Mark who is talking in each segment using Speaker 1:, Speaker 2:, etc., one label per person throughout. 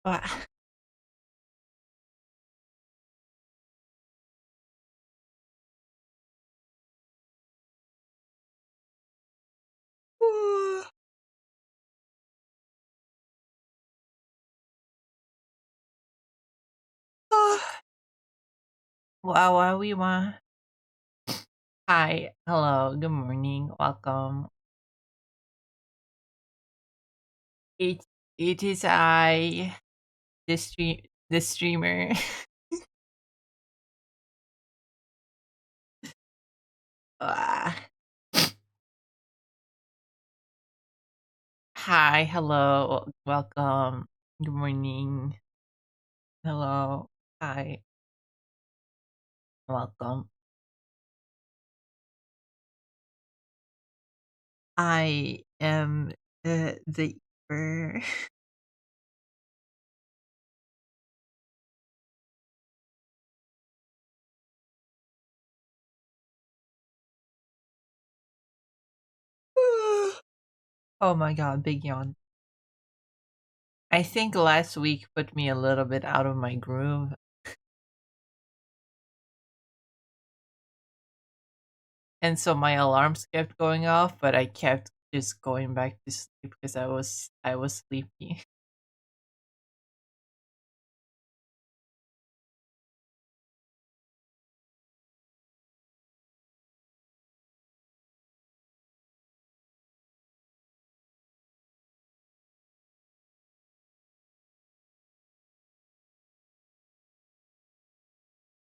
Speaker 1: Ah. Wow, wow, we want. Hi, hello, good morning, welcome. It it is I, the streamer. Ah. Hi, hello, welcome. Good morning. Hello. Hi, welcome. I am the Eber. Oh my god, big yawn. I think last week put me a little bit out of my groove. And so my alarms kept going off, but I kept just going back to sleep because I was sleepy.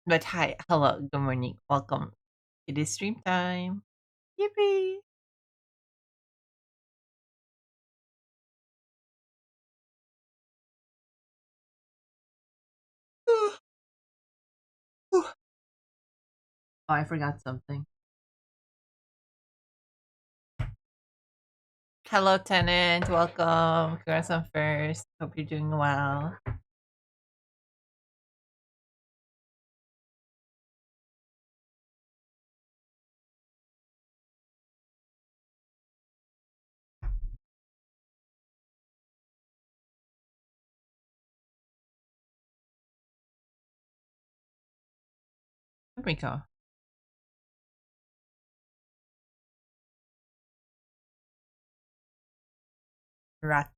Speaker 1: But hi, hello, good morning, welcome. It is stream time. Yippee! Oh, I forgot something. Hello, tenant. Welcome. Congrats on first. Hope you're doing well. Here we go. Rock.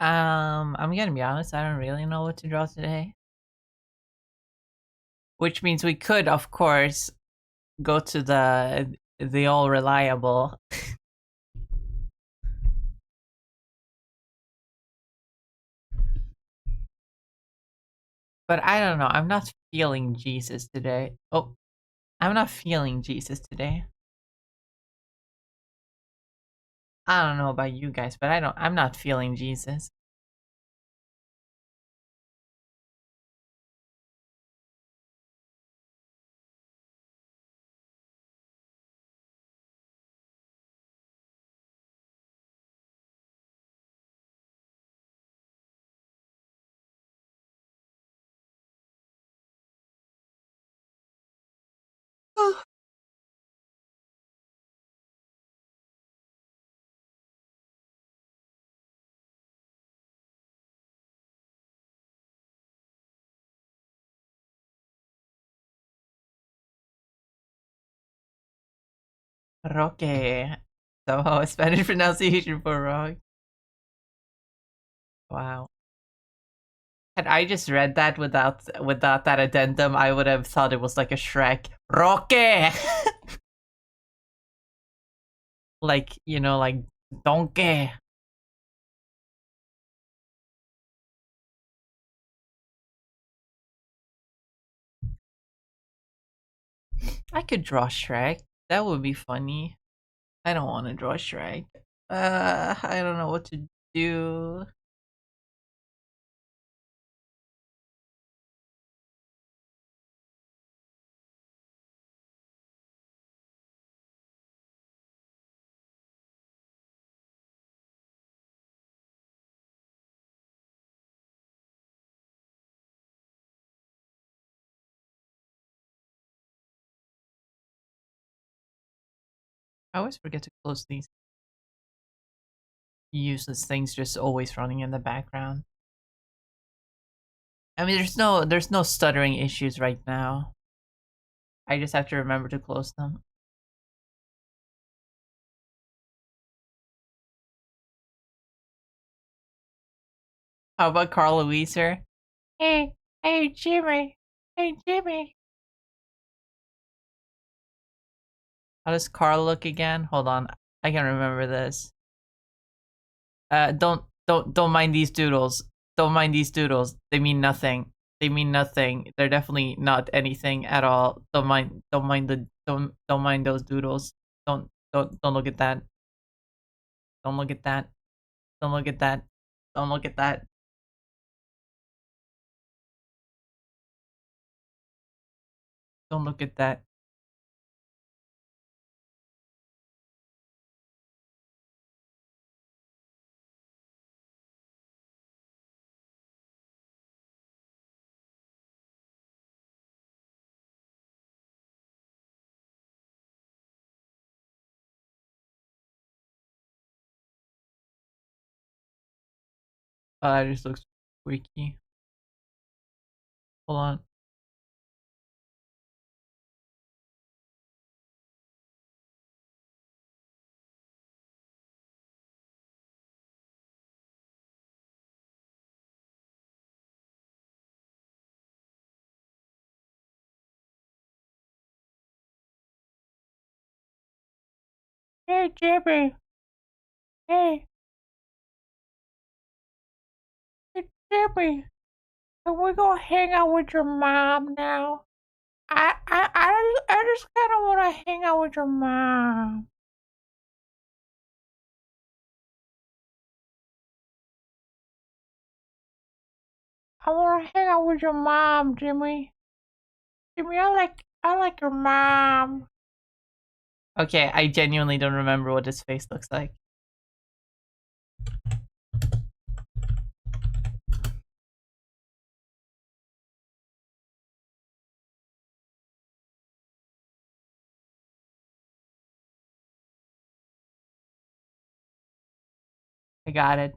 Speaker 1: I'm gonna be honest. I don't really know what to draw today, which means we could, of course, go to the all reliable. But I don't know. I'm not feeling Jesus today. Oh, I'm not feeling Jesus today. I don't know about you guys, but I'm not feeling Jesus. Roque. Somehow a Spanish pronunciation for rock. Wow. Had I just read that without that addendum, I would have thought it was like a Shrek. Roque. Like, like donkey. I could draw Shrek. That would be funny. I don't want to draw Shrek. I don't know what to do. I always forget to close these useless things just always running in the background. I mean, there's no stuttering issues right now. I just have to remember to close them. How about Carl Louiser? Hey, hey, Jimmy. Hey, Jimmy. How does Carl look again? Hold on, I can remember this. Don't mind these doodles. Don't mind these doodles. They mean nothing. They mean nothing. They're definitely not anything at all. Don't mind those doodles. Don't look at that. Don't look at that. Don't look at that. Don't look at that. Don't look at that. Oh, that just looks freaky. Hold on. Hey, Jimmy. Hey, hey, Jimmy. Can we go hang out with your mom now? I just kind of want to hang out with your mom. I want to hang out with your mom, Jimmy. Jimmy, I like your mom. Okay, I genuinely don't remember what his face looks like. I got it.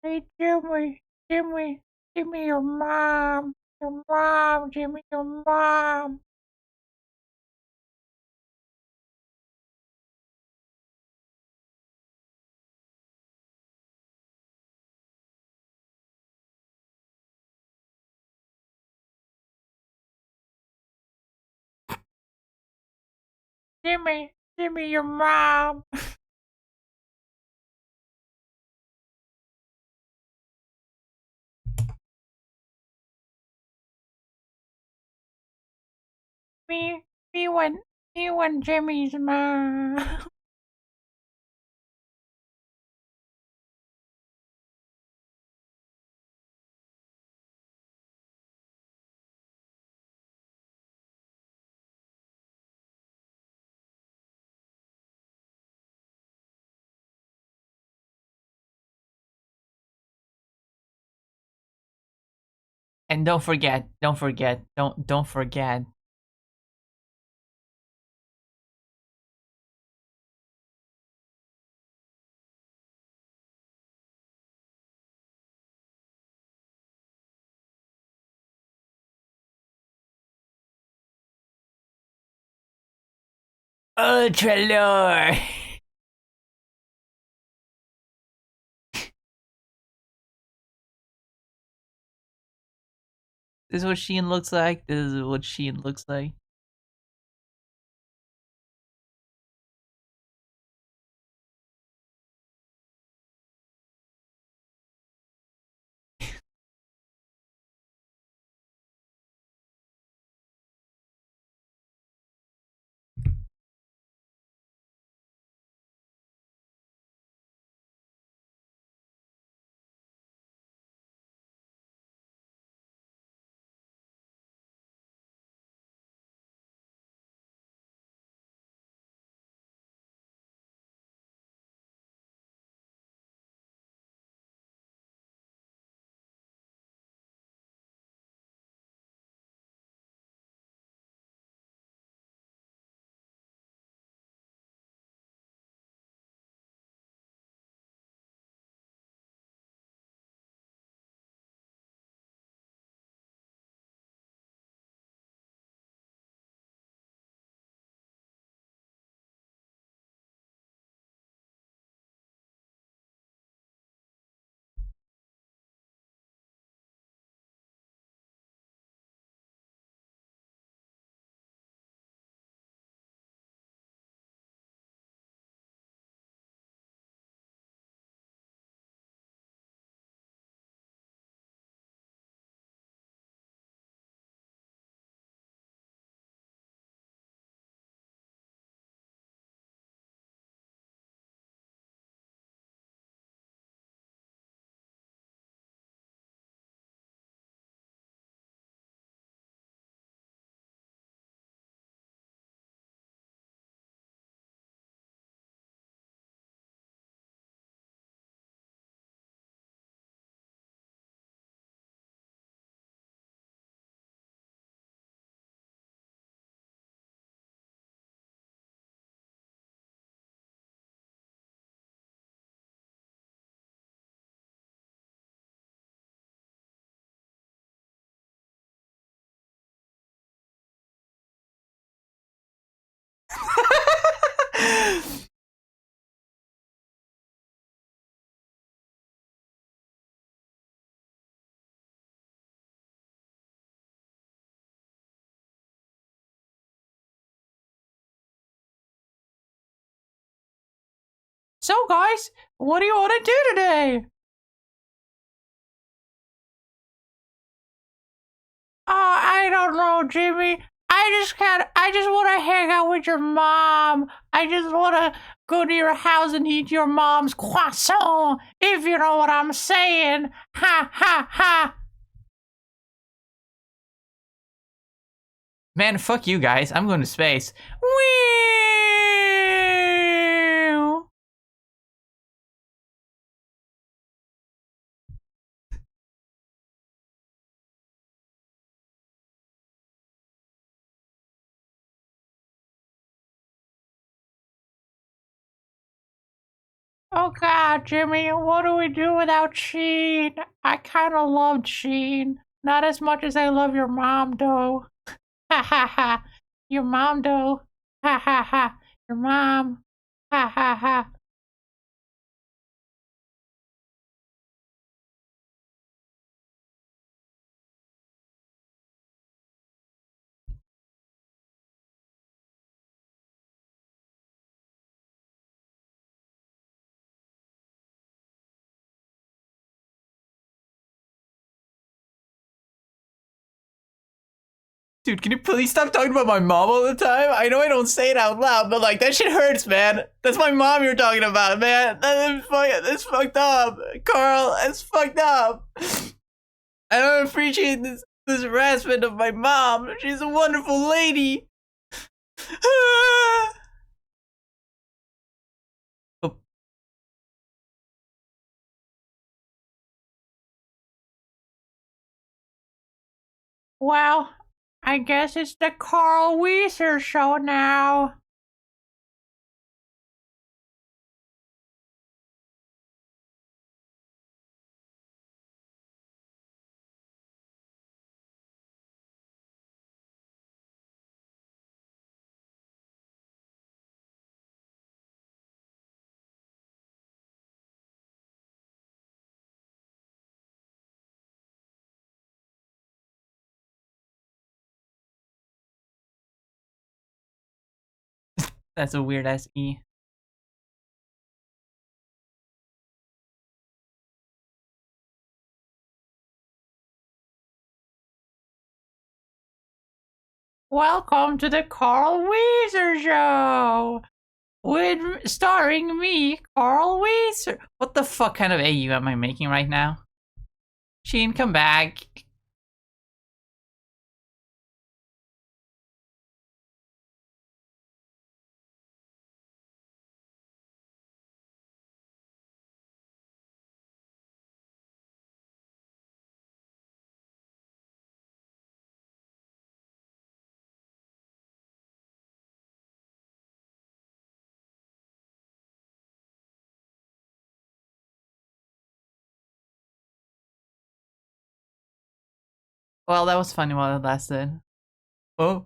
Speaker 1: Hey, Jimmy, Jimmy, Jimmy, your mom. Your mom, Jimmy, your mom. Jimmy, Jimmy, your mom. me, me when Jimmy's mom. And don't forget. Ultra lore. This is what Sheen looks like. This is what Sheen looks like. So, guys, what do you want to do today? I don't know, Jimmy. I just want to hang out with your mom. I just want to go to your house and eat your mom's croissant, if you know what I'm saying. Ha, ha, ha. Man, fuck you guys. I'm going to space. Whee! Oh god, Jimmy, what do we do without Sheen? I kinda loved Sheen. Not as much as I love your mom, though. Ha ha ha. Your mom, though. Ha ha ha. Your mom. Ha ha ha. Dude, can you please stop talking about my mom all the time? I know I don't say it out loud, but like that shit hurts, man. That's my mom you're talking about, man. That's fucked up, Carl. That's fucked up. I don't appreciate this harassment of my mom. She's a wonderful lady. Oh, well, I guess it's the Carl Weiser show now. That's a weird ass E. Welcome to the Carl Weiser show. With starring me, Carl Weiser. What the fuck kind of AU am I making right now? Sheen, come back. Well, that was funny while it lasted. Oh.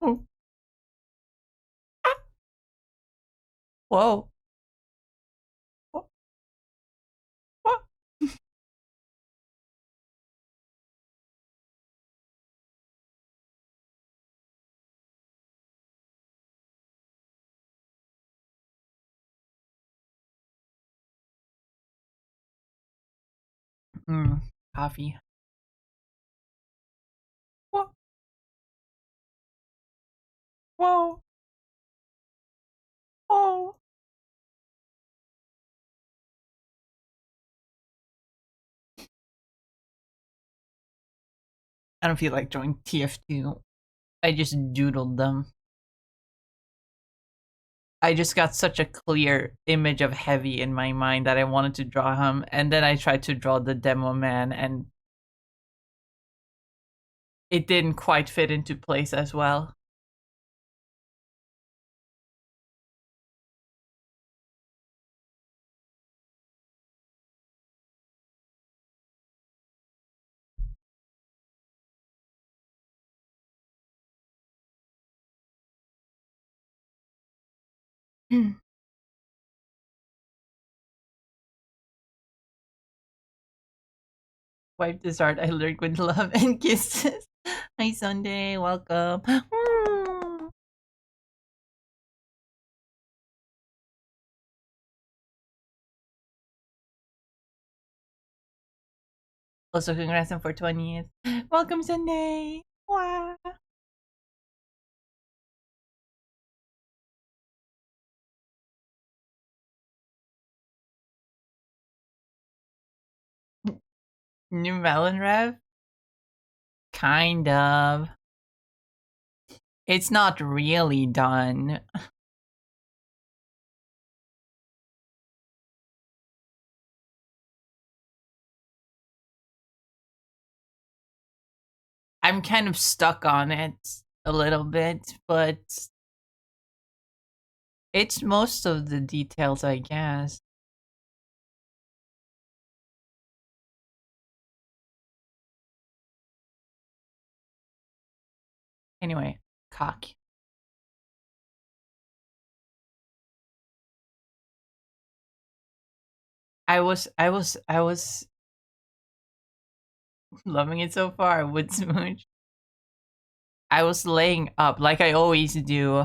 Speaker 1: Oh. Whoa. What? What? Coffee. Whoa. Whoa. Whoa. I don't feel like drawing TF2. I just doodled them. I just got such a clear image of Heavy in my mind that I wanted to draw him, and then I tried to draw the demo man, and it didn't quite fit into place as well. Wipe this art I learned with love and kisses. Hi Sunday, welcome. Also, congrats on 420th. Welcome, Sunday. Wow. New melon rev? Kind of. It's not really done. I'm kind of stuck on it a little bit, but it's most of the details, I guess. Anyway, cock. I was loving it so far with Smooch. I was laying up like I always do.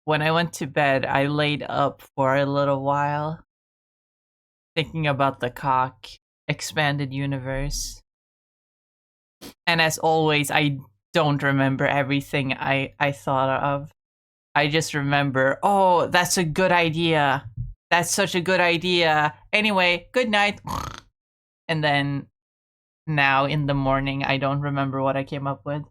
Speaker 1: When I went to bed, I laid up for a little while, thinking about the cock expanded universe. And as always, I don't remember everything I thought of. I just remember, oh, that's a good idea. That's such a good idea. Anyway, good night. And then now in the morning, I don't remember what I came up with.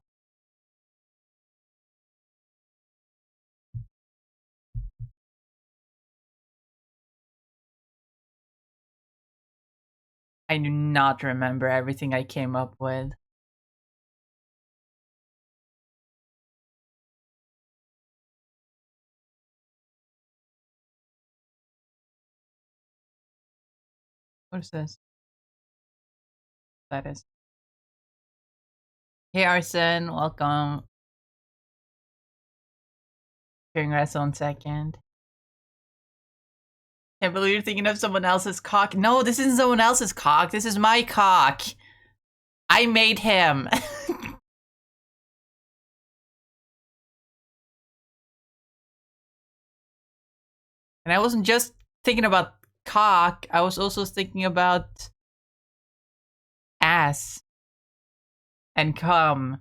Speaker 1: I do not remember everything I came up with. What is this? That is. Hey, Arson, welcome. Congrats on second. Can't believe you're thinking of someone else's cock. No, this isn't someone else's cock. This is my cock. I made him. And I wasn't just thinking about cock, I was also thinking about ass and cum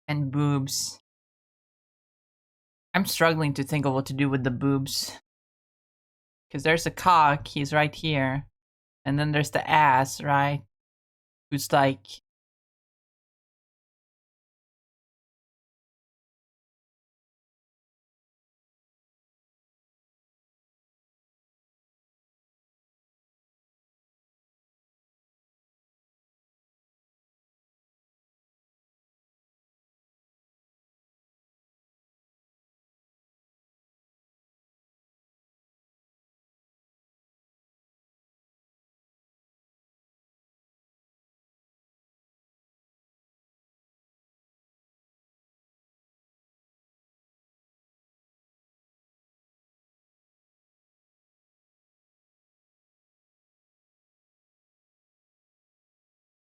Speaker 1: and boobs. I'm struggling to think of what to do with the boobs. Because there's a cock, he's right here. And then there's the ass, right? Who's like.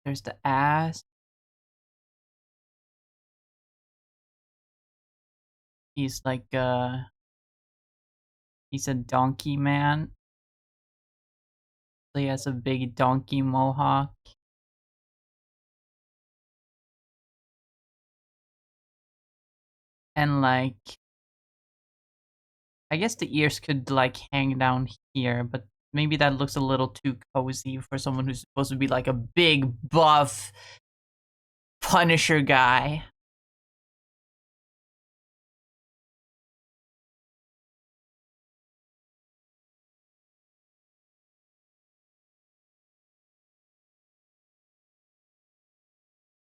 Speaker 1: There's the ass. He's like, he's a donkey man. He has a big donkey mohawk. And like, I guess the ears could like hang down here, but maybe that looks a little too cozy for someone who's supposed to be like a big buff Punisher guy.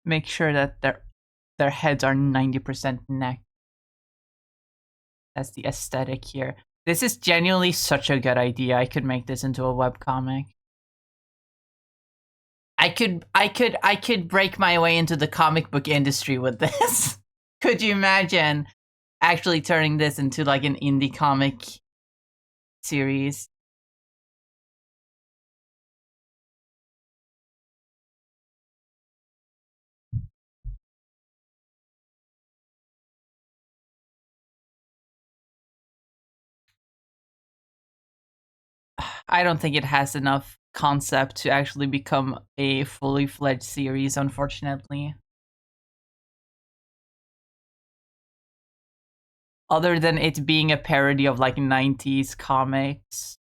Speaker 1: Make sure that their heads are 90% neck. That's the aesthetic here. This is genuinely such a good idea. I could make this into a webcomic. I could break my way into the comic book industry with this. Could you imagine actually turning this into like an indie comic series? I don't think it has enough concept to actually become a fully fledged series, unfortunately. Other than it being a parody of like 90s comics.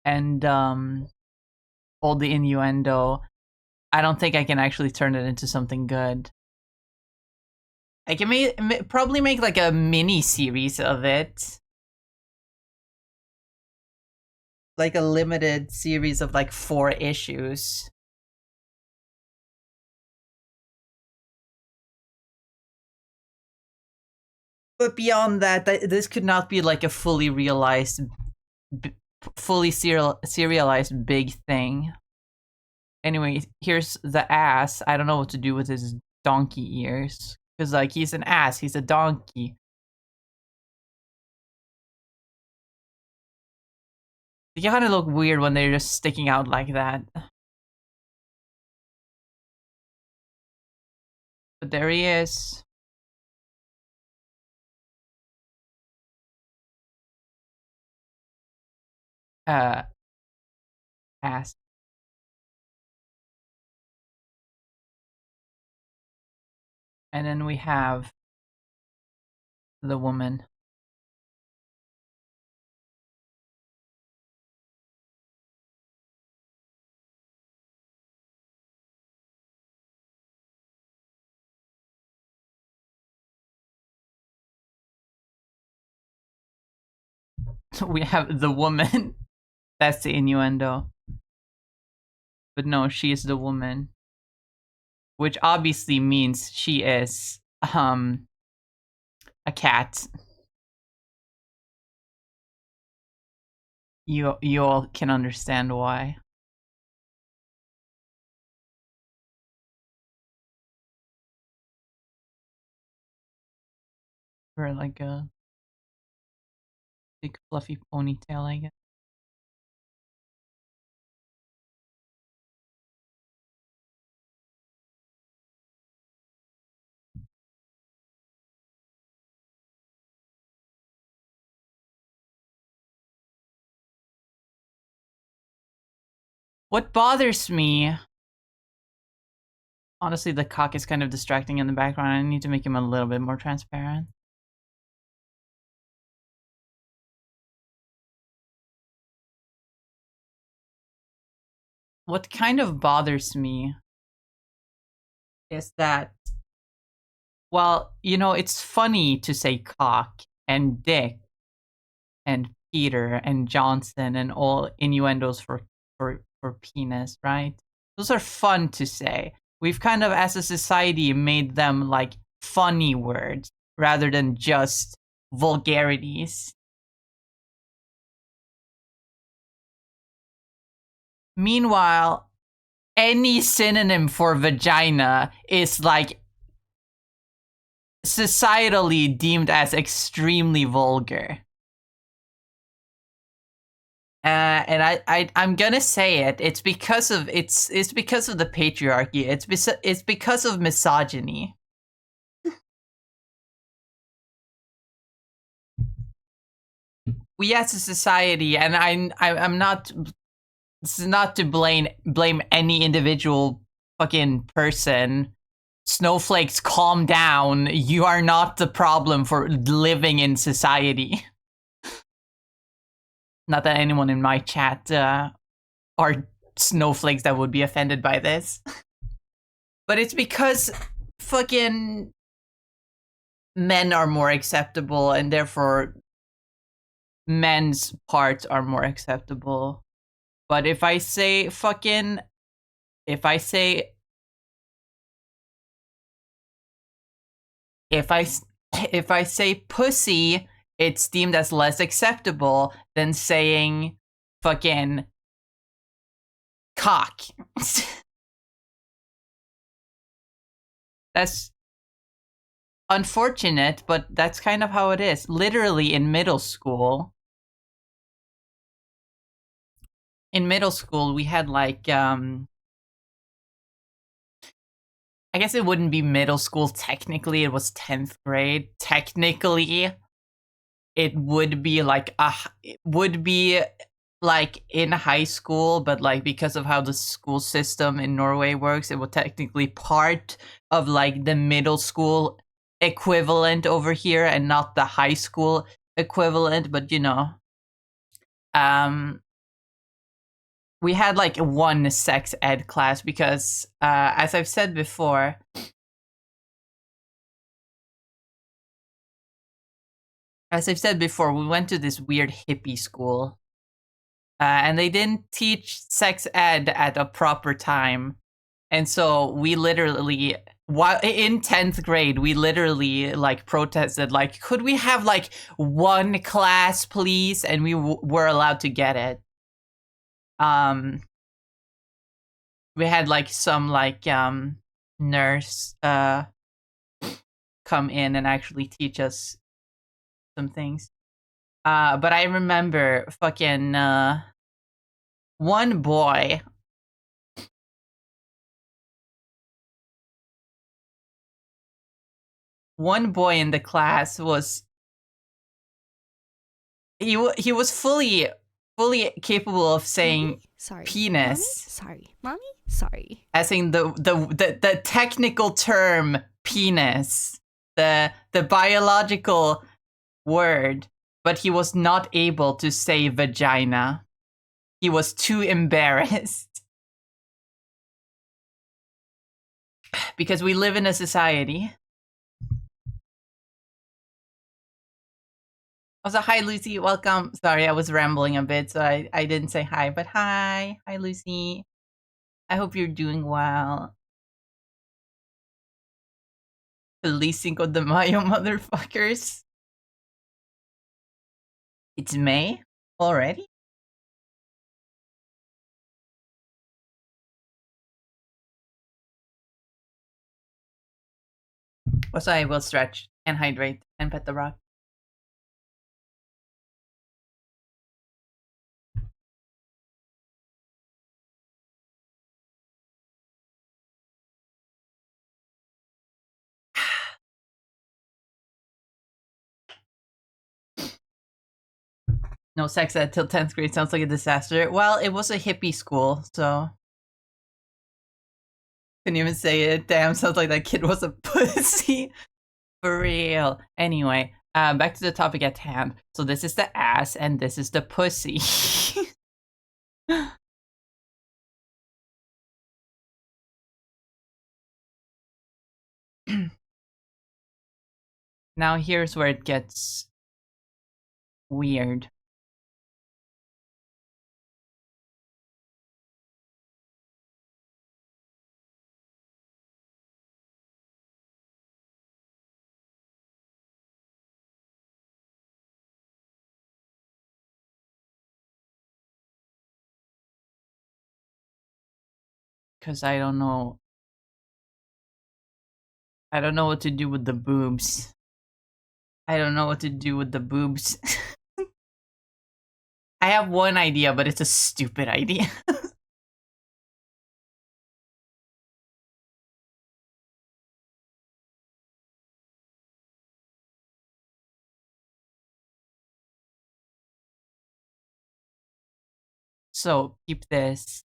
Speaker 1: And all the innuendo, I don't think I can actually turn it into something good. I can probably make like a mini series of it. Like a limited series of like 4 issues. But beyond that, this could not be like a fully realized, fully serialized big thing. Anyway, here's the ass. I don't know what to do with his donkey ears. Because, like, he's an ass. He's a donkey. They kind of look weird when they're just sticking out like that. But there he is. Ass. And then we have the woman. We have the woman. That's the innuendo. But no, she is the woman. Which obviously means she is, a cat. You all can understand why. For like a big fluffy ponytail, I guess. What bothers me, honestly, the cock is kind of distracting in the background. I need to make him a little bit more transparent. What kind of bothers me is that, well, you know, it's funny to say cock and dick and Peter and Johnson and all innuendos for penis, right? Those are fun to say. We've kind of, as a society, made them like funny words rather than just vulgarities. Meanwhile, any synonym for vagina is like societally deemed as extremely vulgar. And I'm gonna say it. It's because of it's because of the patriarchy. It's because of misogyny. We as a society, and I'm not. This is not to blame any individual fucking person. Snowflakes, calm down. You are not the problem for living in society. Not that anyone in my chat are snowflakes that would be offended by this. But it's because fucking men are more acceptable and therefore men's parts are more acceptable. But if I say fucking, if I say, if I say pussy, it's deemed as less acceptable than saying fucking cock. That's unfortunate, but that's kind of how it is. Literally in middle school, we had like I guess it wouldn't be middle school technically. It was 10th grade technically. it would be like it would be like in high school, but like because of how the school system in Norway works, it was technically part of like the middle school equivalent over here and not the high school equivalent. But um we had like one sex ed class because as I've said before, we went to this weird hippie school, and they didn't teach sex ed at a proper time. And so we literally, while in 10th grade, we literally like protested, like, could we have like one class, please? And we were allowed to get it. We had like some like nurse come in and actually teach us some things. But I remember fucking one boy. One boy in the class was he was fully capable of saying
Speaker 2: Mommy? Sorry.
Speaker 1: penis.
Speaker 2: Mommy? Sorry. Mommy? Sorry.
Speaker 1: As in the technical term penis, the biological word, but he was not able to say vagina. He was too embarrassed. Because we live in a society. Also, hi Lucy, welcome. Sorry, I was rambling a bit, so I didn't say hi, but hi Lucy. I hope you're doing well. Feliz Cinco de Mayo, motherfuckers. It's May already? Also, I will stretch and hydrate and pet the rock. No sex ed till 10th grade sounds like a disaster. Well, it was a hippie school, so couldn't even say it. Damn, sounds like that kid was a pussy. For real. Anyway, back to the topic at hand. So this is the ass and this is the pussy. Now here's where it gets weird. Because I don't know. I don't know what to do with the boobs. I don't know what to do with the boobs. I have one idea, but it's a stupid idea. So keep this.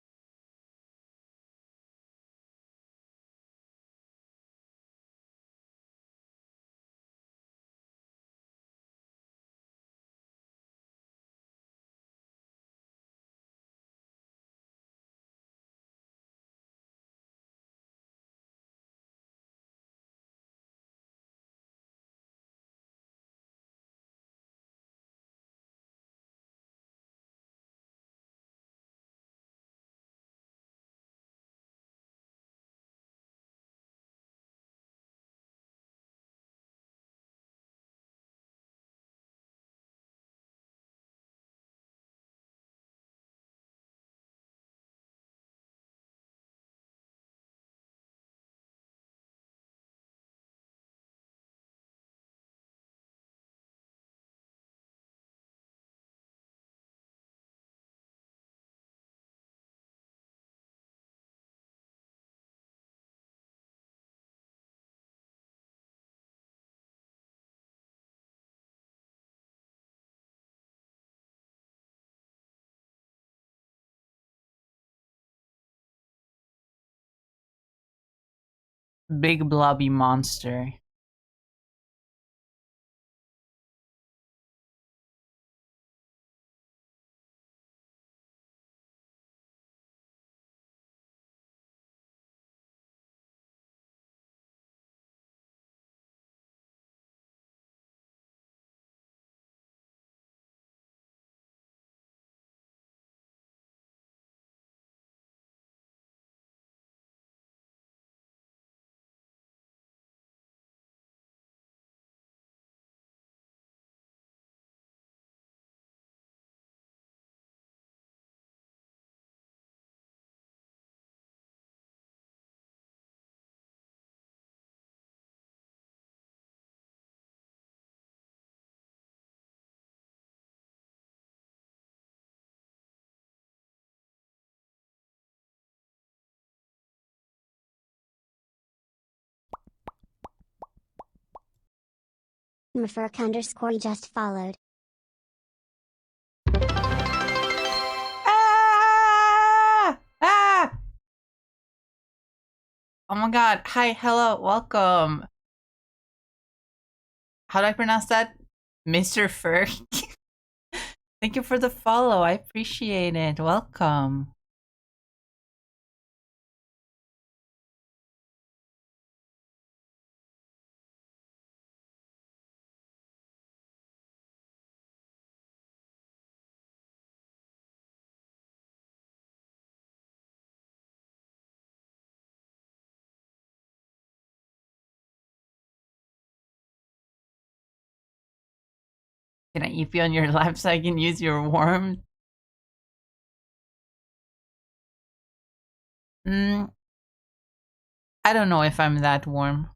Speaker 1: Big blobby monster.
Speaker 3: Mfurk_ just followed.
Speaker 1: Ah! Ah! Oh my god. Hi, hello, welcome. How do I pronounce that? Mr. Furk? Thank you for the follow. I appreciate it. Welcome. Can I EP on your live so I can use your warm? I don't know if I'm that warm.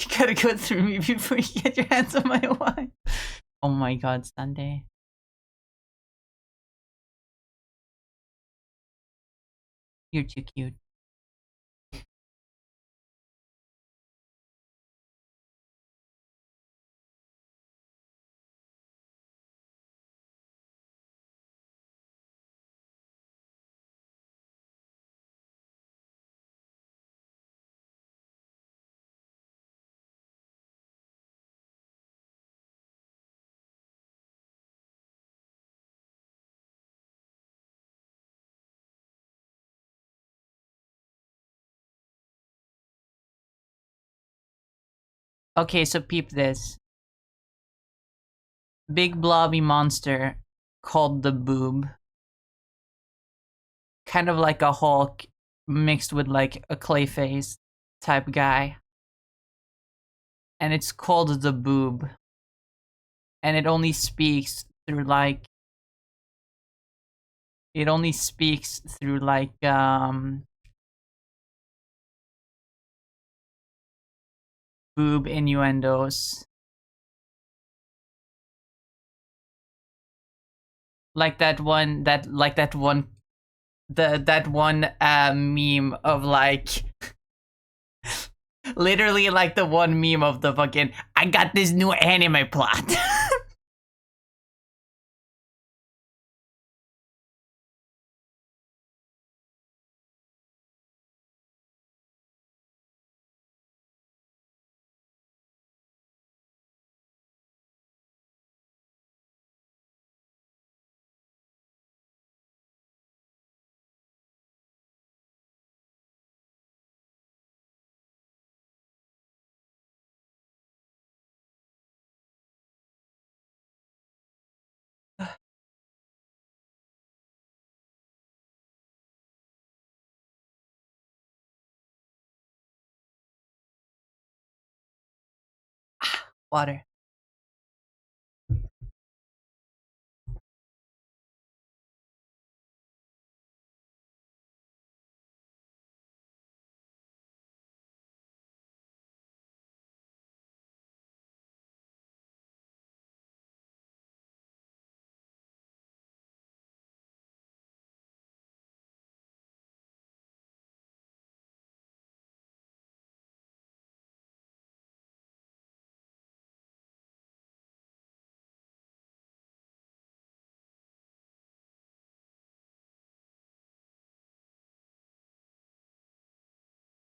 Speaker 1: You gotta go through me before you get your hands on my wine. Oh my god, Sunday. You're too cute. Okay, so peep this. Big blobby monster called the Boob. Kind of like a Hulk mixed with like a Clayface type guy. And it's called the Boob. And it only speaks through like boob innuendos. Like that one meme of like literally like the one meme of the fucking I got this new anime plot. Water.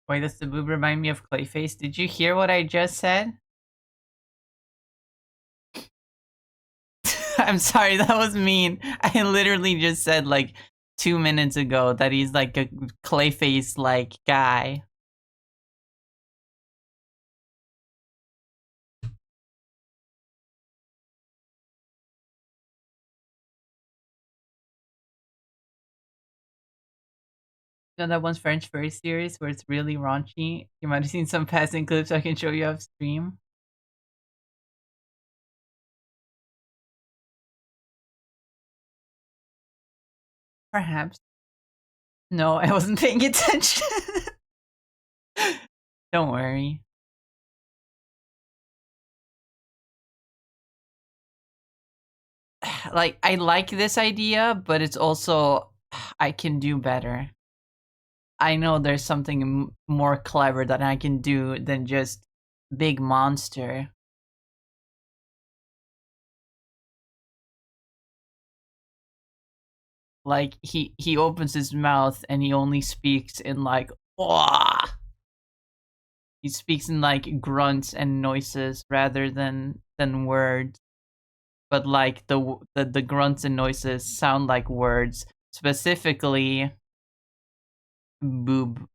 Speaker 1: Why does the boob remind me of Clayface? Did you hear what I just said? I'm sorry, that was mean. I literally just said like 2 minutes ago that he's like a Clayface like guy. You know that one's French furry series where it's really raunchy? You might have seen some passing clips I can show you off stream. Perhaps. No, I wasn't paying attention. Don't worry. Like, I like this idea, but it's also, I can do better. I know there's something more clever that I can do than just big monster. Like, he opens his mouth and he only speaks in like, "Wah!" He speaks in like grunts and noises rather than words. But like the grunts and noises sound like words, specifically boob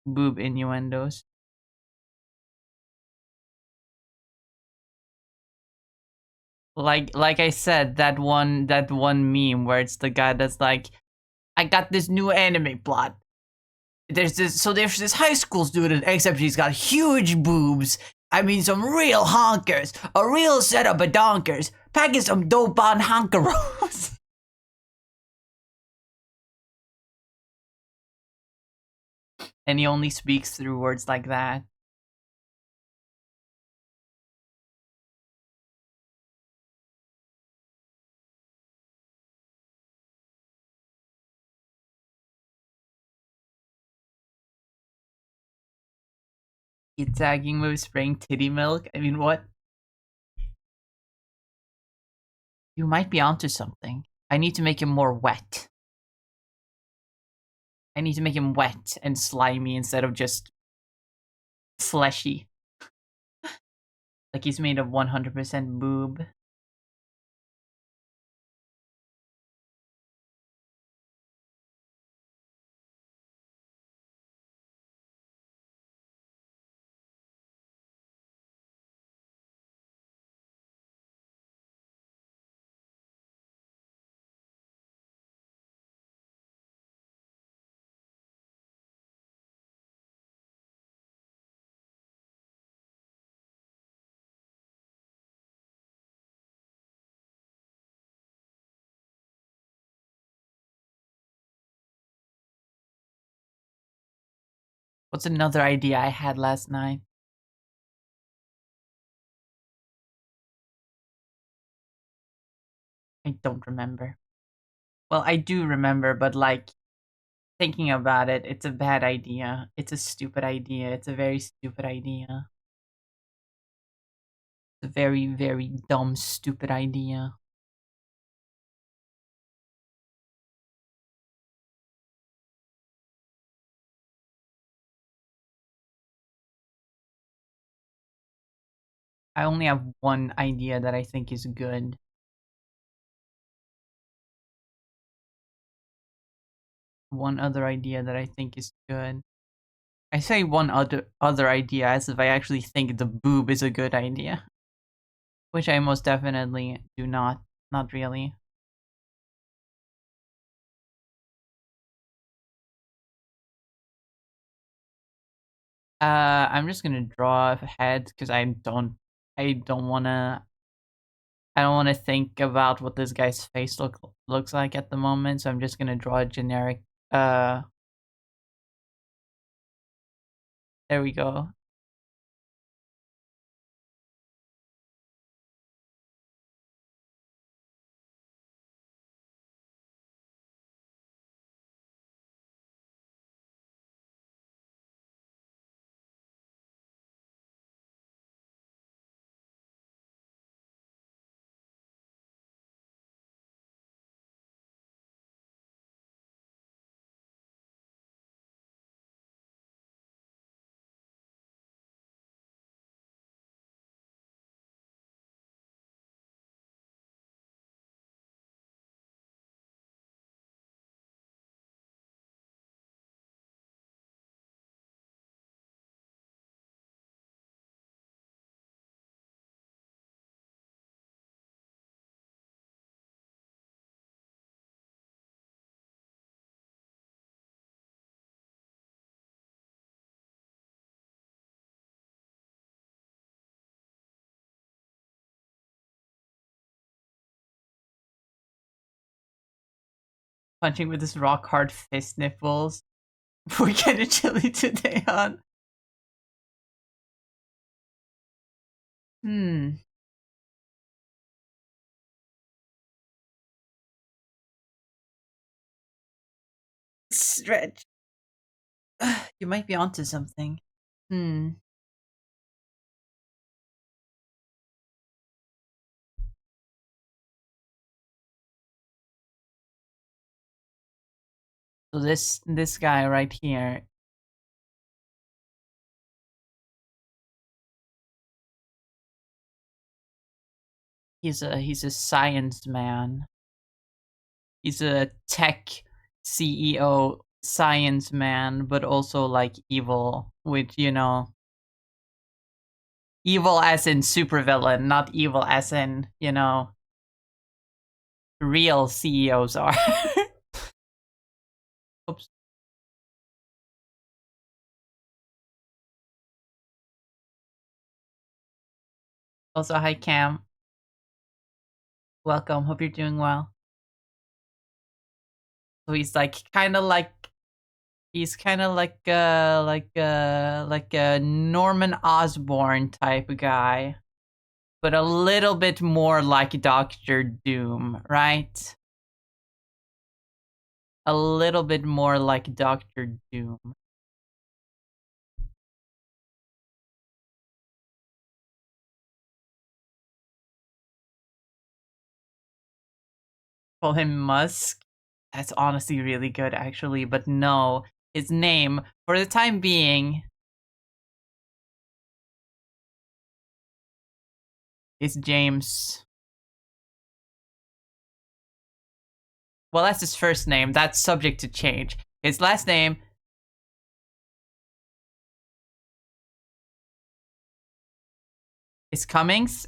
Speaker 1: innuendos. Like I said, that one meme where it's the guy that's like, I got this new anime plot. There's this high school student, except he's got huge boobs. I mean, some real honkers, a real setup of donkers, packing some dope on honkeros. And he only speaks through words like that. He's tagging with spraying titty milk. I mean, what? You might be onto something. I need to make him more wet. I need to make him wet and slimy instead of just fleshy. Like he's made of 100% boob. What's another idea I had last night? I don't remember. Well, I do remember, but like thinking about it, it's a bad idea. It's a stupid idea. It's a very stupid idea. It's a very, very dumb, stupid idea. I only have one idea that I think is good. One other idea that I think is good. I say one other idea as if I actually think the boob is a good idea. Which I most definitely do not. Not really. I'm just gonna draw a head because I don't wanna think about what this guy's face looks like at the moment, so I'm just gonna draw a generic there we go. punching with his rock hard fist nipples. We get a chili today on. Stretch. You might be onto something. So this guy right here, he's a science man. He's a tech CEO science man, but also like evil, which, you know, evil as in supervillain, not evil as in, you know, real CEOs are. Oops. Also, hi Cam. Welcome. Hope you're doing well. So he's like kind of like he's kind of like a Norman Osborn type of guy, but a little bit more like Doctor Doom, right? A little bit more like Doctor Doom. Call him Musk. That's honestly really good, actually, but no. His name, for the time being, is James. Well, that's his first name. That's subject to change. His last name is Cummings.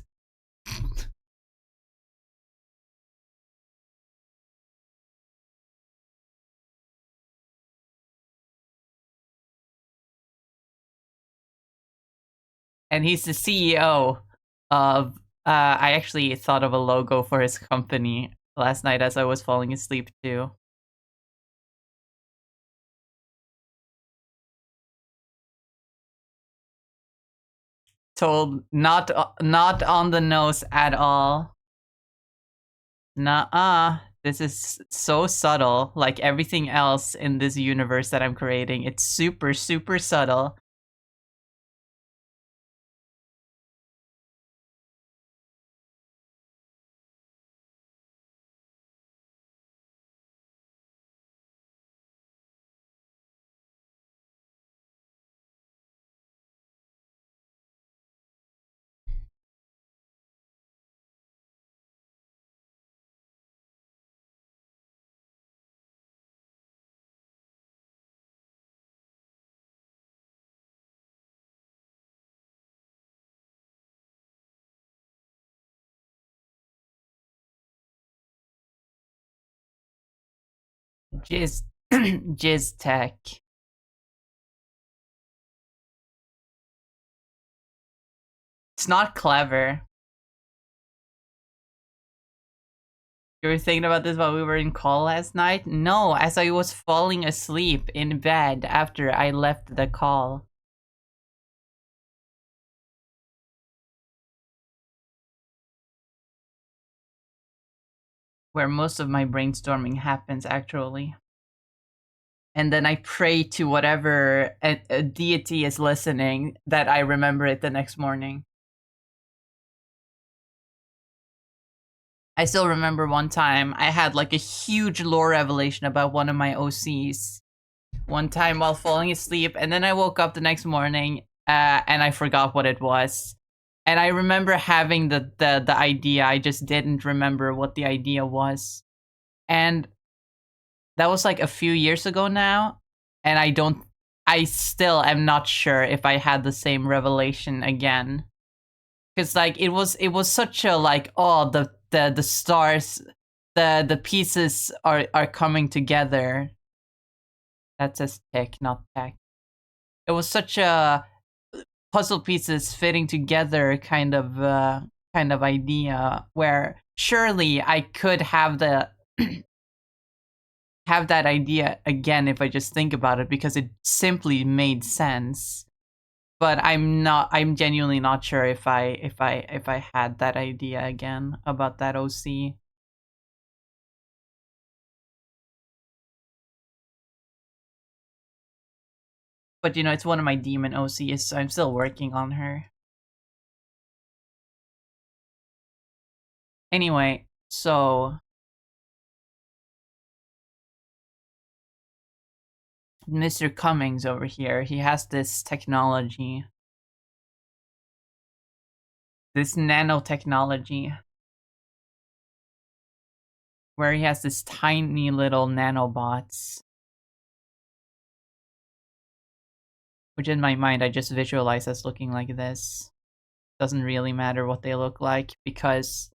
Speaker 1: And he's the CEO of. I actually thought of a logo for his company last night as I was falling asleep too. Told not on the nose at all. Nuh-uh. This is so subtle, like everything else in this universe that I'm creating. It's super, super subtle. Jizz, Jizz Tech. It's not clever. You were thinking about this while we were in call last night? No, as I was falling asleep in bed after I left the call. Where most of my brainstorming happens, actually. And then I pray to whatever a deity is listening that I remember it the next morning. I still remember one time I had like a huge lore revelation about one of my OCs. One time while falling asleep, and then I woke up the next morning and I forgot what it was. And I remember having the idea, I just didn't remember what the idea was. And that was like a few years ago now, and I still am not sure if I had the same revelation again. Cause like it was such a like, oh, the stars, the pieces are coming together. That says tech, not tech. It was such a puzzle pieces fitting together kind of idea where surely I could have the have that idea again if I just think about it, because it simply made sense. But I'm genuinely not sure if I had that idea again about that OC. But you know, it's one of my demon OCs, so I'm still working on her. Anyway, so Mr. Cummings over here, he has this technology. This nanotechnology. Where he has this tiny little nanobots. Which in my mind I just visualize as looking like this. Doesn't really matter what they look like, because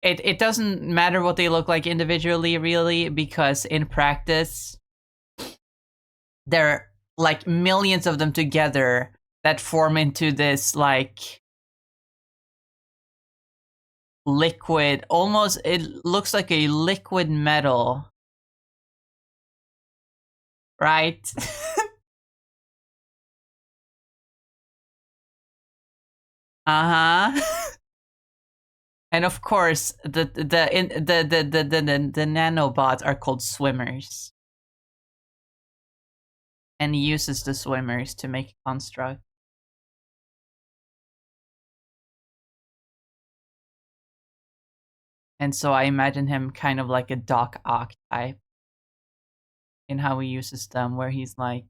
Speaker 1: it doesn't matter what they look like individually, really, because in practice there are like millions of them together that form into this like liquid, almost, it looks like a liquid metal, right? Uh-huh. And of course, the nanobots are called swimmers. And he uses the swimmers to make a construct. And so I imagine him kind of like a Doc Ock type in how he uses them, where he's like,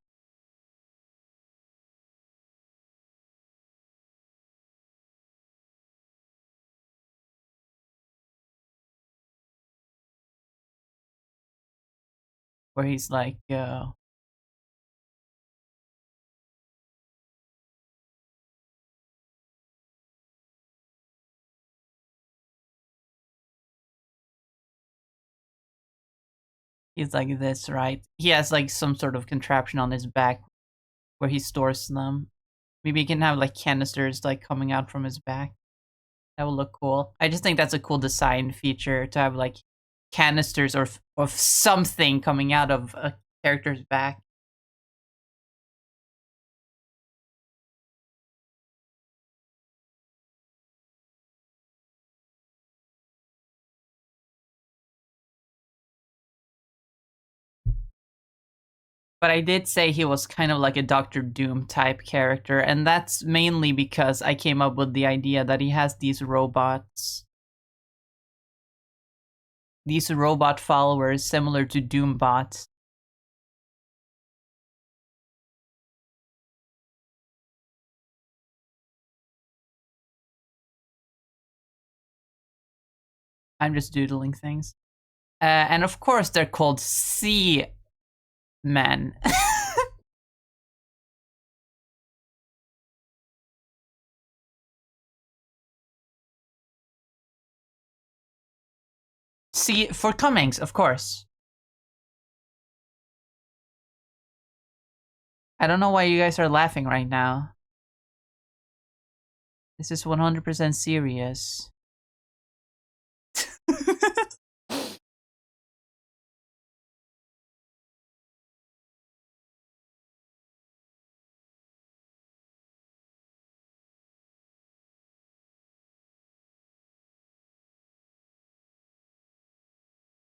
Speaker 1: he's like this, right? He has like some sort of contraption on his back where he stores them. Maybe he can have like canisters like coming out from his back. That would look cool. I just think that's a cool design feature to have like canisters or of something coming out of a character's back. But I did say he was kind of like a Doctor Doom type character, and that's mainly because I came up with the idea that he has these robots. These robot followers similar to Doombots. I'm just doodling things. And of course they're called Sea Men. See, for Cummings, of course. I don't know why you guys are laughing right now. This is 100% serious.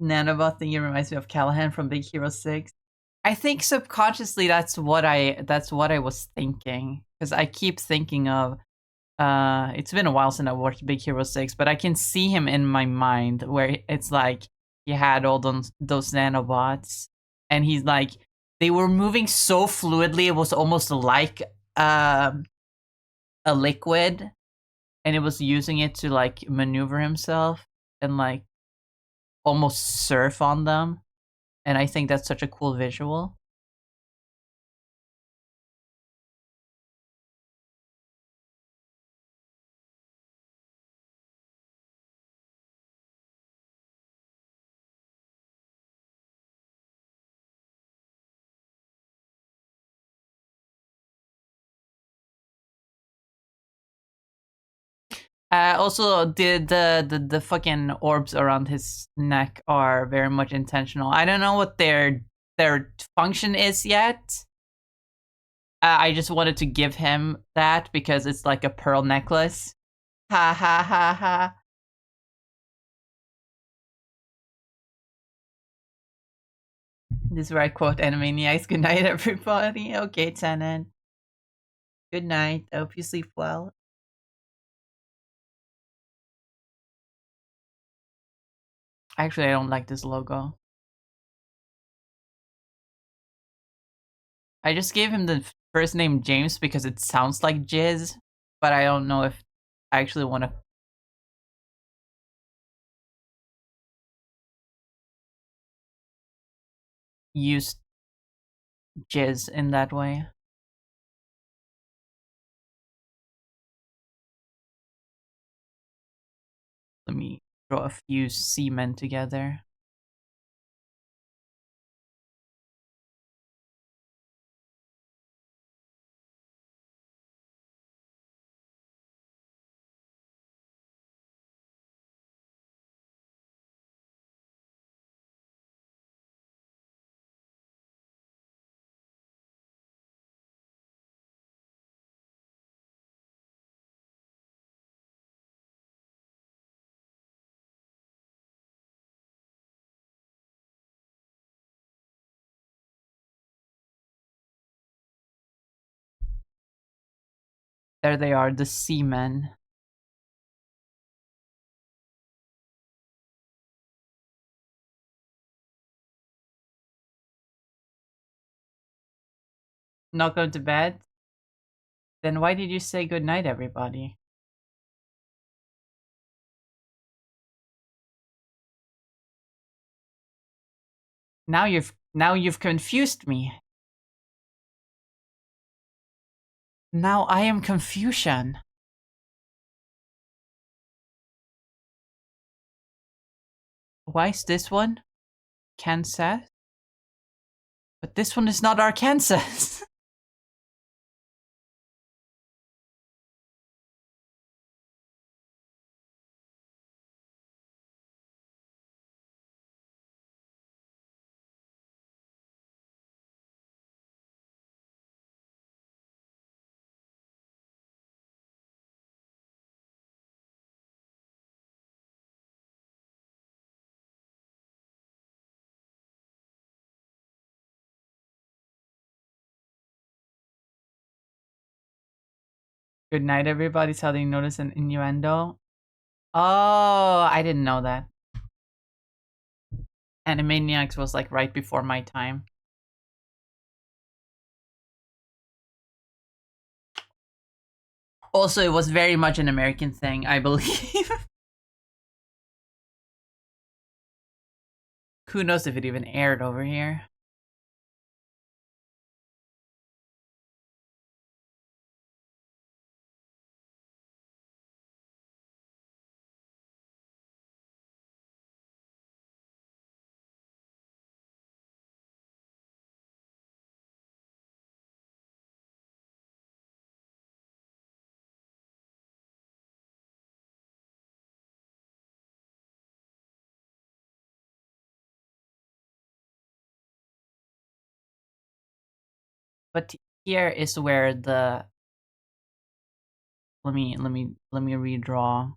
Speaker 1: Nanobot thingy reminds me of Callahan from Big Hero 6. I think subconsciously that's what I was thinking, because I keep thinking of it's been a while since I watched Big Hero 6, but I can see him in my mind where it's like he had all those nanobots, and he's like, they were moving so fluidly, it was almost like a liquid, and it was using it to like maneuver himself and like almost surf on them. And I think that's such a cool visual. Also, the fucking orbs around his neck are very much intentional. I don't know what their function is yet. I just wanted to give him that because it's like a pearl necklace. Ha ha ha ha. This is where I quote Animaniacs. Good night, everybody. Okay, Tenant. Good night. I hope you sleep well. Actually, I don't like this logo. I just gave him the first name James because it sounds like jizz, but I don't know if I actually want to use jizz in that way. Let me draw a few seamen together. There they are, the seamen. Not going to bed? Then why did you say good night, everybody? Now you've confused me. Now I am confusion. Why is this one Kansas? But this one is not Arkansas. Good night, everybody. So they notice an innuendo. Oh, I didn't know that. Animaniacs was like right before my time. Also, it was very much an American thing, I believe. Who knows if it even aired over here? But here is where the let me redraw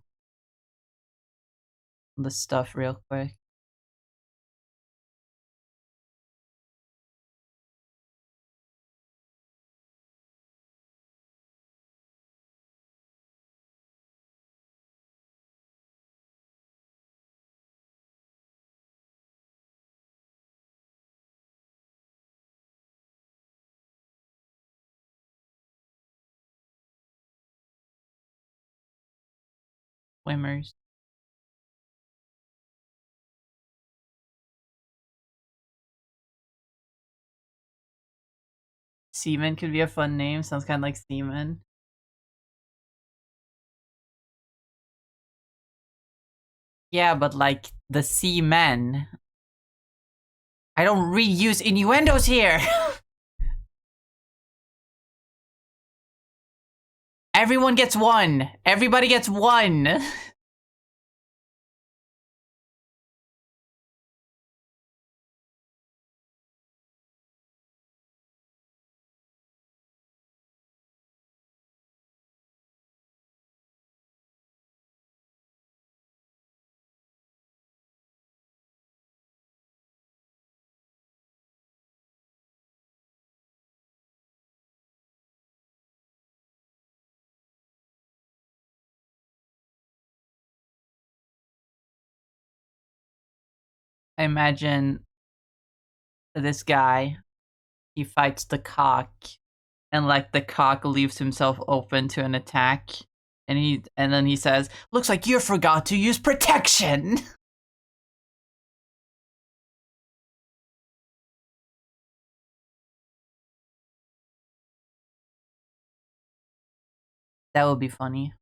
Speaker 1: the stuff real quick. Swimmers. Seaman could be a fun name. Sounds kind of like Seaman. Yeah, but like the Seamen. I don't reuse innuendos here. Everyone gets one. Everybody gets one. I imagine this guy, he fights the cock, and like the cock leaves himself open to an attack, and then he says, "Looks like you forgot to use protection." That would be funny.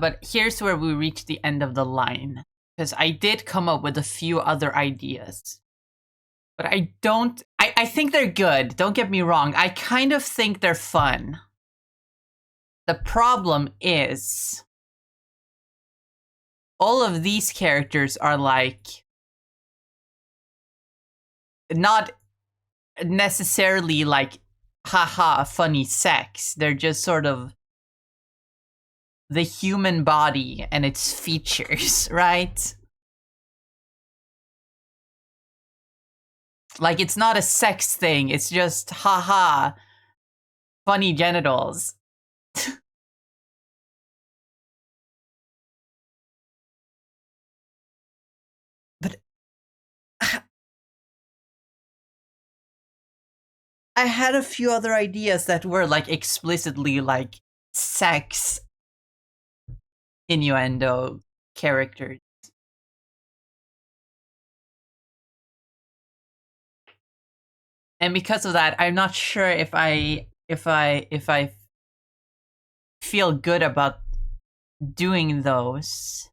Speaker 1: But here's where we reach the end of the line, because I did come up with a few other ideas. But I think they're good, don't get me wrong. I kind of think they're fun. The problem is, all of these characters are like, not necessarily like, haha, funny sex. They're just sort of the human body and its features, right? Like, it's not a sex thing, it's just, haha, funny genitals. But I had a few other ideas that were like explicitly like sex innuendo characters. And because of that, I'm not sure if I feel good about doing those.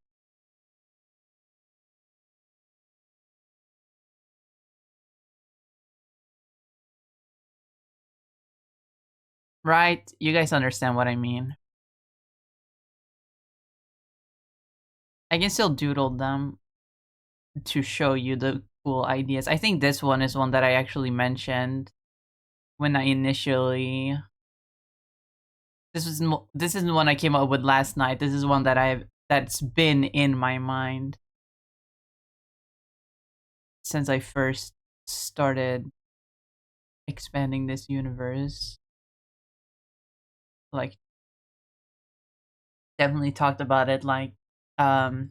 Speaker 1: Right? You guys understand what I mean. I can still doodle them to show you the cool ideas. I think this one is one that I actually mentioned when I initially. This is the one I came up with last night. This is one that's been in my mind since I first started expanding this universe. Like, definitely talked about it like not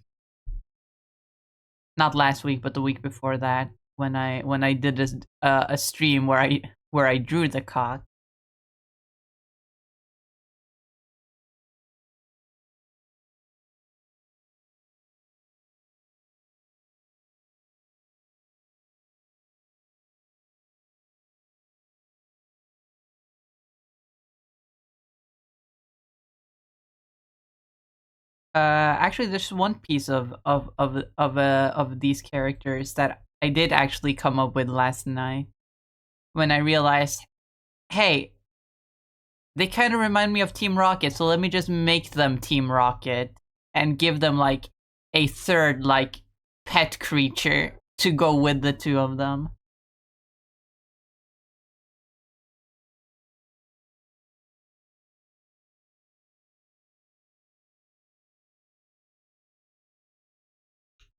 Speaker 1: last week but the week before that when I did a stream where I drew the cock. Actually, there's one piece of these characters that I did actually come up with last night when I realized, hey, they kind of remind me of Team Rocket, so let me just make them Team Rocket. and give them like a third like pet creature to go with the two of them.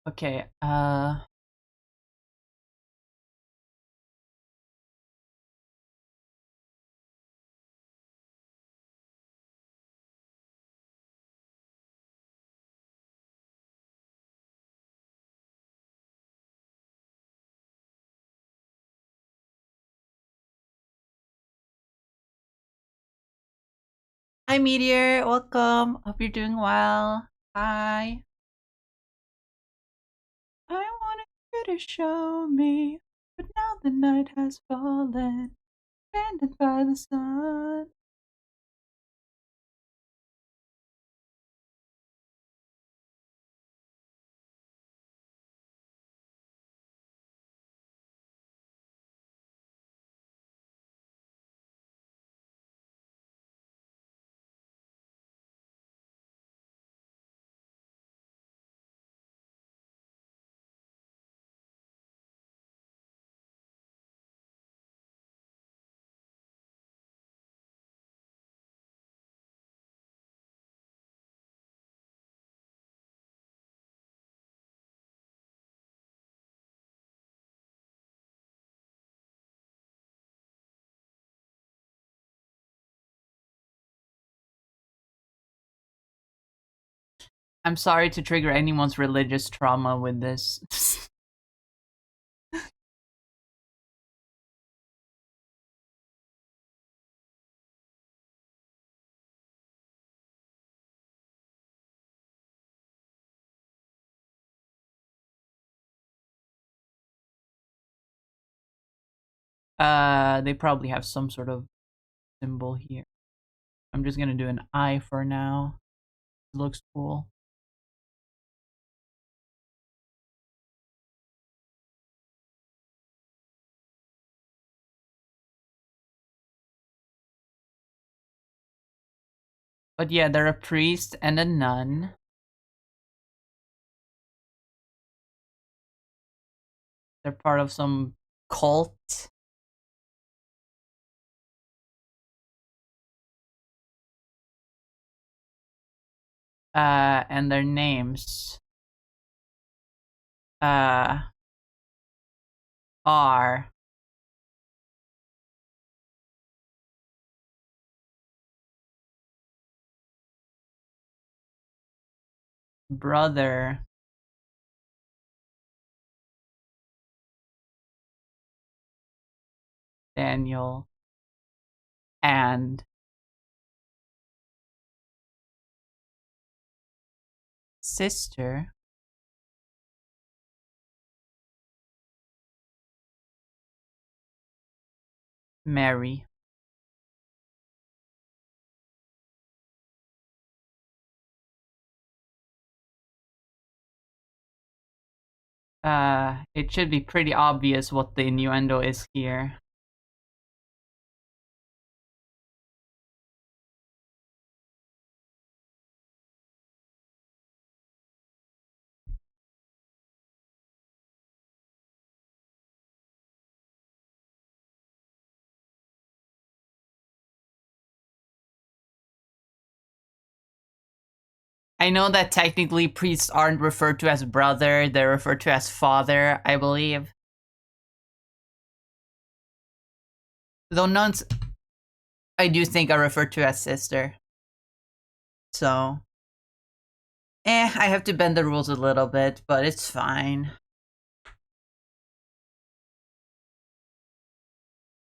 Speaker 1: Okay, hi Meteor, welcome. Hope you're doing well. Hi. I wanted you to show me, but now the night has fallen, abandoned by the sun. I'm sorry to trigger anyone's religious trauma with this. They probably have some sort of symbol here. I'm just gonna do an eye for now. It looks cool. But yeah, they're a priest and a nun. They're part of some cult. And their names are Brother Daniel and Sister Mary. It should be pretty obvious what the innuendo is here. I know that technically priests aren't referred to as brother, they're referred to as father, I believe. Though nuns, I do think are referred to as sister. So, I have to bend the rules a little bit, but it's fine.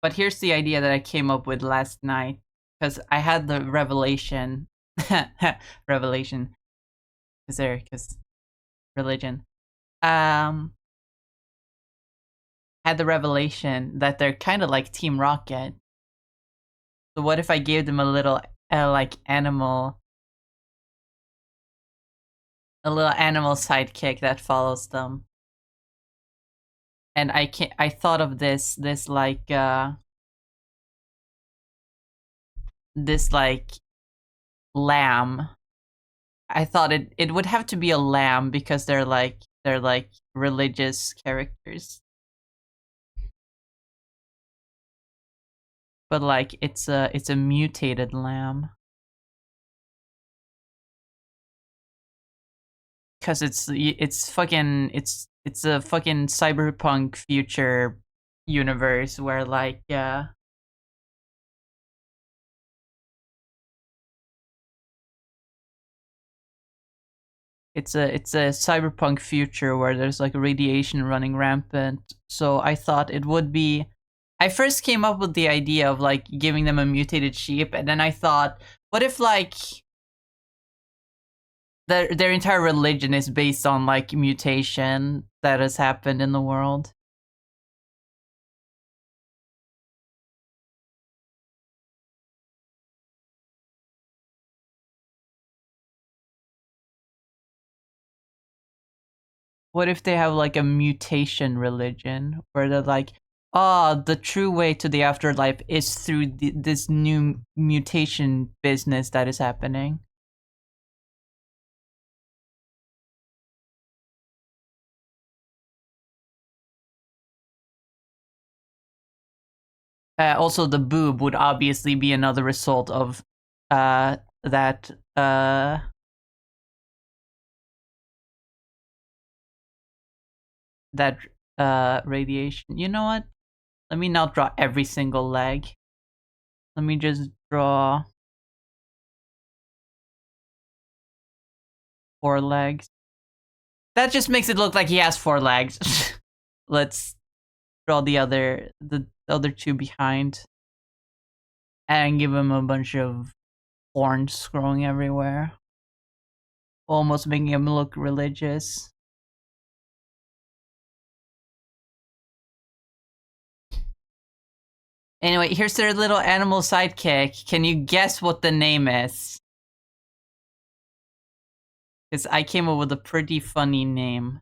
Speaker 1: But here's the idea that I came up with last night, because I had the revelation. Revelation. Because religion. Had the revelation that they're kind of like Team Rocket. So what if I gave them a little, like, animal... a little animal sidekick that follows them? And I thought of this like, this like lamb. I thought it would have to be a lamb because they're like religious characters. But like it's a mutated lamb. Cause it's a fucking cyberpunk future universe where like it's a cyberpunk future where there's like radiation running rampant. So I thought it would be. I first came up with the idea of like giving them a mutated sheep, and then I thought, what if like their entire religion is based on like mutation that has happened in the world? What if they have like a mutation religion where they're like, the true way to the afterlife is through this new mutation business that is happening? Also, the boob would obviously be another result of that that radiation. You know what? Let me not draw every single leg. Let me just draw 4 legs. That just makes it look like he has 4 legs. Let's draw the other 2 behind and give him a bunch of horns growing everywhere, almost making him look religious. Anyway, here's their little animal sidekick. Can you guess what the name is? Because I came up with a pretty funny name.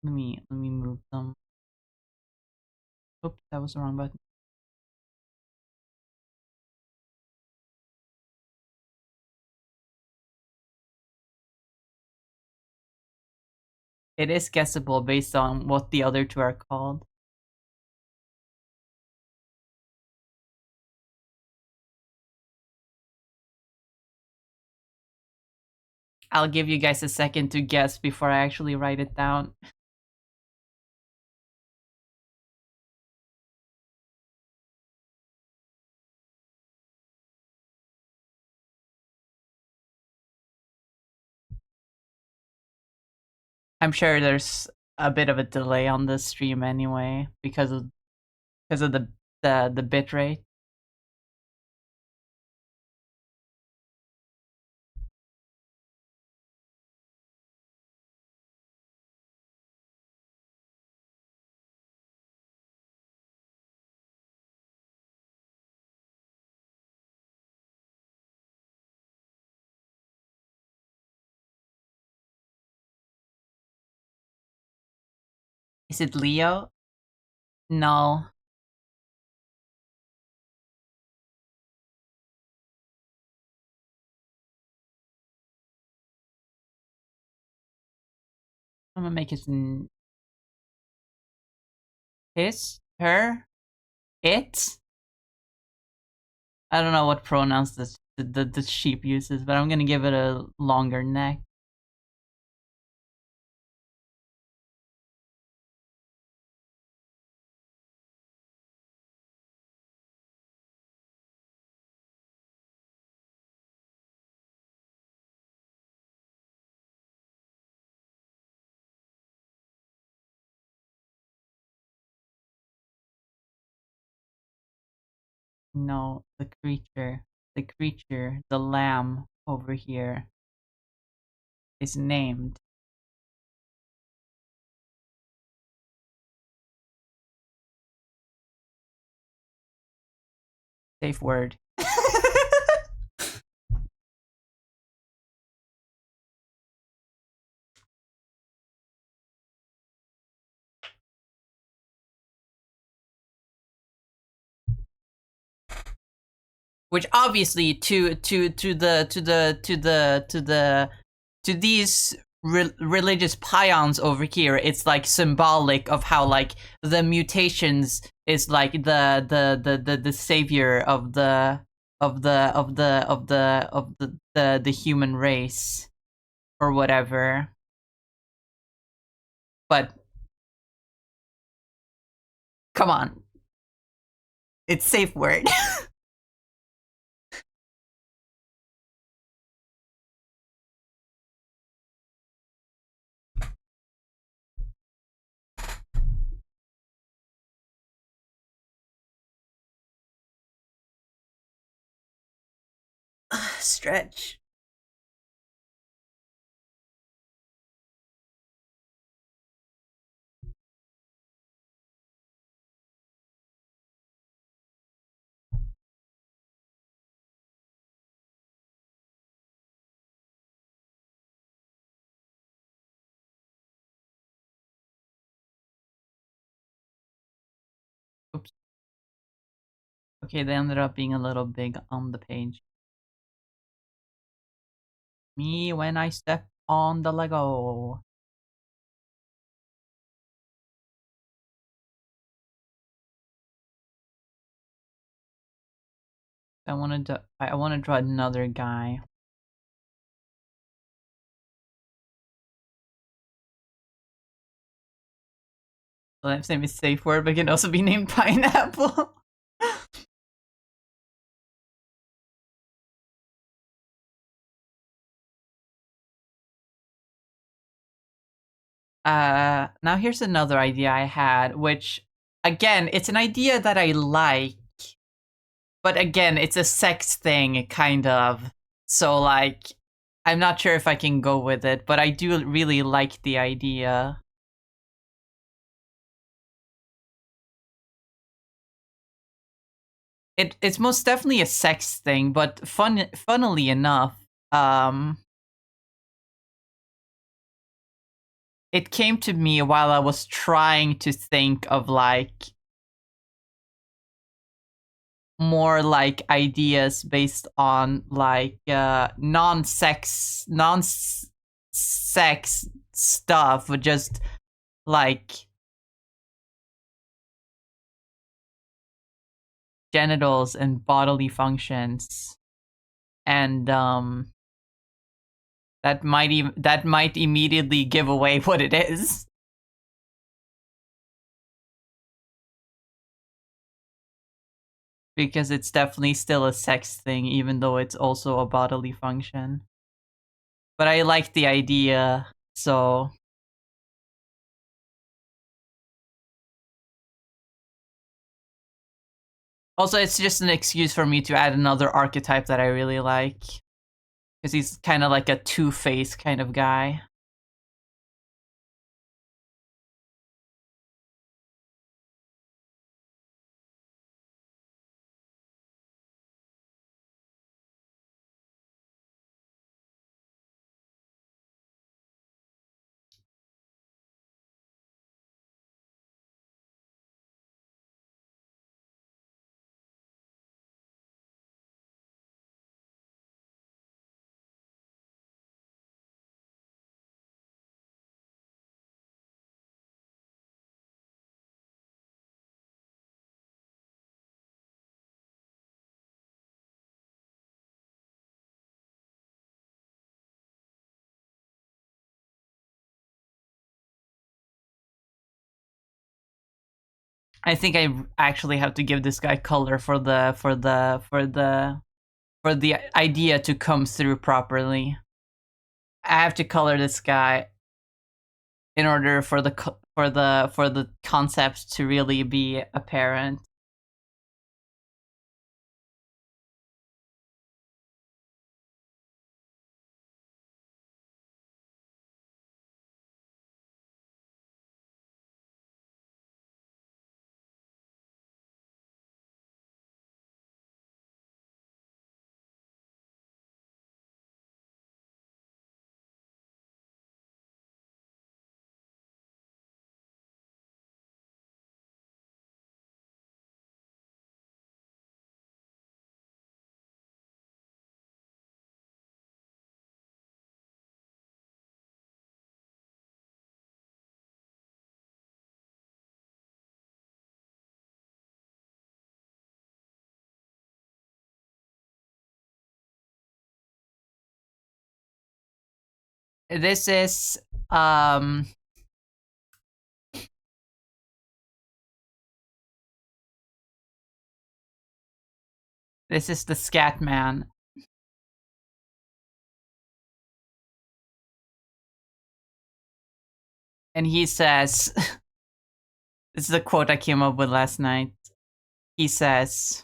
Speaker 1: Let me move them. Oops, that was the wrong button. It is guessable based on what the other 2 are called. I'll give you guys a second to guess before I actually write it down. I'm sure there's a bit of a delay on the stream anyway because of the bit rate. Is it Leo? No. I'm gonna make his his, her, it. I don't know what pronouns the sheep uses, but I'm gonna give it a longer neck. No, the lamb over here is named. Safe word. which obviously to these religious pions over here, it's like symbolic of how like the mutations is like the savior of the human race or whatever. But come on, it's safe word. Stretch. Oops. Okay, they ended up being a little big on the page. Me when I step on the Lego. I want to draw another guy. Last name is safe word, but can also be named Pineapple. Now here's another idea I had, which again, it's an idea that I like, but again, it's a sex thing, kind of. So like, I'm not sure if I can go with it, but I do really like the idea. It's most definitely a sex thing, but funnily enough, it came to me while I was trying to think of like more like ideas based on like non-sex stuff, but just like genitals and bodily functions, and that might immediately give away what it is. Because it's definitely still a sex thing, even though it's also a bodily function. But I like the idea, so. Also, it's just an excuse for me to add another archetype that I really like. Because he's kind of like a two-face kind of guy. I think I actually have to give this guy color for the idea to come through properly. I have to color this guy in order for the concept to really be apparent. This is um this is the Scat Man. And he says this is a quote I came up with last night. He says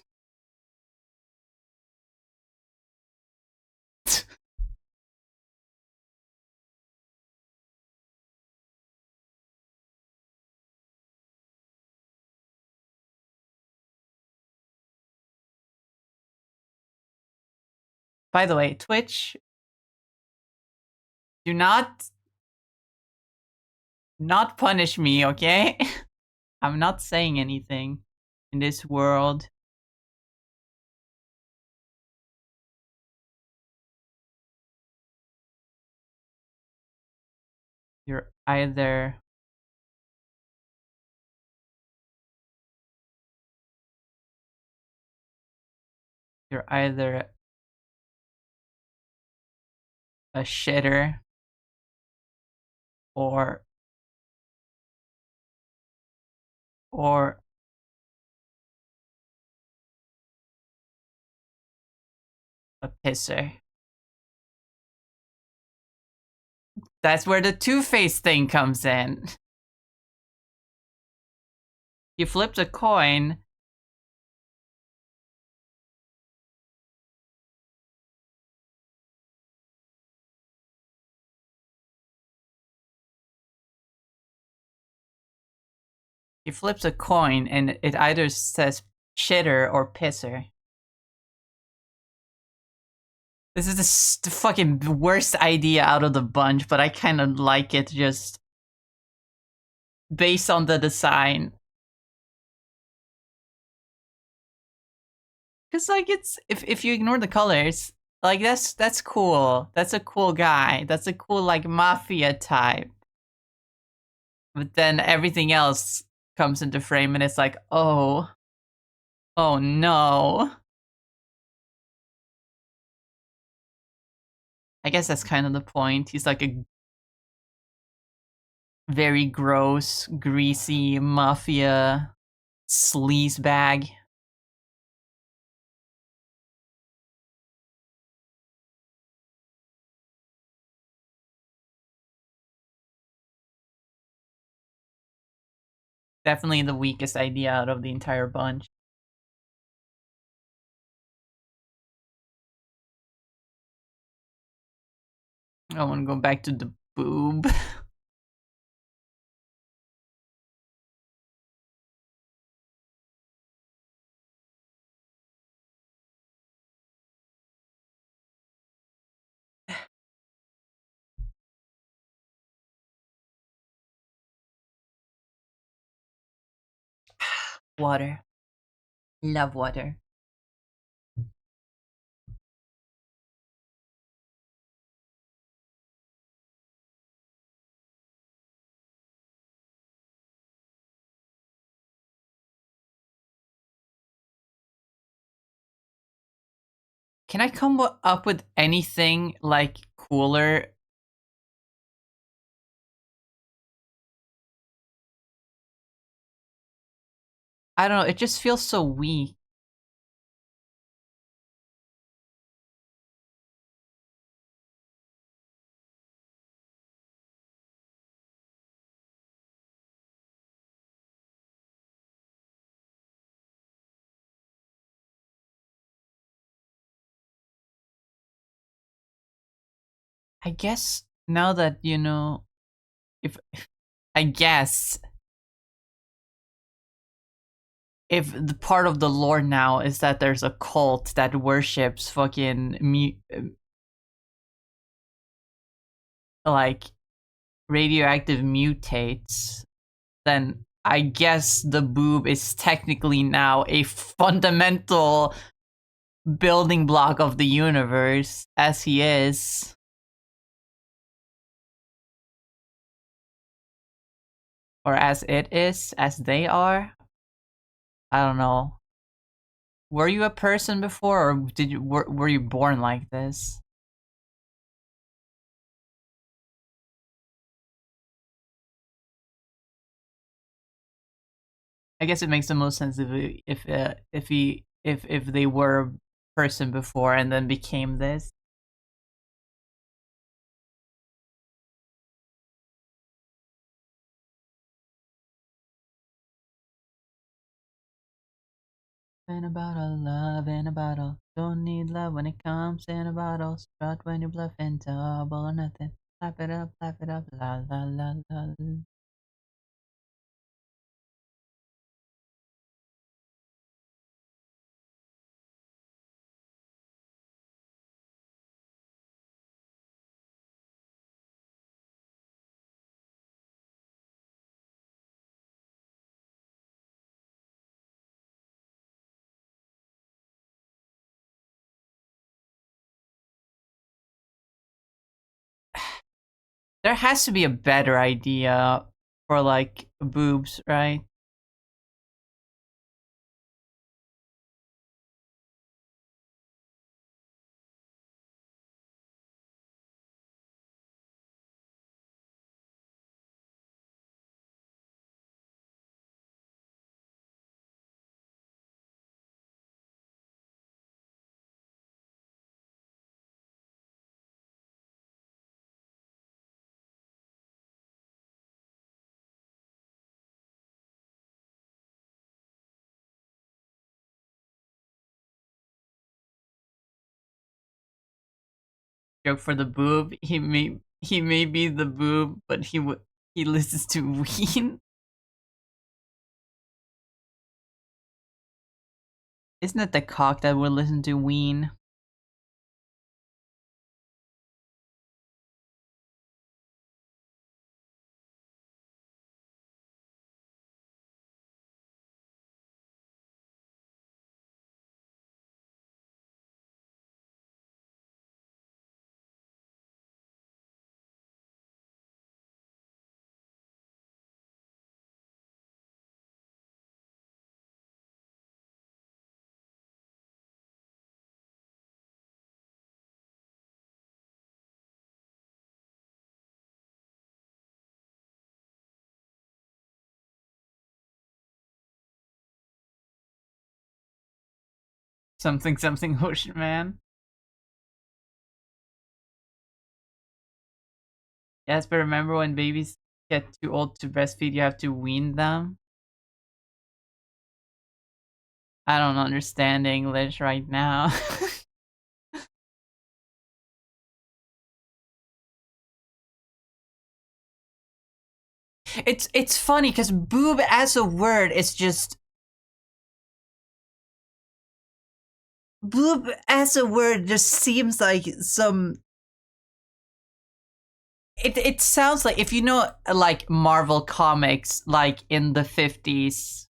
Speaker 1: by the way, Twitch, do not punish me, okay? I'm not saying anything in this world. You're either a shitter or a pisser. That's where the Two-Face thing comes in. You flipped a coin. He flips a coin and it either says shitter or pisser. This is the fucking worst idea out of the bunch, but I kind of like it just based on the design. Cause like it's if you ignore the colors, like that's cool. That's a cool guy. That's a cool like mafia type. But then everything else comes into frame and it's like, oh no. I guess that's kind of the point. He's like a very gross, greasy mafia sleaze bag. Definitely the weakest idea out of the entire bunch. I want to go back to the boob. Water. Love water. Can I come up with anything like cooler? I don't know, it just feels so weak. I guess now that you know, if I guess if the part of the lore now is that there's a cult that worships fucking like radioactive mutates, then I guess the boob is technically now a fundamental building block of the universe, as he is. Or as it is, as they are. I don't know. Were you a person before, or were you born like this? I guess it makes the most sense if they were a person before and then became this. In a bottle, love in a bottle. Don't need love when it comes in a bottle. Strut when you bluff and double or nothing. Clap it up, la la la la. There has to be a better idea for like boobs, right? Joke for the boob. He may be the boob, but he listens to Ween. Isn't it the cock that would listen to Ween? Something something Ocean Man. Yes, but remember when babies get too old to breastfeed, you have to wean them? I don't understand English right now. It's funny because boob as a word is just boob as a word just seems like some it sounds like if you know like Marvel comics like in the 50s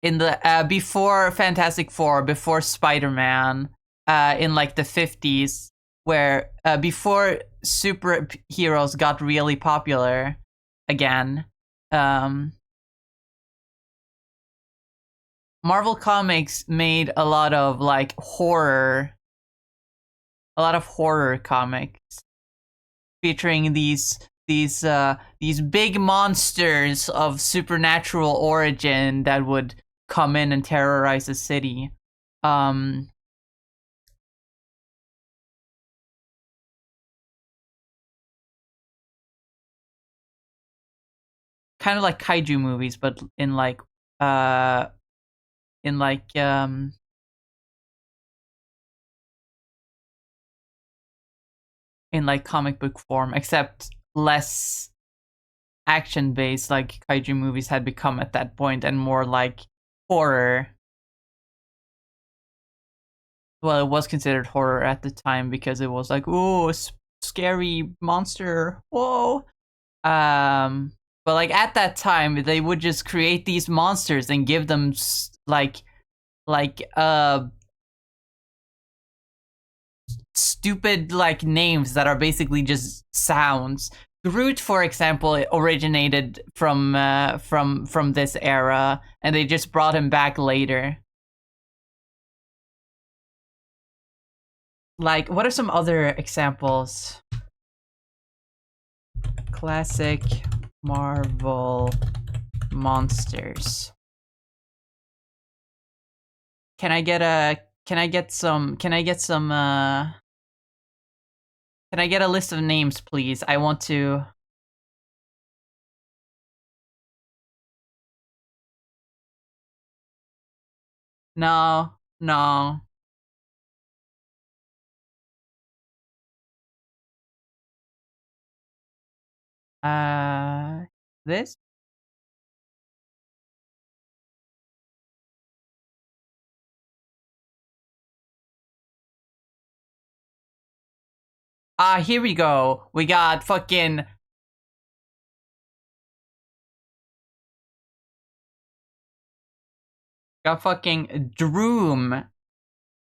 Speaker 1: in the before Fantastic Four, before Spider-Man, in like the 50s where before superheroes got really popular again, Marvel Comics made a lot of horror comics featuring these big monsters of supernatural origin that would come in and terrorize the city. Kind of like kaiju movies, but in like in like in like comic book form, except less action based like kaiju movies had become at that point, and more like horror. Well, it was considered horror at the time because it was like, oh, scary monster, whoa. But like at that time, they would just create these monsters and give them like stupid like names that are basically just sounds. Groot, for example, originated from this era, and they just brought him back later. Like, what are some other examples? Classic Marvel monsters. Can I get a list of names, please? I want to. No, no. This? Here we go. We got fucking. Got fucking Droom.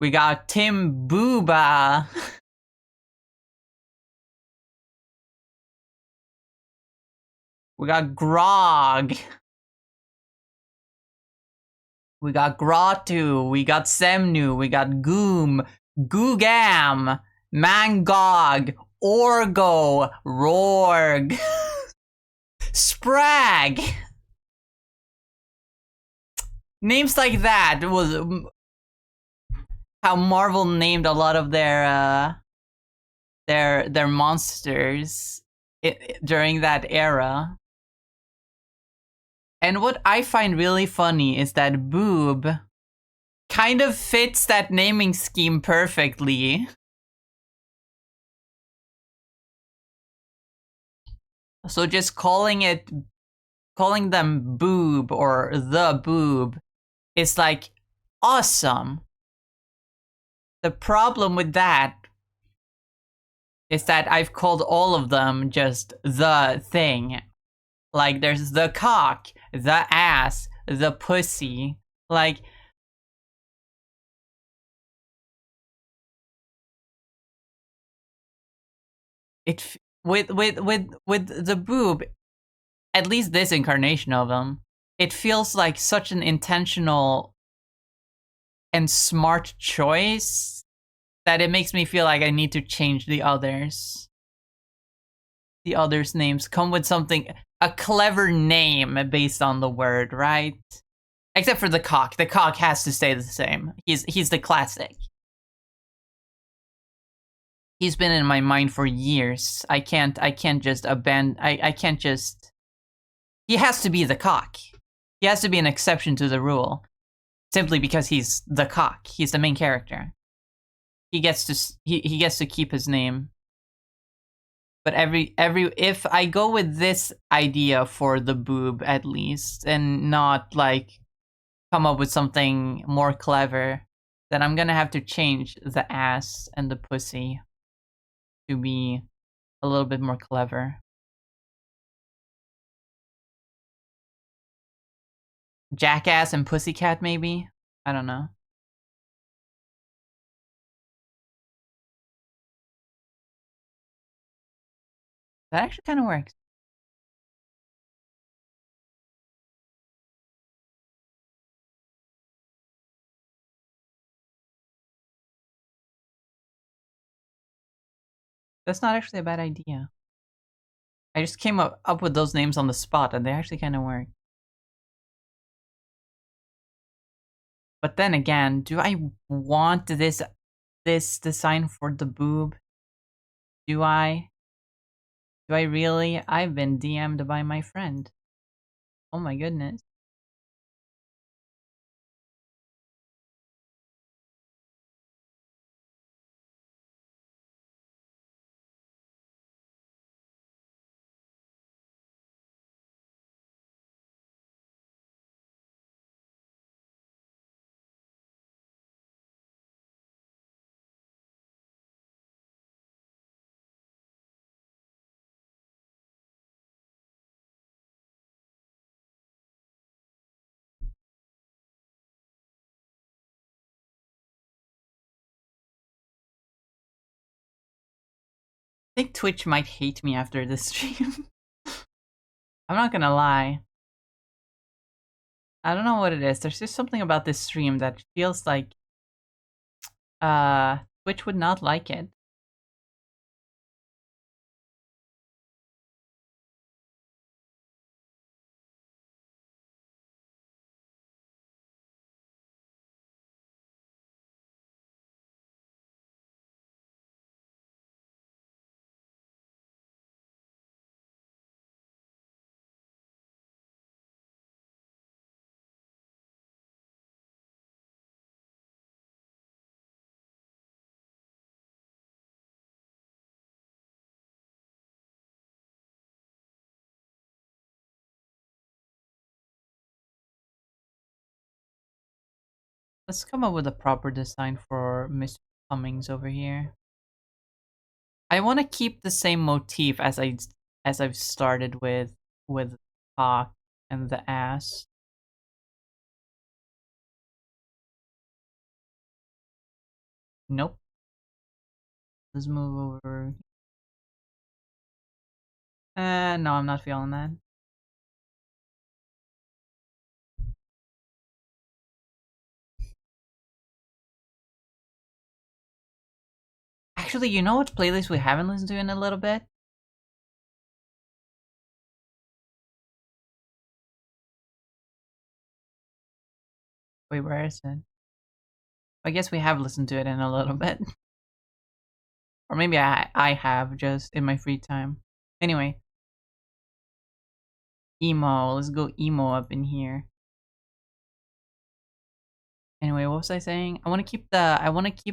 Speaker 1: We got Tim Booba. We got Grog. We got Grottu. We got Semnu. We got Goom. Googam. Mangog. Orgo. Rorg. Sprag. Names like that was how Marvel named a lot of their monsters during that era. And what I find really funny is that Boob kind of fits that naming scheme perfectly. So just calling them Boob or the Boob is like awesome. The problem with that is that I've called all of them just the thing. Like there's the cock, the ass, the pussy. Like it with the Boob, at least this incarnation of him, it feels like such an intentional and smart choice that it makes me feel like I need to change the others. The others' names come with something, a clever name based on the word, right? Except for the cock. The cock has to stay the same. He's the classic. He's been in my mind for years. I can't just abandon. I can't just. He has to be the cock. He has to be an exception to the rule, simply because he's the cock. He's the main character. He gets to keep his name. But if I go with this idea for the Boob at least, and not like come up with something more clever, then I'm gonna have to change the ass and the pussy to be a little bit more clever. Jackass and Pussycat, maybe? I don't know. That actually kind of works. That's not actually a bad idea. I just came up with those names on the spot, and they actually kind of work. But then again, do I want this design for the Boob? Do I? Do I really? I've been DM'd by my friend. Oh my goodness. I think Twitch might hate me after this stream. I'm not gonna lie. I don't know what it is. There's just something about this stream that feels like Twitch would not like it. Let's come up with a proper design for Mr. Cummings over here. I want to keep the same motif as I've started with the cock and the ass. Nope. Let's move over. No, I'm not feeling that. Actually, you know what playlist we haven't listened to in a little bit? Wait, where is it? I guess we have listened to it in a little bit. Or maybe I have, just in my free time. Anyway. Emo. Let's go emo up in here. Anyway, what was I saying? I want to keep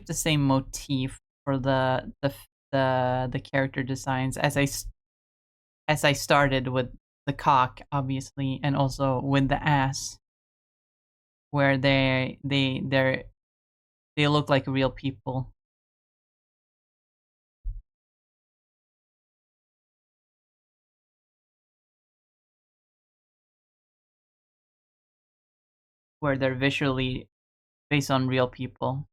Speaker 1: the same motif for the character designs as I started with the cock, obviously, and also with the ass, where they look like real people. Where they're visually based on real people.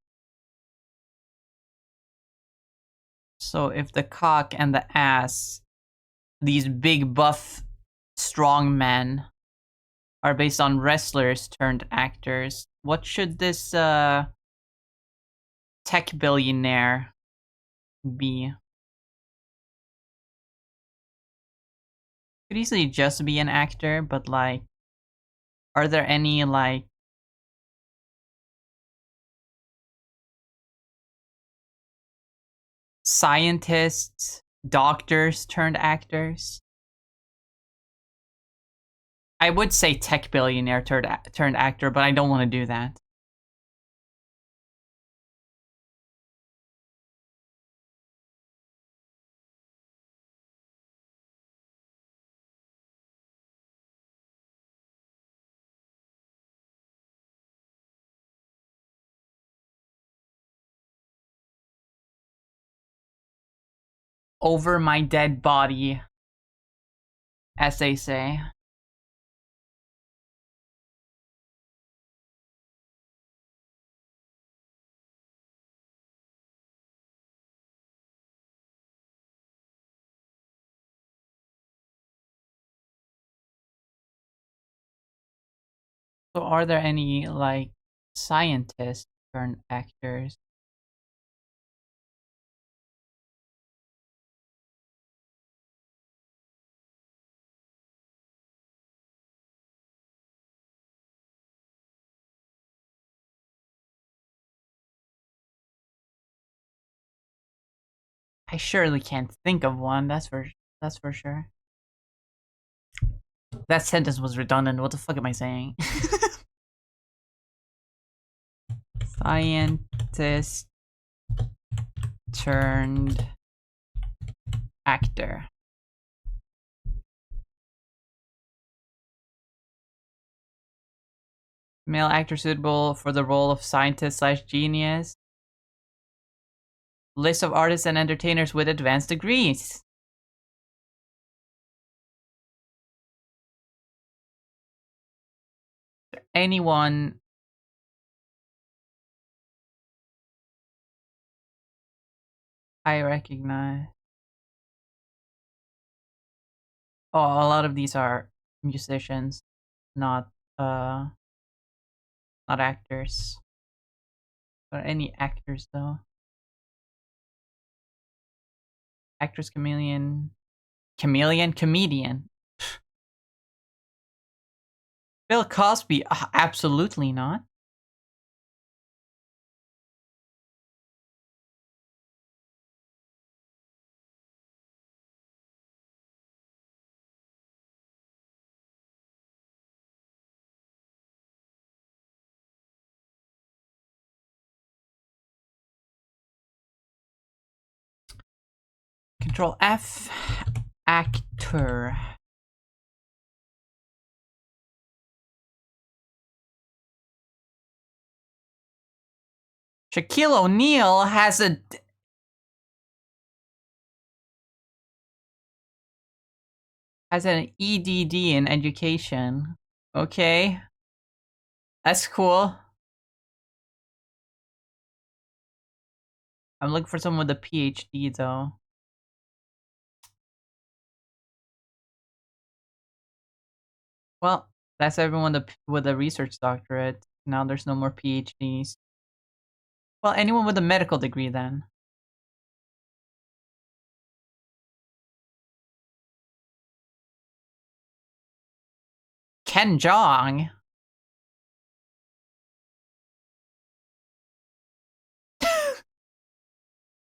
Speaker 1: So if the cock and the ass, these big buff strong men, are based on wrestlers turned actors, what should this tech billionaire be? Could easily just be an actor, but like, are there any like scientists, doctors turned actors? I would say tech billionaire turned actor, but I don't want to do that. Over my dead body, as they say. So are there any like scientists turned actors? I surely can't think of one. That's for sure. That sentence was redundant. What the fuck am I saying? Scientist turned actor. Male actor suitable for the role of scientist / genius. List of artists and entertainers with advanced degrees. Anyone I recognize? Oh, a lot of these are musicians, not not actors. Or any actors though. Actress, comedian. Bill Cosby, absolutely not. Control F, actor. Shaquille O'Neal has an EDD in education. Okay. That's cool. I'm looking for someone with a PhD though. Well, that's everyone with a research doctorate. Now there's no more PhDs. Well, anyone with a medical degree then. Ken Jeong.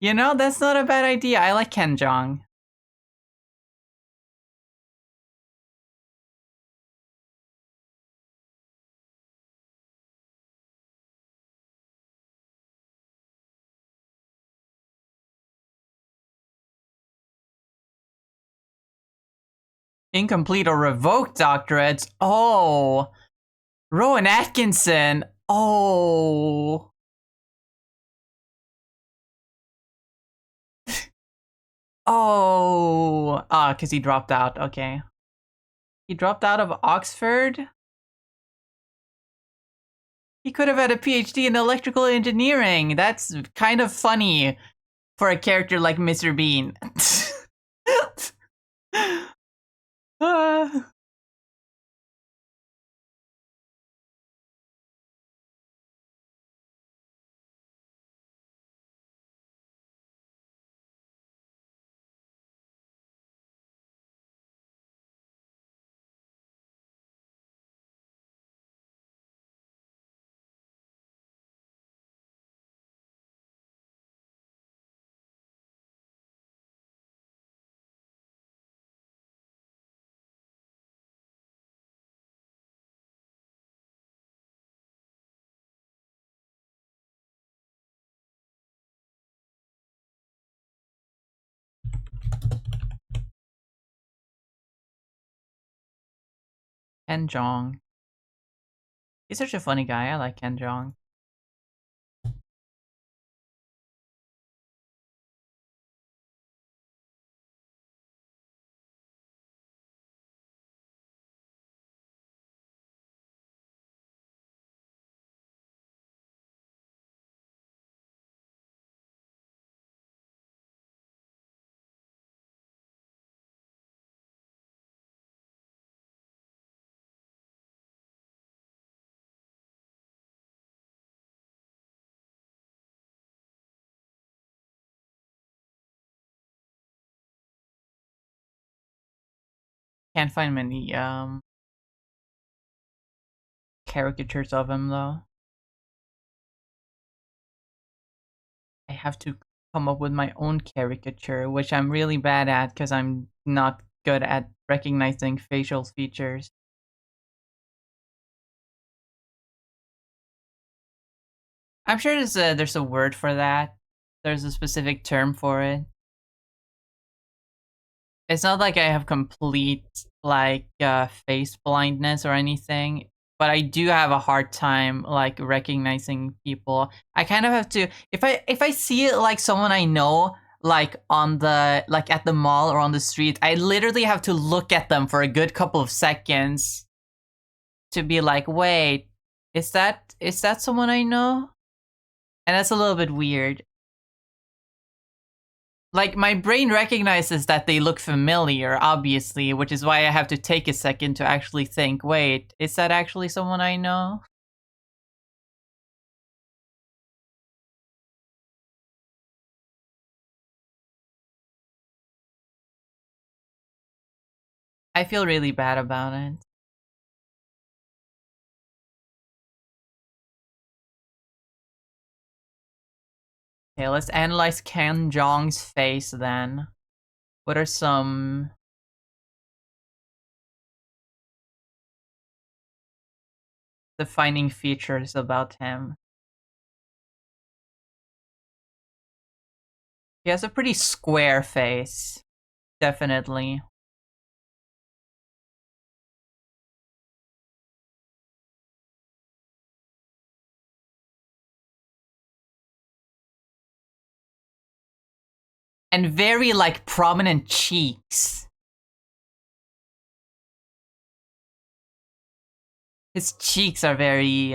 Speaker 1: You know, that's not a bad idea. I like Ken Jeong. Incomplete or revoked doctorates. Oh. Rowan Atkinson. Oh. Oh. Ah, because he dropped out. Okay. He dropped out of Oxford? He could have had a PhD in electrical engineering. That's kind of funny for a character like Mr. Bean. Ken Jeong. He's such a funny guy. I like Ken Jeong. Can't find many caricatures of him though. I have to come up with my own caricature, which I'm really bad at because I'm not good at recognizing facial features. I'm sure there's a word for that. There's a specific term for it. It's not like I have complete like face blindness or anything, but I do have a hard time like recognizing people. I kind of have to if I see it like someone I know like on the like at the mall or on the street, I literally have to look at them for a good couple of seconds to be like, "Wait, is that someone I know?" And that's a little bit weird. Like, my brain recognizes that they look familiar, obviously, which is why I have to take a second to actually think, wait, is that actually someone I know? I feel really bad about it. Okay, let's analyze Ken Jong's face then. What are some defining features about him? He has a pretty square face, definitely. And very, like, prominent cheeks. His cheeks are very,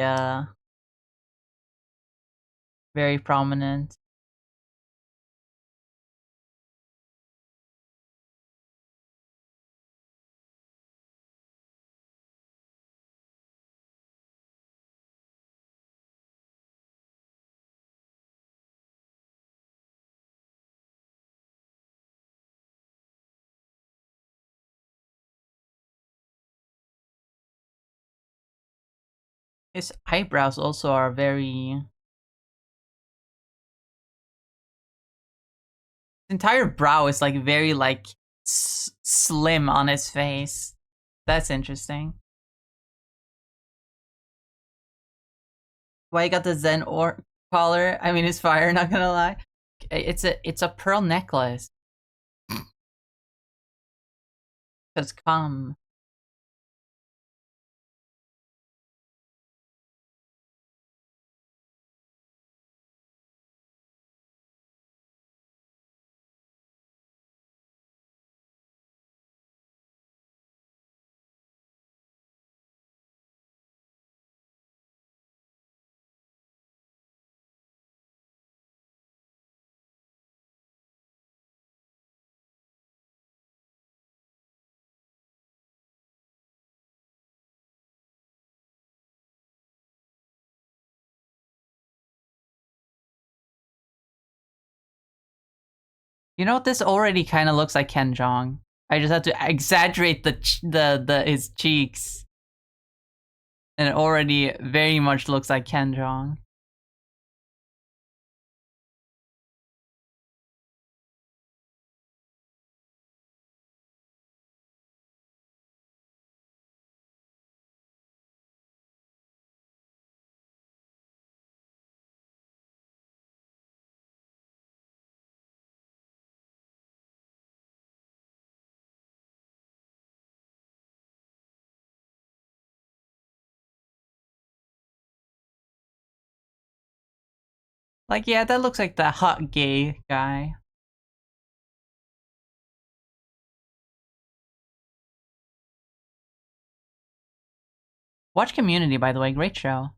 Speaker 1: very prominent. His eyebrows also are very... His entire brow is like very like slim on his face. That's interesting. Why he got the Zen or collar? I mean, it's fire. Not gonna lie. It's a pearl necklace. Cause come. You know what? This already kind of looks like Ken Jeong. I just have to exaggerate the his cheeks, and it already very much looks like Ken Jeong. Like, yeah, that looks like the hot gay guy. Watch Community, by the way, great show.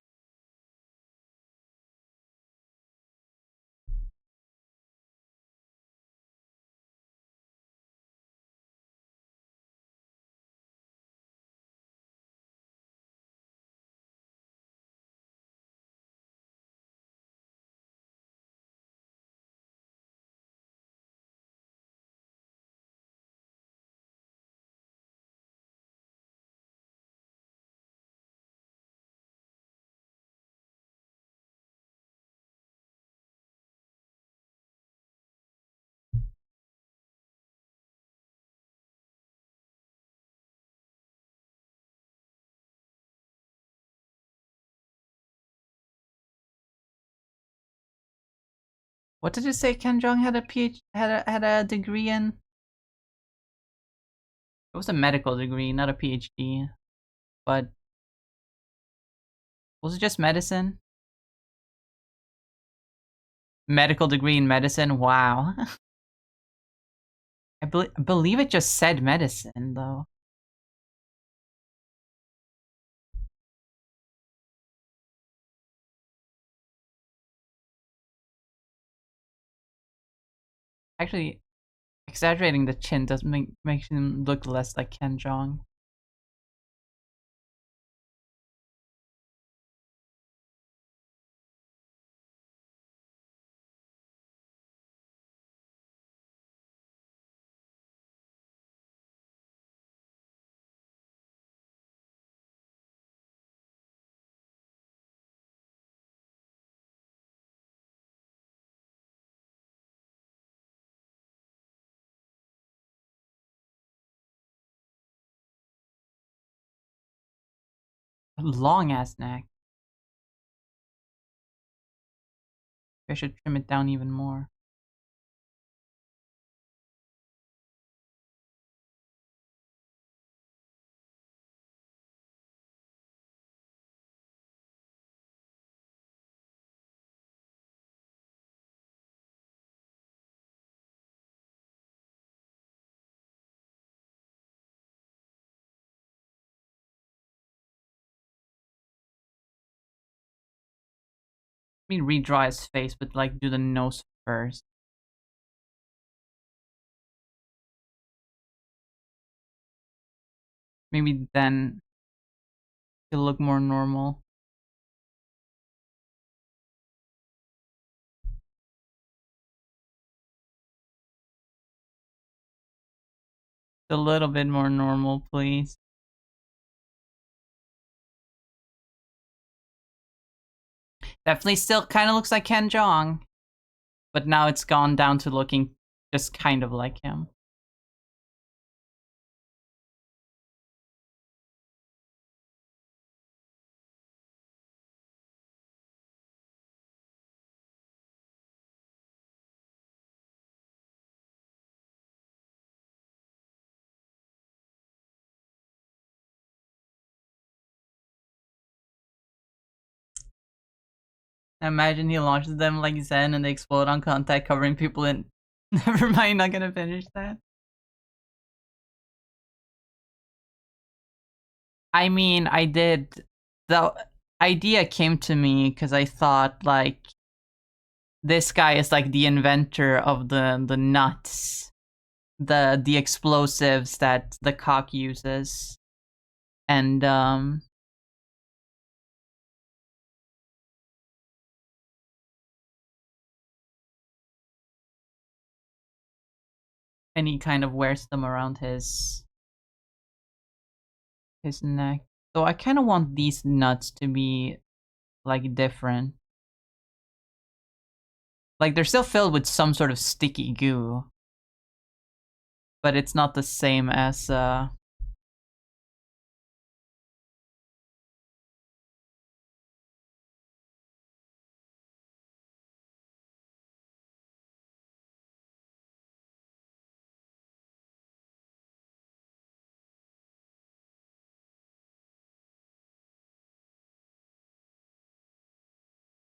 Speaker 1: What did you say Ken Jeong had a had a degree in? It was a medical degree, not a PhD. But was it just medicine? Medical degree in medicine? Wow. I believe it just said medicine, though. Actually, exaggerating the chin does makes him look less like Ken Jeong. Long ass neck. I should trim it down even more. me redraw his face, but like do the nose first. Maybe then it'll look more normal. A little bit more normal, please. Definitely still kind of looks like Ken Jeong, but now it's gone down to looking just kind of like him. Imagine he launches them like Zen and they explode on contact, covering people in. Never mind, not gonna finish that. I mean, I did. The idea came to me because I thought, like, this guy is like the inventor of the nuts, the explosives that the cock uses, and he kind of wears them around his neck. So I kind of want these nuts to be like different. Like they're still filled with some sort of sticky goo, but it's not the same as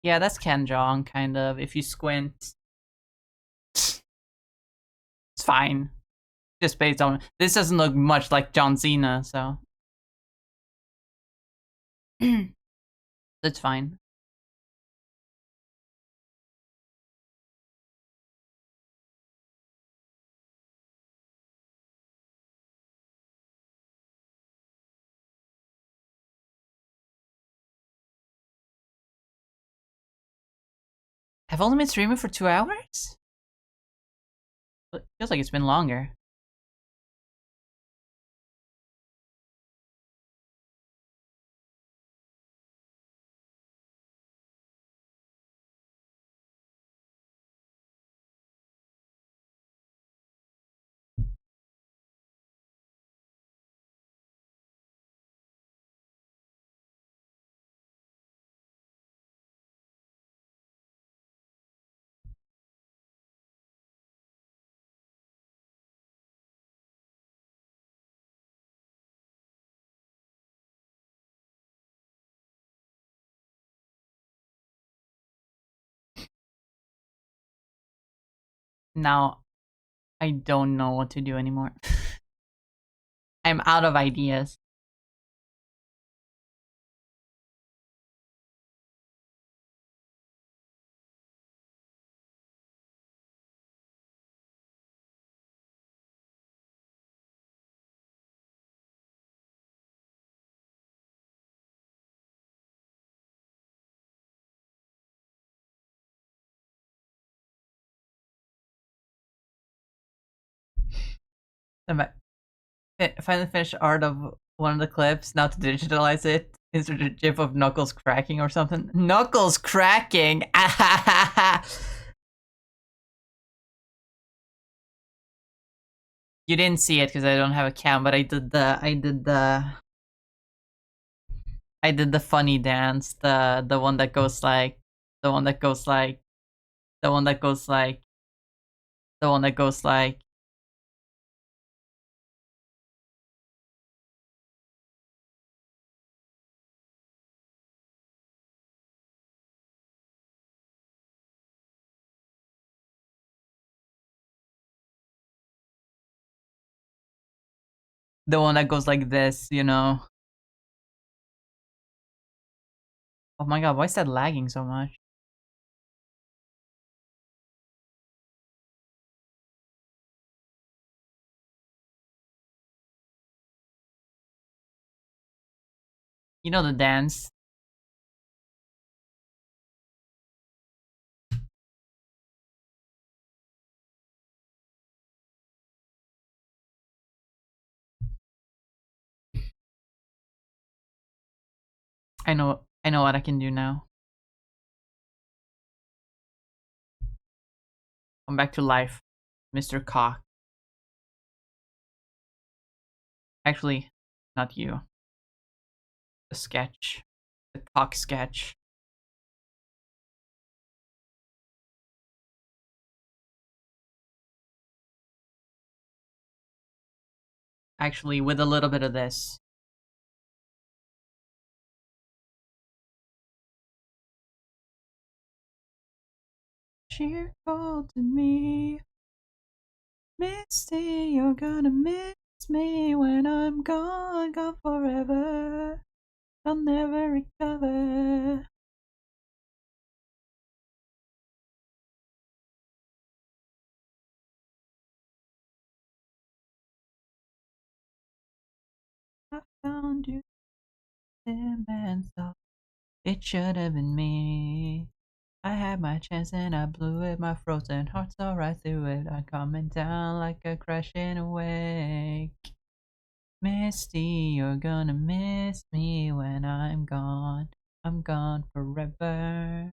Speaker 1: yeah, that's Ken Jeong kind of. If you squint, it's fine. Just based on this doesn't look much like John Cena, so that's fine. I've only been streaming for 2 hours? It feels like it's been longer. Now, I don't know what to do anymore. I'm out of ideas. Finally finished art of one of the clips. Now to digitalize it, insert a gif of Knuckles cracking or something. Knuckles cracking! You didn't see it because I don't have a cam, but I did the funny dance, the one that goes like, the one that goes like, the one that goes like, the one that goes like. The one that goes like this, you know. Oh my god, why is that lagging so much? You know the dance. I know what I can do now. Come back to life, Mr. Cock. Actually, not you. The sketch. The cock sketch. Actually, with a little bit of this. She called to me. Misty, you're gonna miss me when I'm gone, gone forever. I'll never recover. I found you, and thought it should have been me. I had my chance and I blew it. My frozen heart saw right through it. I'm coming down like a crashing awake. Misty, you're gonna miss me when I'm gone. I'm gone forever.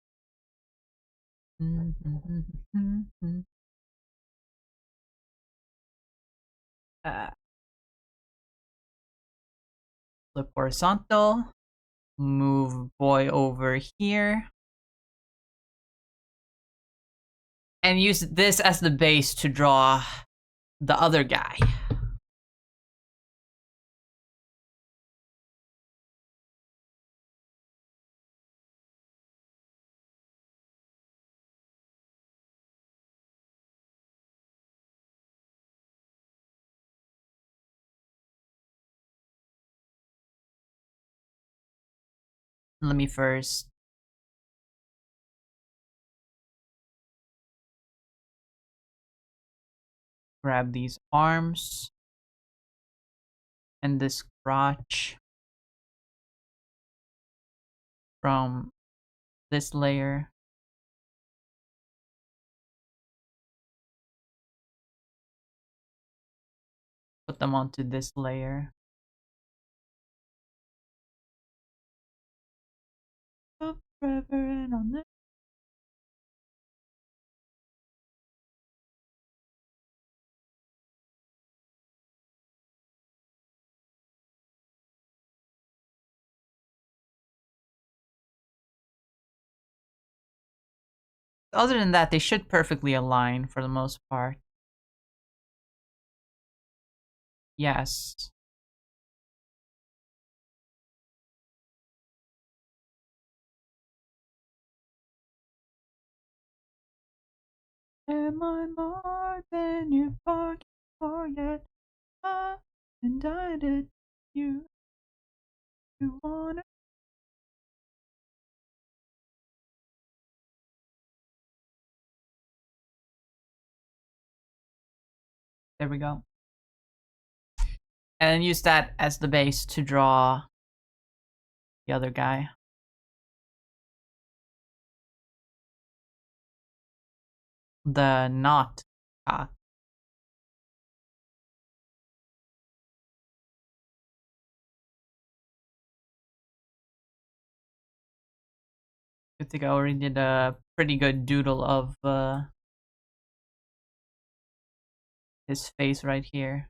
Speaker 1: Flip horizontal. Move boy over here. And use this as the base to draw the other guy. Let me first grab these arms and this crotch from this layer. Put them onto this layer. Up forever and on this. Other than that, they should perfectly align for the most part. Yes. Am I more than you bargained for yet? I indicted you. You wanna? There we go. And use that as the base to draw the other guy. The not cock. I think I already did a pretty good doodle of his face right here.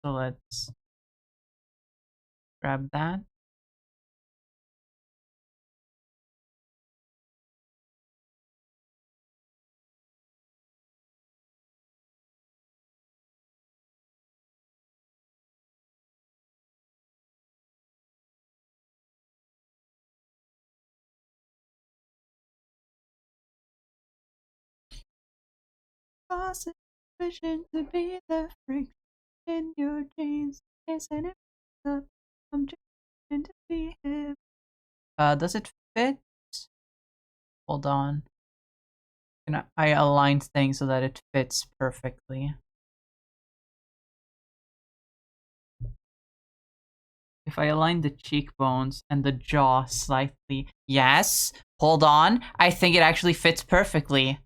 Speaker 1: So let's grab that. Lost vision to be the freak in your jeans. Isn't it up? I'm just trying to be him. Does it fit? Hold on. And I aligned things so that it fits perfectly. If I align the cheekbones and the jaw slightly. Yes. Hold on. I think it actually fits perfectly.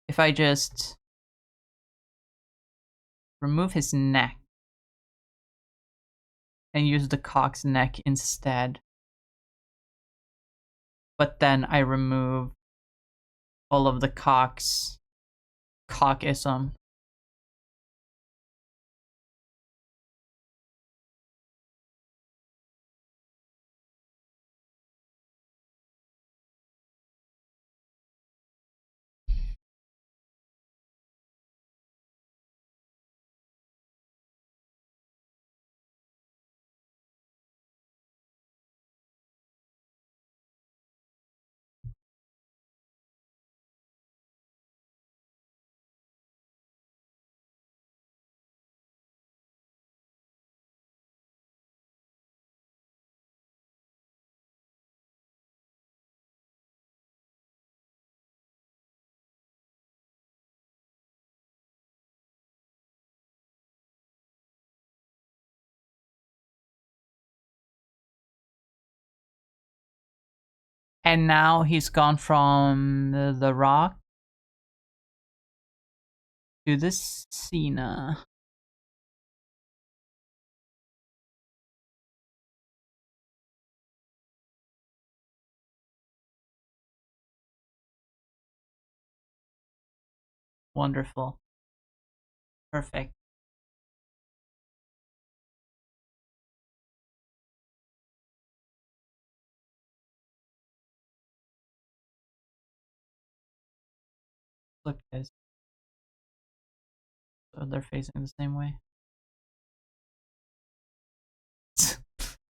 Speaker 1: If I just remove his neck and use the cock's neck instead. But then I remove all of the cockism. And now he's gone from the Rock to the Cena. Wonderful. Perfect. Look, guys. So they're facing the same way.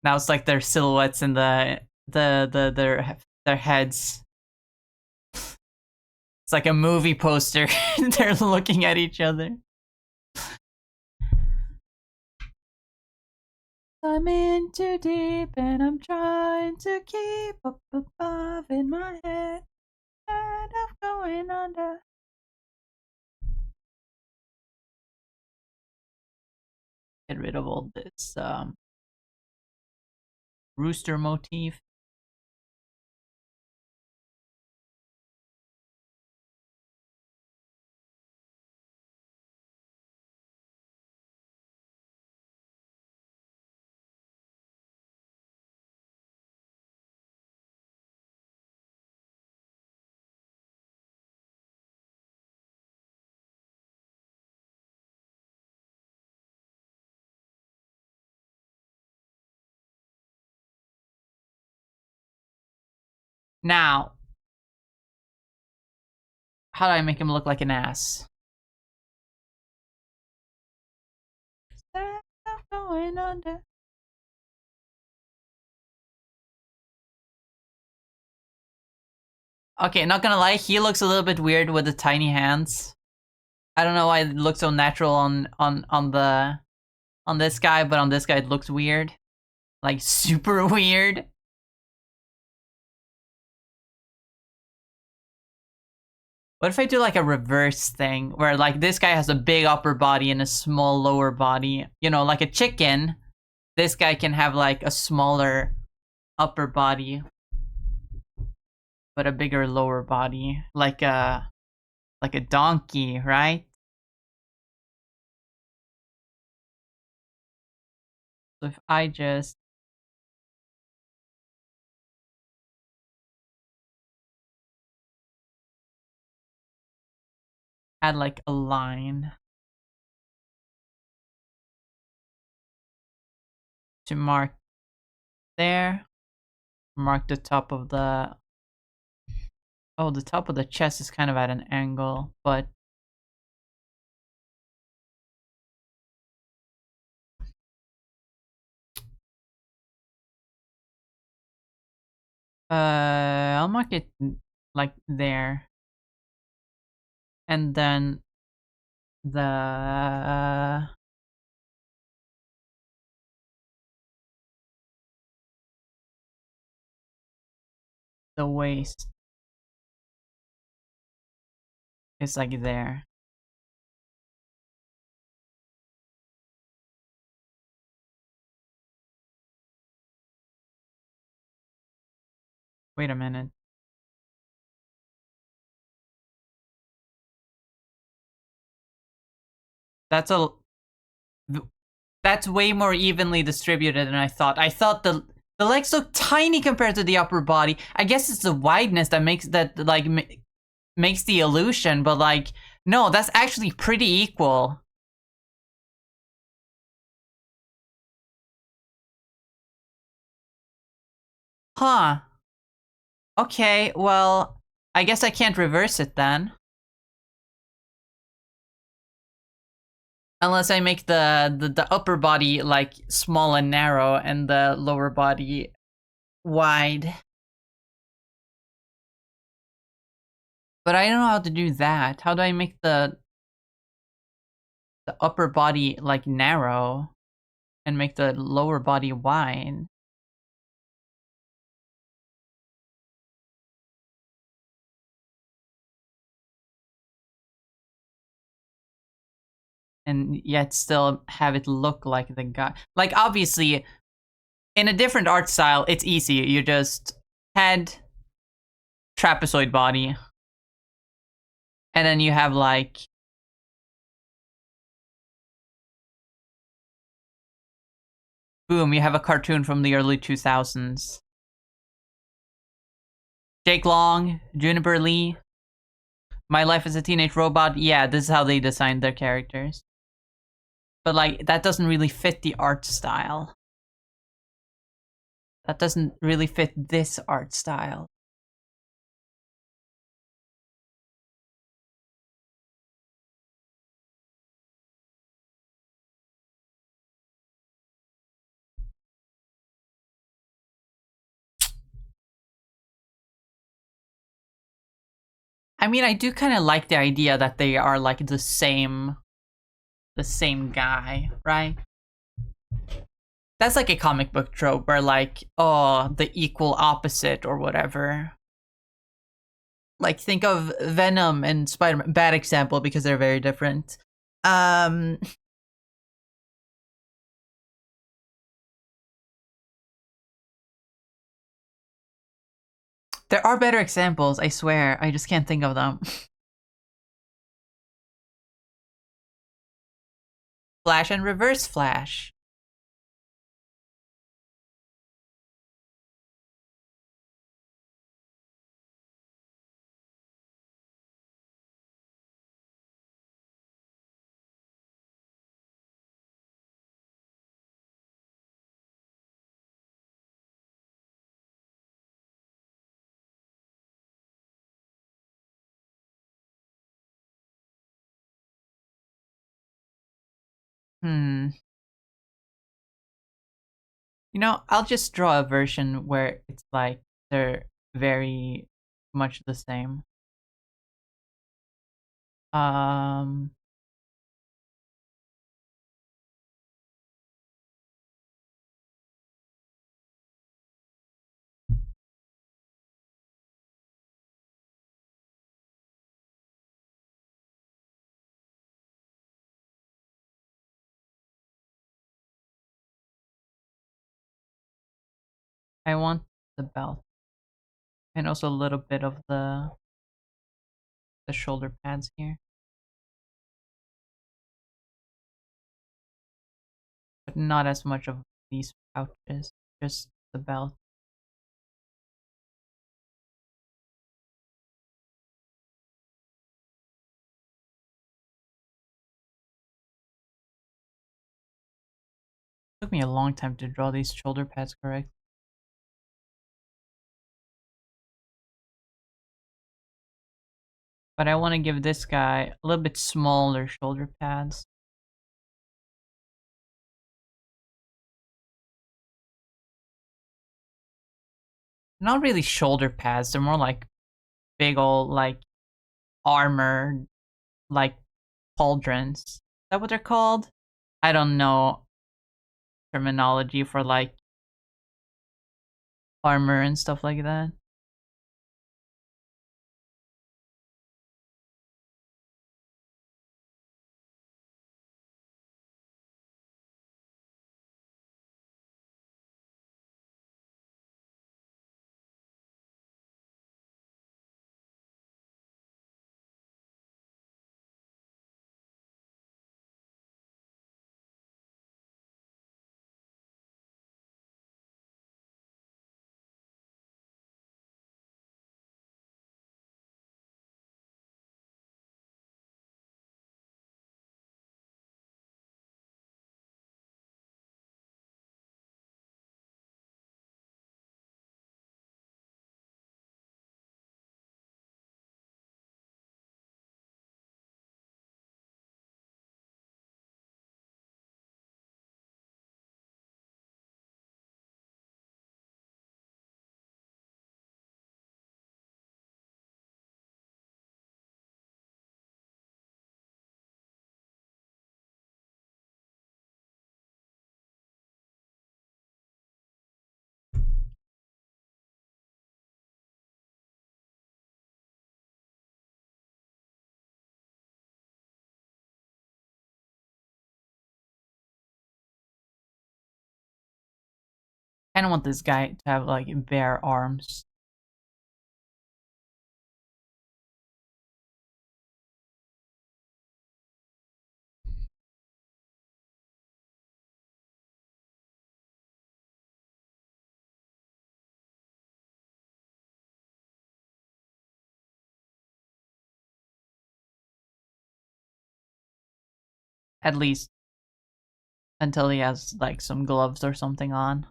Speaker 1: Now it's like their silhouettes in their heads. It's like a movie poster. They're looking at each other. I'm in too deep and I'm trying to keep up above in my head. Tired of going under. Get rid of all this rooster motif. Now, how do I make him look like an ass? Tired of going under. Okay, not gonna lie, he looks a little bit weird with the tiny hands. I don't know why it looks so natural on this guy, but on this guy it looks weird. Like super weird. What if I do like a reverse thing where like this guy has a big upper body and a small lower body? You know, like a chicken. This guy can have like a smaller upper body but a bigger lower body, like a donkey, right? So if I just add like a line to mark there, mark the top of the the top of the chest is kind of at an angle, but I'll mark it like there, and then the waist is like there. Wait a minute. That's a that's way more evenly distributed than I thought. I thought the legs look tiny compared to the upper body. I guess it's the wideness that makes that like makes the illusion, but like no, that's actually pretty equal. Huh. Okay, well, I guess I can't reverse it then. Unless I make the upper body like small and narrow and the lower body wide. But I don't know how to do that. How do I make the upper body like narrow and make the lower body wide? And yet still have it look like the guy. Like obviously in a different art style, it's easy. You just head, trapezoid body, and then you have like boom, you have a cartoon from the early 2000s. Jake Long, Juniper Lee, My Life as a Teenage Robot. Yeah, this is how they designed their characters. But like that doesn't really fit the art style. That doesn't really fit this art style. I mean, I do kind of like the idea that they are like the same guy, right? That's like a comic book trope where like, oh, the equal opposite or whatever. Like think of Venom and Spider-Man. Bad example because they're very different. Um There are better examples, I swear. I just can't think of them. Flash and Reverse Flash. Hmm. You know, I'll just draw a version where it's like they're very much the same. Um I want the belt and also a little bit of the shoulder pads here. But not as much of these pouches, just the belt. Took me a long time to draw these shoulder pads correct. But I want to give this guy a little bit smaller shoulder pads. Not really shoulder pads, they're more like big old like armor, like pauldrons. Is that what they're called? I don't know terminology for like armor and stuff like that. I don't want this guy to have like bare arms. At least until he has like some gloves or something on.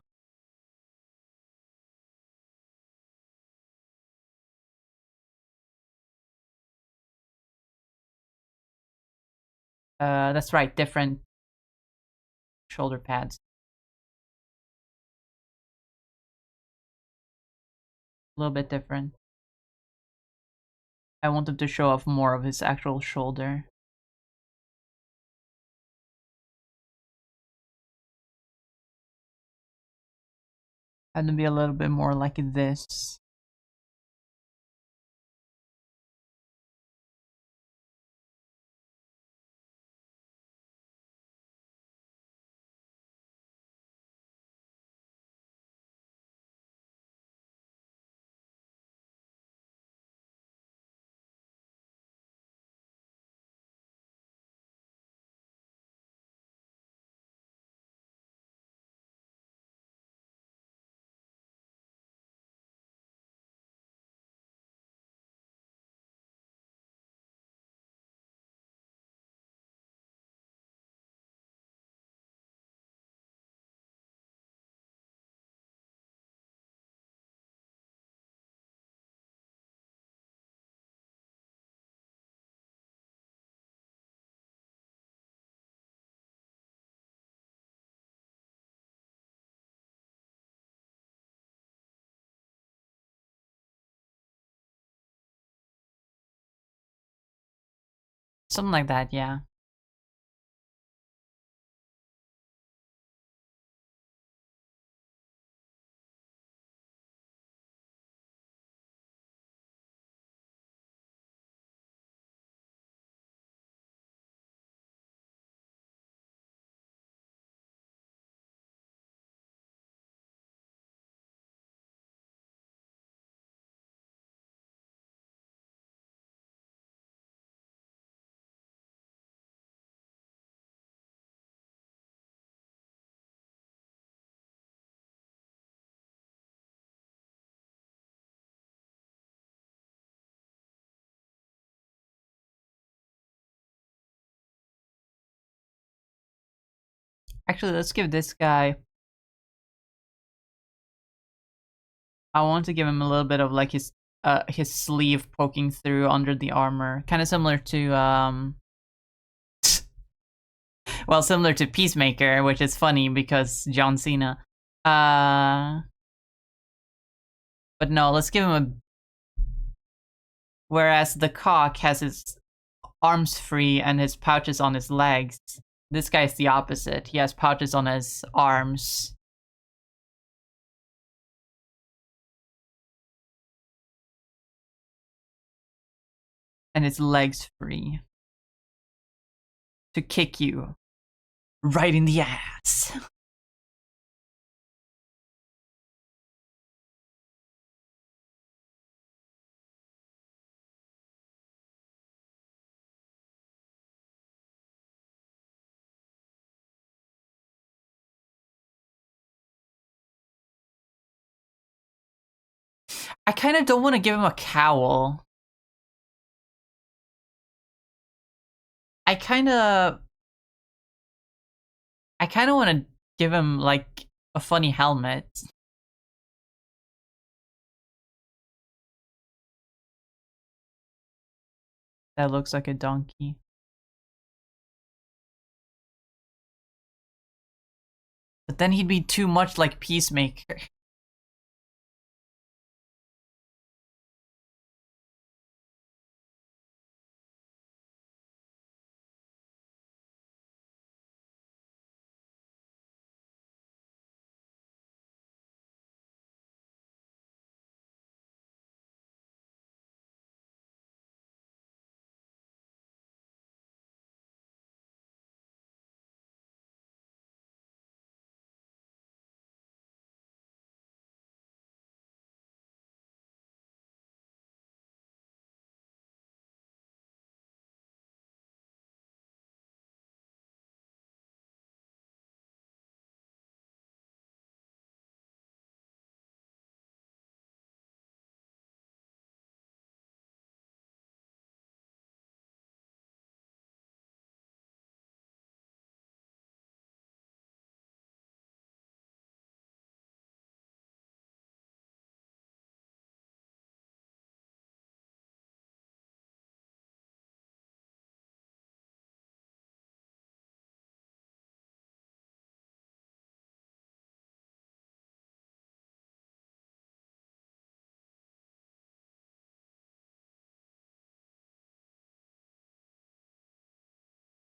Speaker 1: That's right, different shoulder pads. A little bit different. I want him to show off more of his actual shoulder. And to be a little bit more like this. Something like that, yeah. Actually, let's give this guy... I want to give him a little bit of like his sleeve poking through under the armor. Kind of similar to, well, similar to Peacemaker, which is funny because John Cena. But no, let's give him a... Whereas the cock has his arms free and his pouches on his legs, this guy's the opposite. He has pouches on his arms. And his legs free. To kick you right in the ass. I kind of don't want to give him a cowl. I kind of want to give him like a funny helmet. That looks like a donkey. But then he'd be too much like Peacemaker.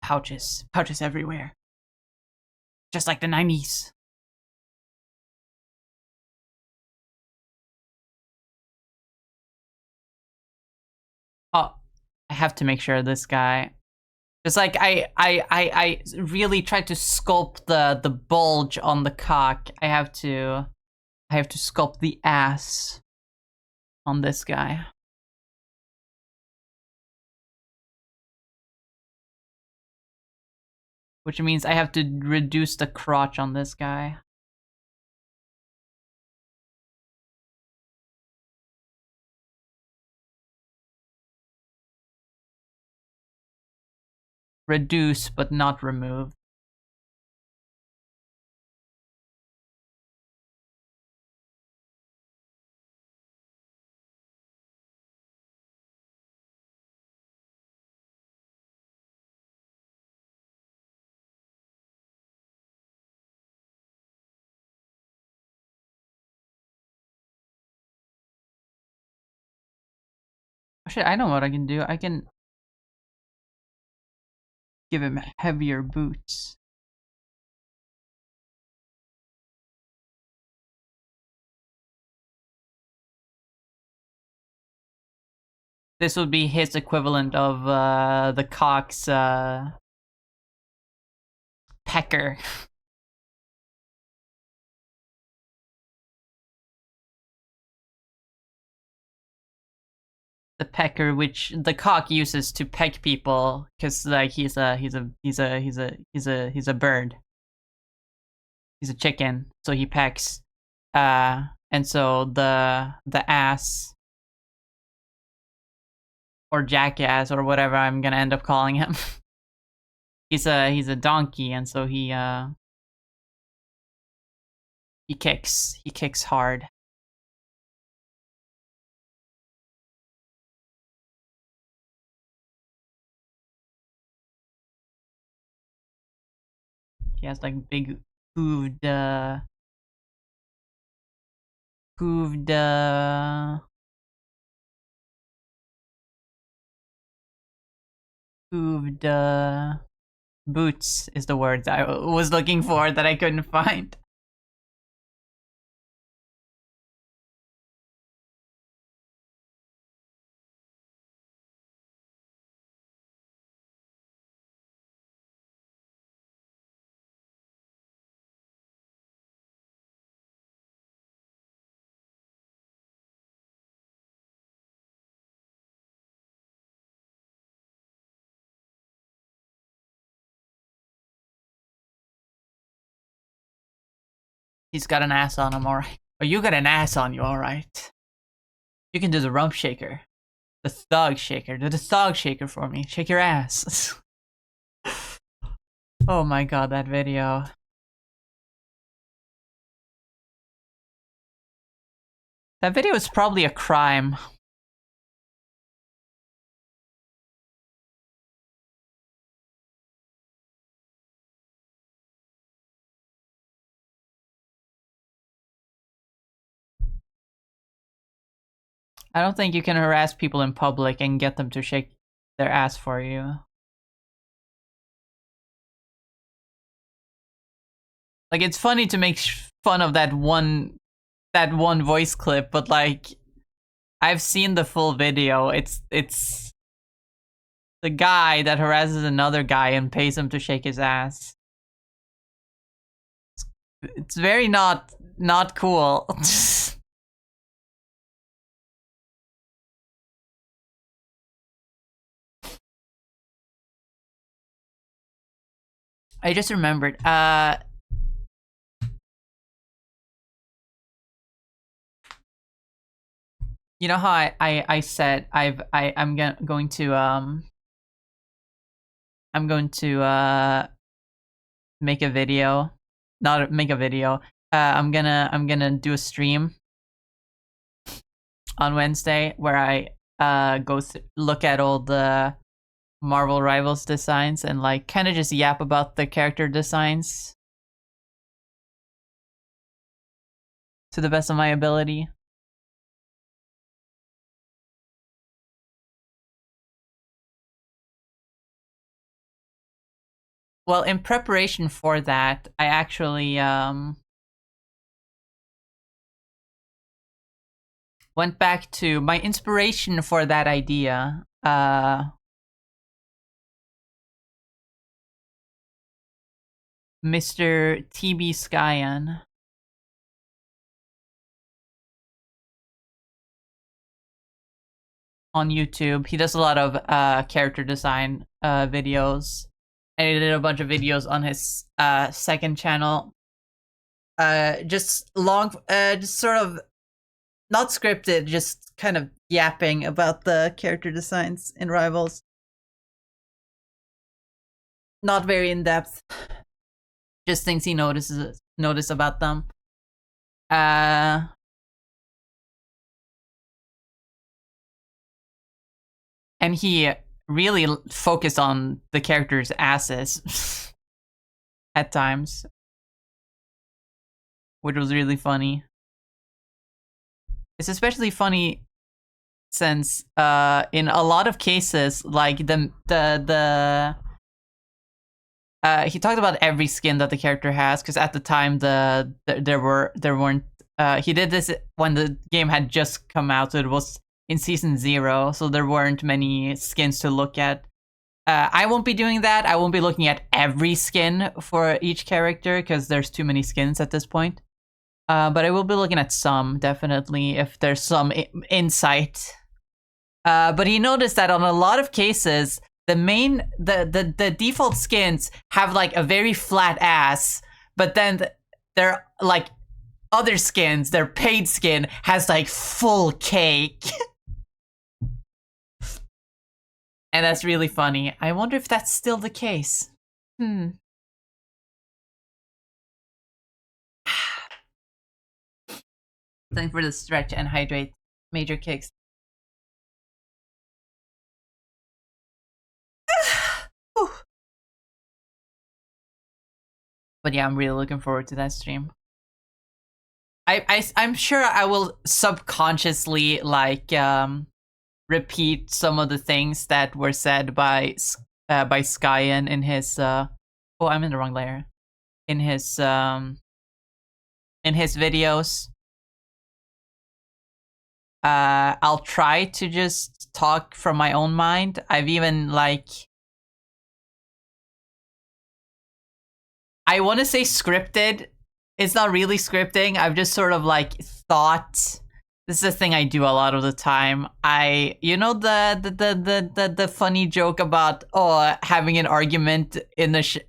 Speaker 1: pouches. Pouches everywhere. Just like the 90s. Oh, I have to make sure this guy. It's like I really tried to sculpt the bulge on the cock. I have to sculpt the ass on this guy. Which means I have to reduce the crotch on this guy. Reduce, but not remove. Actually, I know what I can do. I can give him heavier boots. This would be his equivalent of the cock's pecker. The pecker, which the cock uses to peck people, because like he's a bird. He's a chicken, so he pecks. And so the ass or jackass or whatever I'm gonna end up calling him. he's a donkey, and so he kicks hard. He has like big hooved boots is the word I was looking for that I couldn't find. He's got an ass on him, alright. Oh, you got an ass on you, alright. You can do the rump shaker. The thug shaker. Do the thug shaker for me. Shake your ass. Oh my god, that video. That video is probably a crime. I don't think you can harass people in public and get them to shake their ass for you. Like, it's funny to make fun of that one voice clip, but like, I've seen the full video. It's the guy that harasses another guy and pays him to shake his ass. It's very not cool. I just remembered. You know how I said I'm going to make a video, not make a video. I'm gonna do a stream on Wednesday where I go look at all the Marvel Rivals designs and like kind of just yap about the character designs to the best of my ability. well, in preparation for that, I actually went back to my inspiration for that idea. Mr. Bskyan on YouTube. He does a lot of character design videos, and he did a bunch of videos on his second channel. Just long, just sort of not scripted, just kind of yapping about the character designs in Rivals. Not very in depth. Just things he notice about them. And he really focused on the characters' asses at times, which was really funny. It's especially funny since in a lot of cases, like he talked about every skin that the character has, because at the time there weren't he did this when the game had just come out, so it was in season 0, so there weren't many skins to look at. I won't be doing that. I won't be looking at every skin for each character, because there's too many skins at this point. But I will be looking at some, definitely, if there's some insight. But he noticed that on a lot of cases, the default skins have like a very flat ass, but then they're like other skins, their paid skin has like full cake. And that's really funny. I wonder if that's still the case. Time for the stretch and hydrate. Major kicks. But yeah, I'm really looking forward to that stream. I'm sure I will subconsciously like repeat some of the things that were said by Skyen in his oh, I'm in the wrong layer. In his videos. I'll try to just talk from my own mind. I've even like I want to say scripted. It's not really scripting. I've just sort of like thought. This is a thing I do a lot of the time. You know the funny joke about having an argument in the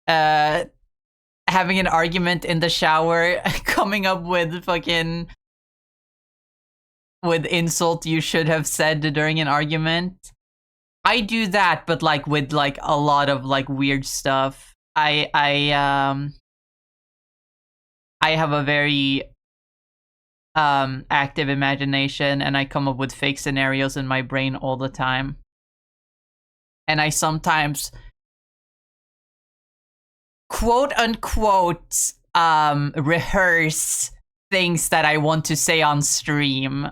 Speaker 1: having an argument in the shower, coming up with fucking with insult you should have said during an argument. I do that, but like with like a lot of like weird stuff. I have a very active imagination, and I come up with fake scenarios in my brain all the time. And I sometimes quote unquote rehearse things that I want to say on stream.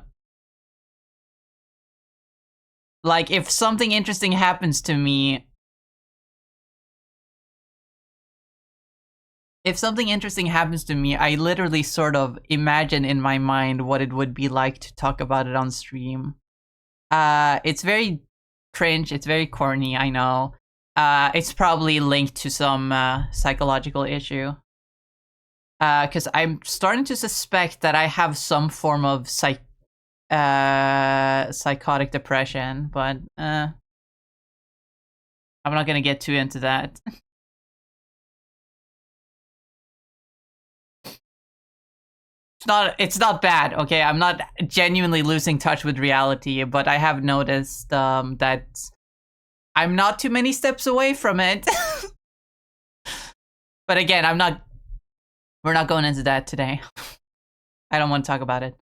Speaker 1: Like if something interesting happens to me, I literally sort of imagine in my mind what it would be like to talk about it on stream. It's very cringe. It's very corny, I know. It's probably linked to some psychological issue. Because I'm starting to suspect that I have some form of psychotic depression, but I'm not gonna get too into that. It's not bad, okay? I'm not genuinely losing touch with reality, but I have noticed that I'm not too many steps away from it. But again, we're not going into that today. I don't want to talk about it.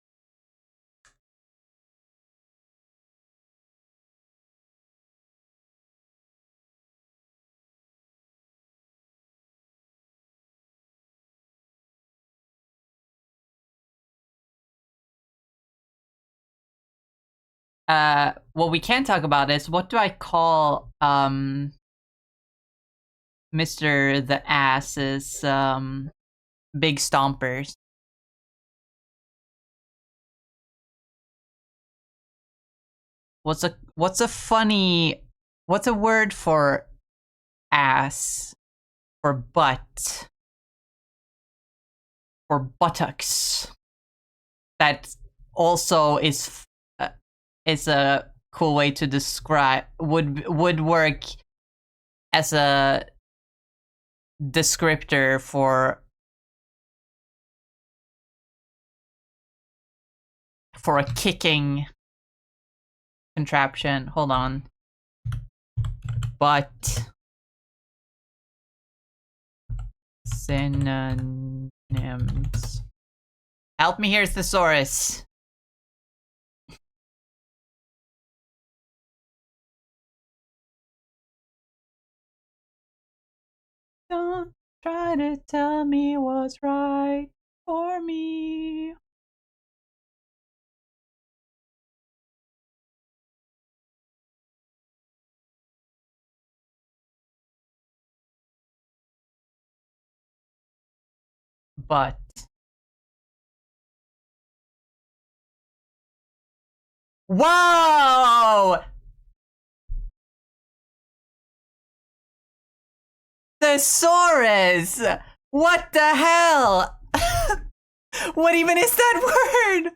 Speaker 1: What we can talk about is what do I call Mr. the Ass is big stompers. What's a word for ass? For butt? For buttocks? That also is a cool way to describe, would work as a descriptor for a kicking contraption. Hold on. But synonyms. Help me here, thesaurus. Don't try to tell me what's right for me. But whoa! Thesaurus! What the hell? What even is that word?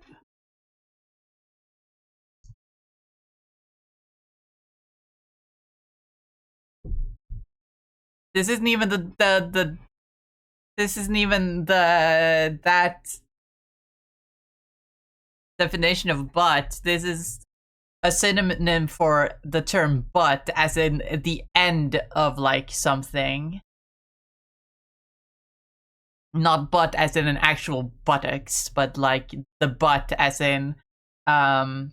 Speaker 1: This isn't even this isn't even that definition of butt. This is a synonym for the term butt, as in the end of like something. Not butt as in an actual buttocks, but like the butt as in a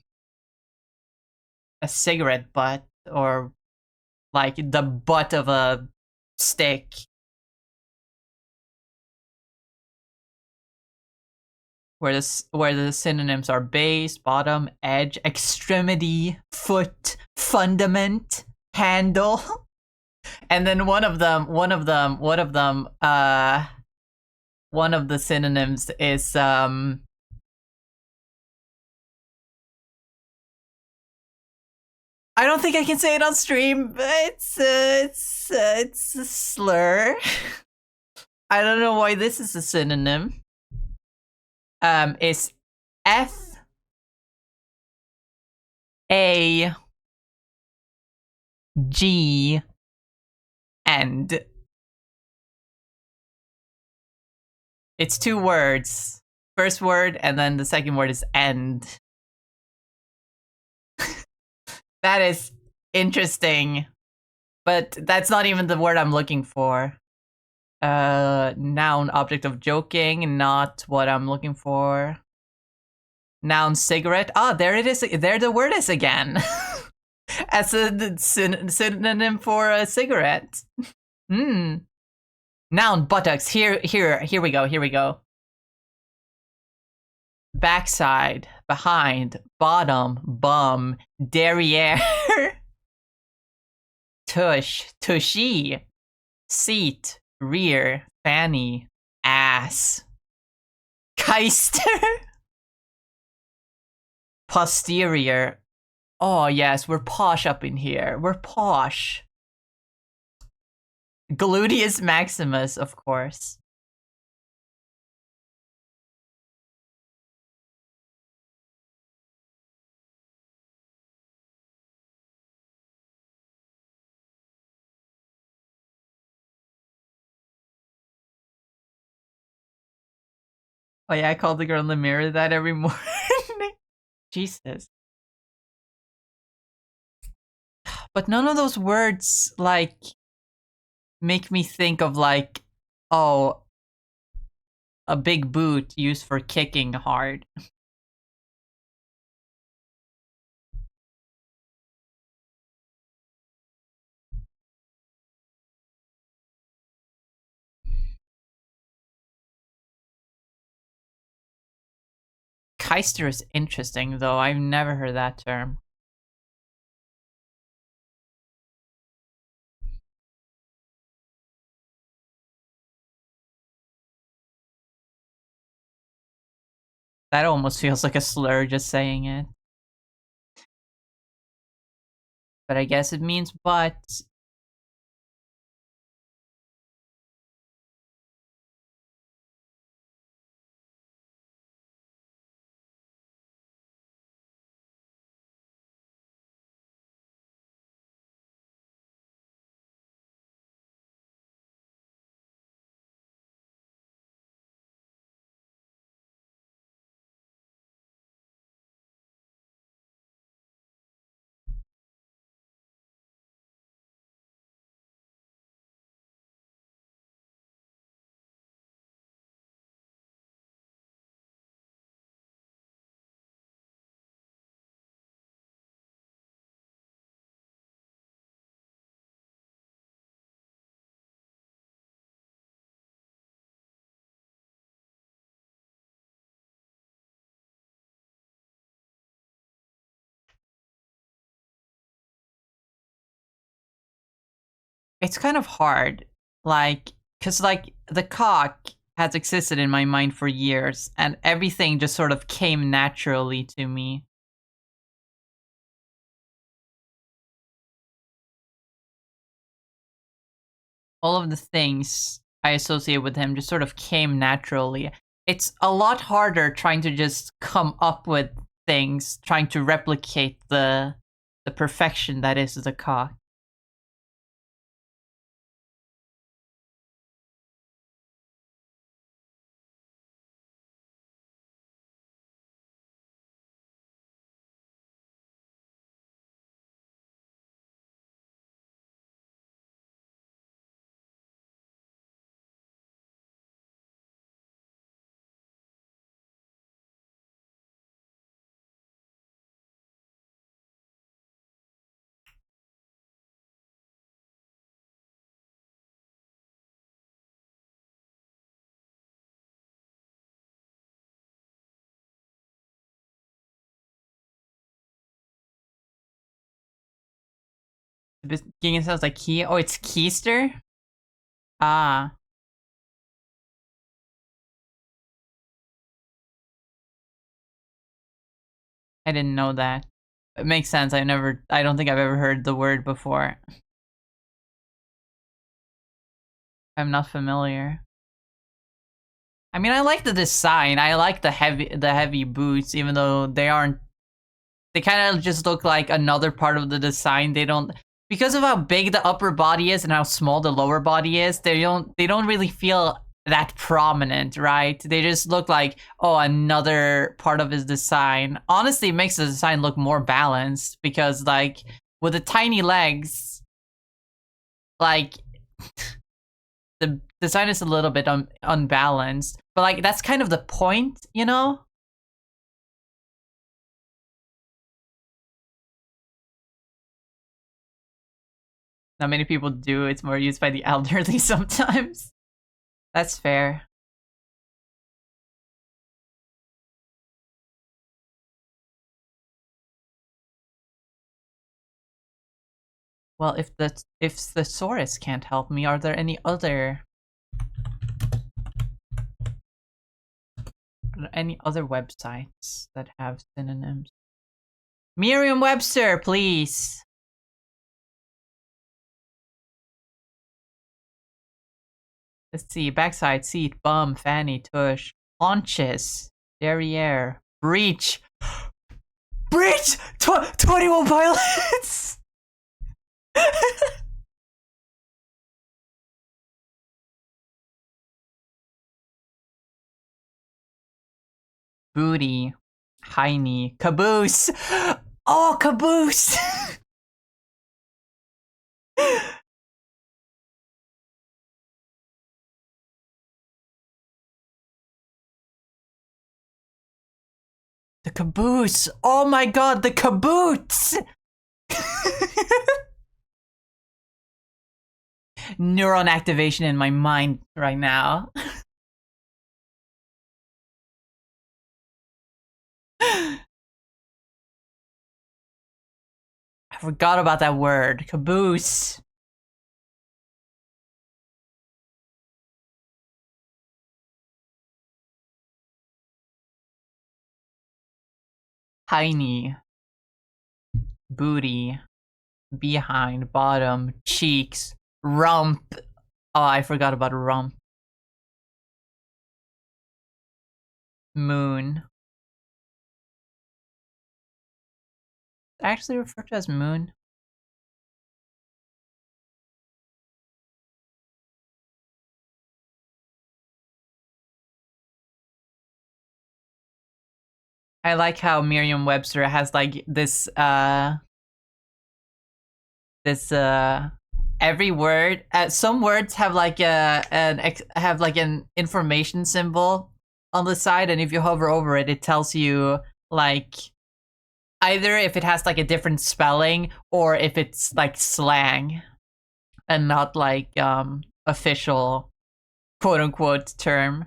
Speaker 1: cigarette butt, or like the butt of a stick. Where the synonyms are base, bottom, edge, extremity, foot, fundament, handle. And then one of the synonyms is I don't think I can say it on stream. It's a slur. I don't know why this is a synonym. It's F A G and it's 2 words. First word and then the second word is end. That is interesting, but that's not even the word I'm looking for. Noun, object of joking, not what I'm looking for. Noun, cigarette. Ah, there it is. There the word is again. As a synonym for a cigarette. Noun, buttocks. Here we go. Backside, behind, bottom, bum, derriere. Tush, tushy. Seat, rear, fanny, ass. Keister. Posterior. Oh yes, we're posh up in here. We're posh. Gluteus maximus, of course. Oh yeah, I called the girl in the mirror that every morning. Jesus. But none of those words, like, make me think of, like, oh, a big boot used for kicking hard. Keister is interesting, though. I've never heard that term. That almost feels like a slur just saying it. But I guess it means but. It's kind of hard. Like, because, like, the cock has existed in my mind for years, and everything just sort of came naturally to me. All of the things I associate with him just sort of came naturally. It's a lot harder trying to just come up with things, trying to replicate the perfection that is the cock. The beginning sounds like key. Oh, it's keister? Ah. I didn't know that. It makes sense. I don't think I've ever heard the word before. I'm not familiar. I mean, I like the design. I like the heavy boots, even though they aren't. They kind of just look like another part of the design. They don't, because of how big the upper body is and how small the lower body is. They don't really feel that prominent, right? They just look like, oh, another part of his design. Honestly, it makes the design look more balanced because, like, with the tiny legs, like. The design is a little bit unbalanced, but like that's kind of the point, you know? Not many people do. It's more used by the elderly sometimes. That's fair. Well, if the thesaurus can't help me, are there any other websites that have synonyms? Merriam-Webster, please. Let's see. Backside, seat, bum, fanny, tush, haunches, derriere, breech. Breach! 21 Pilots! Booty, hiney, caboose. Oh, caboose! The caboose. Oh my god, the caboose! Neuron activation in my mind right now. I forgot about that word. Caboose. tiny, booty, behind, bottom, cheeks, rump. Oh, I forgot about rump. Moon. Actually referred to as moon. I like how Merriam-Webster has like this every word, some words have like an information symbol on the side, and if you hover over it, it tells you like either if it has like a different spelling or if it's like slang and not like official quote unquote term.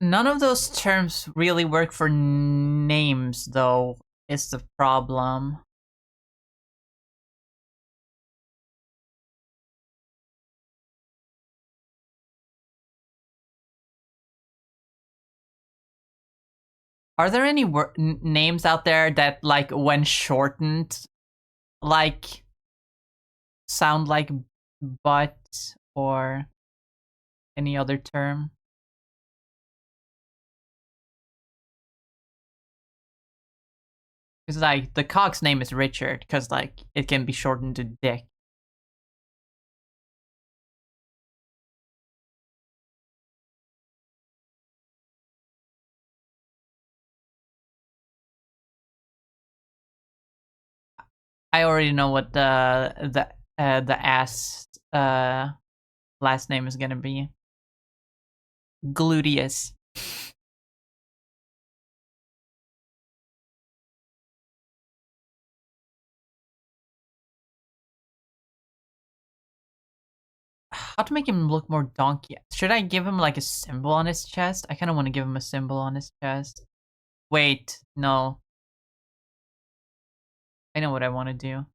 Speaker 1: None of those terms really work for names, though, is the problem. Are there any names out there that, like, when shortened, like, sound like butt or any other term? Because, like, the cock's name is Richard, because, like, it can be shortened to Dick. I already know what the ass last name is gonna be. Gluteus. How to make him look more donkey? Should I give him like a symbol on his chest? I kind of want to give him a symbol on his chest. Wait, no. I know what I want to do.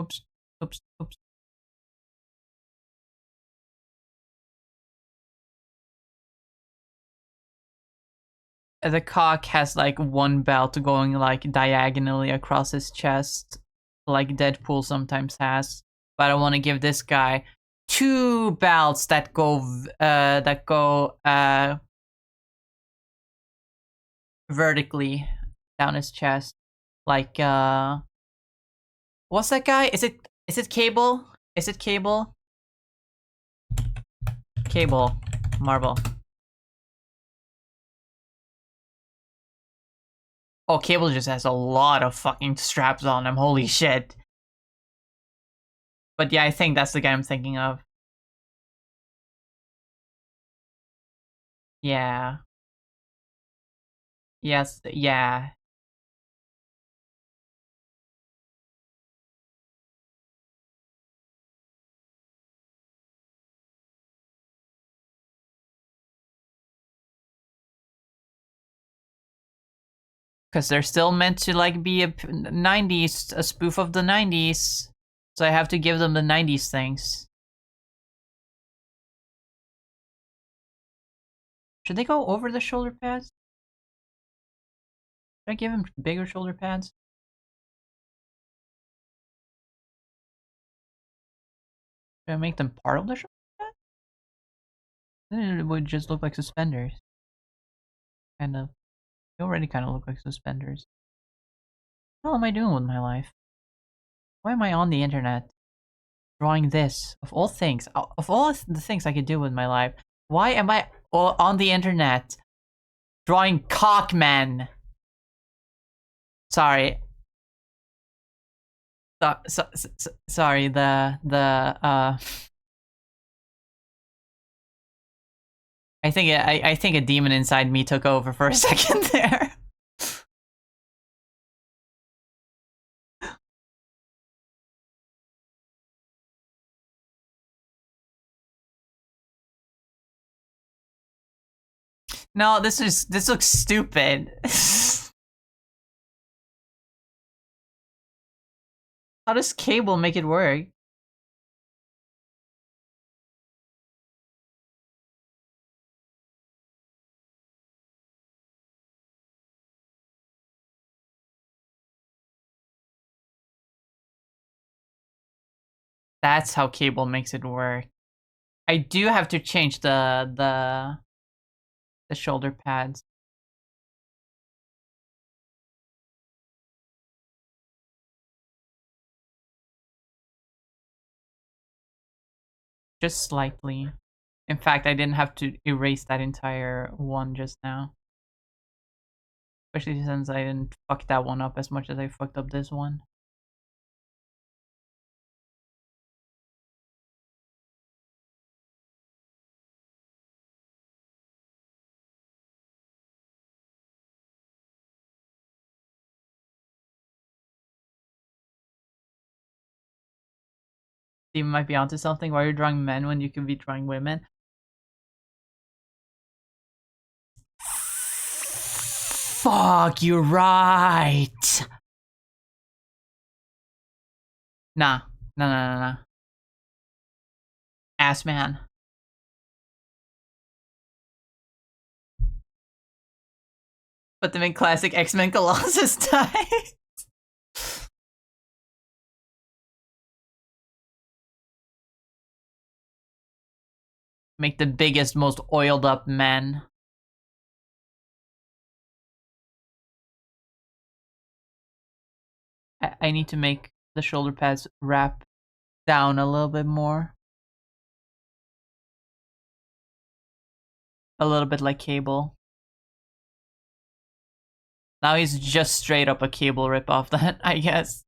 Speaker 1: Oops, oops, oops. The cock has like one belt going like diagonally across his chest, like Deadpool sometimes has. But I want to give this guy two belts that go vertically down his chest, like what's that guy? Is it Cable? Is it Cable? Cable, Marvel. Oh, Cable just has a lot of fucking straps on him. Holy shit. But yeah, I think that's the guy I'm thinking of. Yeah. Yes, yeah. Because they're still meant to like be a 90s, a spoof of the 90s. So I have to give them the 90s things. Should they go over the shoulder pads? Should I give him bigger shoulder pads? Should I make them part of the shoulder pad? Then it would just look like suspenders. Kind of. They already kind of look like suspenders. What am I doing with my life? Why am I on the internet? Drawing this. Of all things. Of all the things I could do with my life. Why am I on the internet? Drawing cockmen. Sorry. Sorry, I think a demon inside me took over for a second there. No, this looks stupid. How does cable make it work? That's how cable makes it work. I do have to change the shoulder pads. Just slightly. In fact, I didn't have to erase that entire one just now. Especially since I didn't fuck that one up as much as I fucked up this one. You might be onto something. Why are you drawing men when you could be drawing women? Fuck, you're right. Nah. Nah. Ass man. Put them in classic X-Men Colossus style. Make the biggest, most oiled up men. I need to make the shoulder pads wrap down a little bit more. A little bit like Cable. Now he's just straight up a Cable ripoff then, I guess.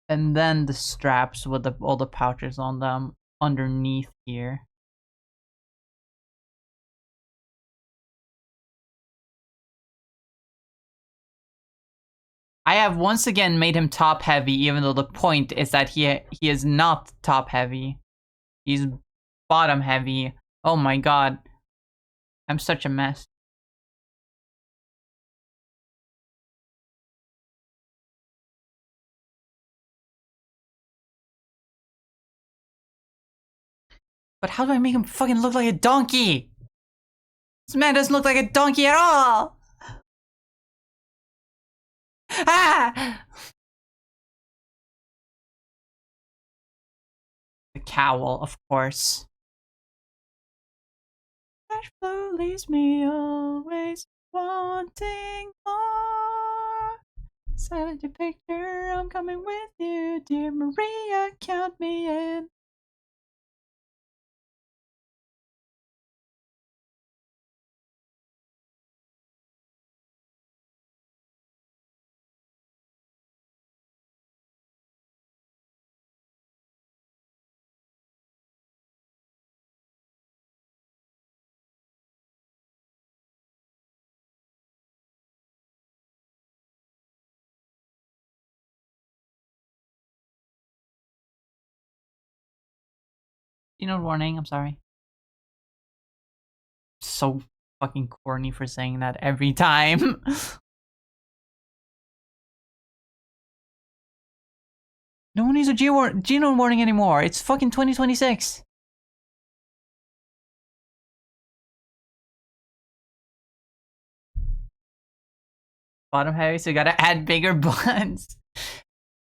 Speaker 1: And then the straps with all the pouches on them underneath here. I have once again made him top heavy, even though the point is that he is not top heavy. He's bottom heavy. Oh my god. I'm such a mess. But how do I make him fucking look like a donkey? This man doesn't look like a donkey at all! Ah! The cowl, of course. Cash flow leaves me always wanting more. Silent your picture, I'm coming with you, dear Maria, count me in. You know, warning, I'm sorry. so fucking corny for saying that every time. No one needs a genome warning anymore. It's fucking 2026. Bottom heavy, so you gotta add bigger buns.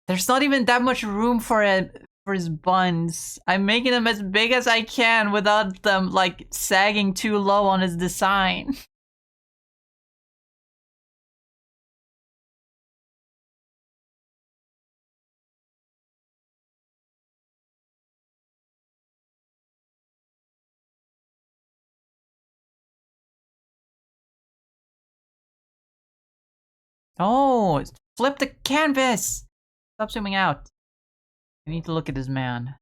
Speaker 1: There's not even that much room for it for his buns. I'm making them as big as I can without them like sagging too low on his design. Oh, flip the canvas! Stop zooming out. I need to look at this man.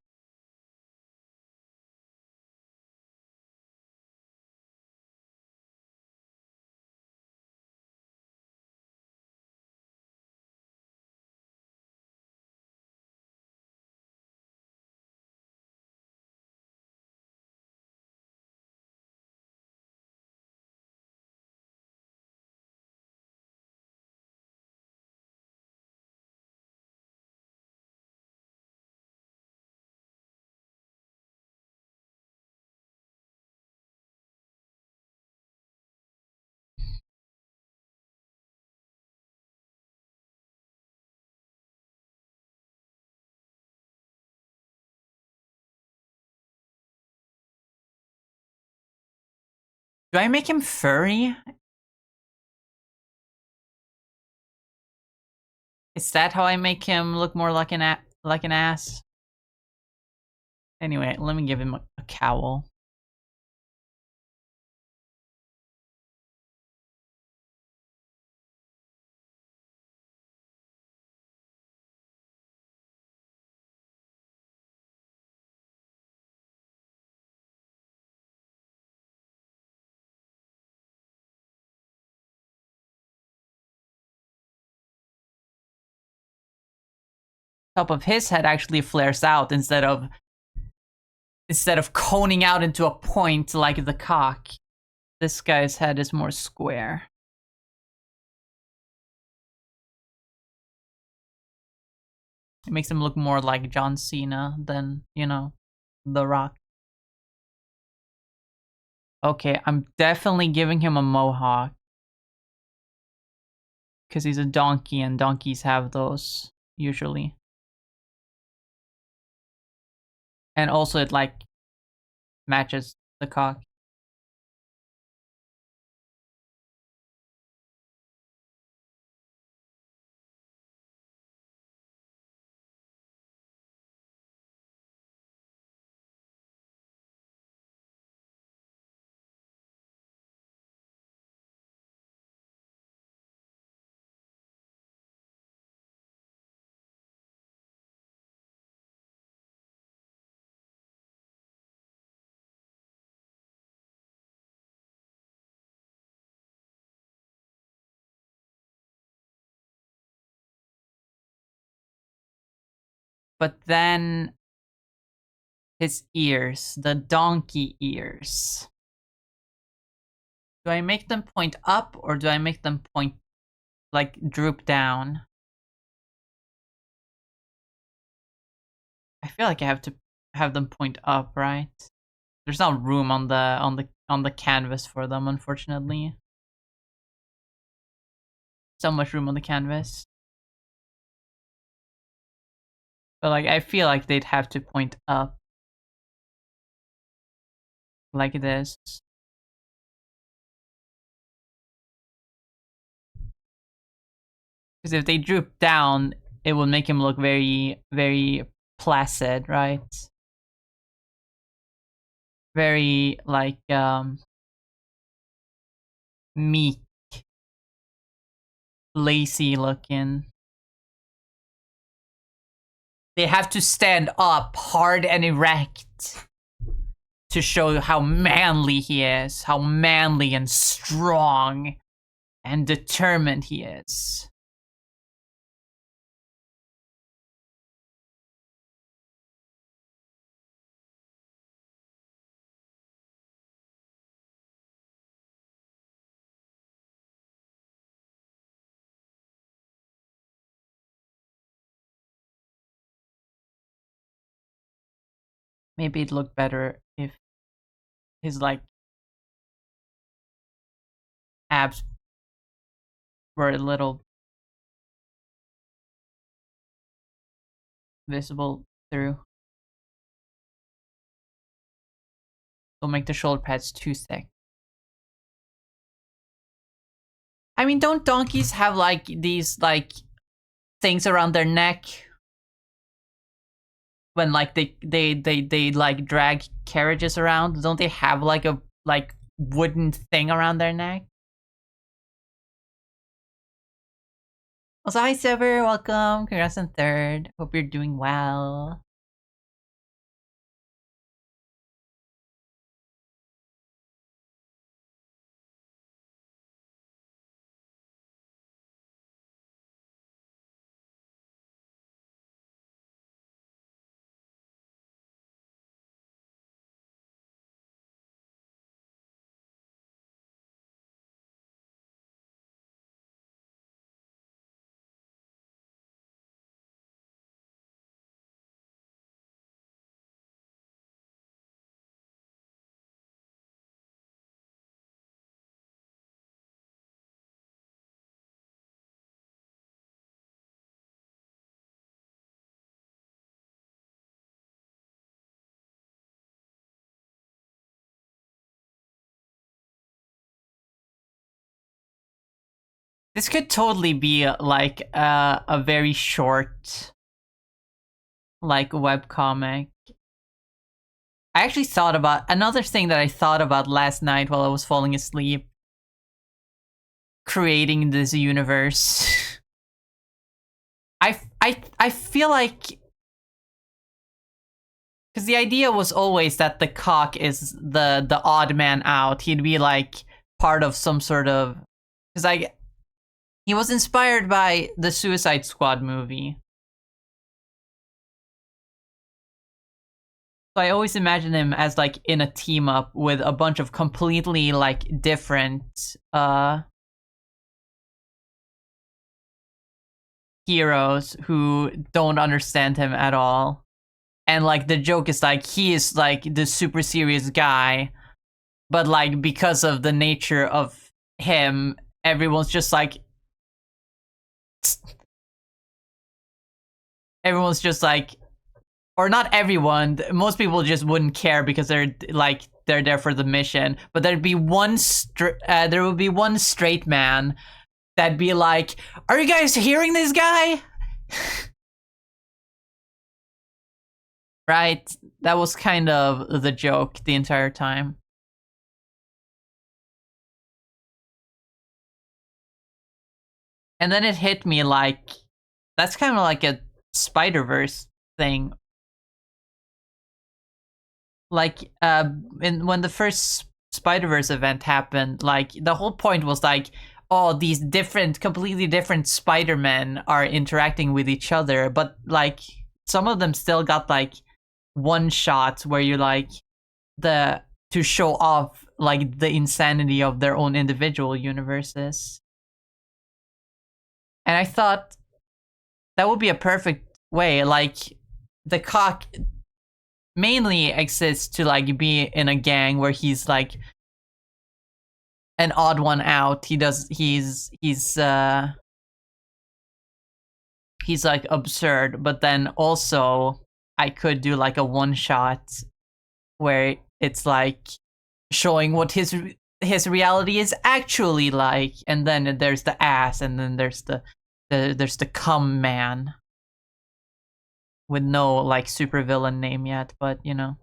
Speaker 1: Do I make him furry? Is that how I make him look more like an ass? Anyway, let me give him a cowl. Top of his head actually flares out instead of coning out into a point like the cock. This guy's head is more square. It makes him look more like John Cena than, you know, The Rock. Okay, I'm definitely giving him a mohawk. Because he's a donkey and donkeys have those, usually. And also it, like, matches the cock. But then his ears, the donkey ears. Do I make them point up or do I make them point, like, droop down? I feel like I have to have them point up, right? There's not room on the canvas for them, unfortunately. So much room on the canvas. But like I feel like they'd have to point up like this. Because if they droop down, it will make him look very, very placid, right? Very like meek, lazy looking. They have to stand up hard and erect to show how manly he is, how manly and strong and determined he is. Maybe it'd look better if his like abs were a little visible through. Don't make the shoulder pads too thick. I mean, don't donkeys have like these like things around their neck when like they like drag carriages around? Don't they have like a like wooden thing around their neck? Also, hi Silver, welcome. Congrats on third. Hope you're doing well. This could totally be like a very short like webcomic. I actually thought about another thing that I thought about last night while I was falling asleep. Creating this universe. I feel like because the idea was always that the cock is the odd man out. He'd be like part of some sort of because he was inspired by the Suicide Squad movie. So I always imagine him as like in a team up with a bunch of completely like different heroes who don't understand him at all. And like the joke is like he is like the super serious guy, but like because of the nature of him, everyone's just like or not everyone, most people just wouldn't care because they're there for the mission, but there would be one straight man that'd be like, are you guys hearing this guy? Right? That was kind of the joke the entire time. And then it hit me like, that's kind of like a Spider-Verse thing. Like, when the first Spider-Verse event happened, like, the whole point was like, oh, these completely different Spider-Men are interacting with each other, but like, some of them still got like one shot where you're like, to show off like the insanity of their own individual universes. And I thought that would be a perfect way. Like, the cock mainly exists to like be in a gang where he's like an odd one out. He's like absurd, but then also I could do like a one shot where it's like showing what his reality is actually like, and then there's the ass, and then there's the cum man with no like supervillain name yet, but you know.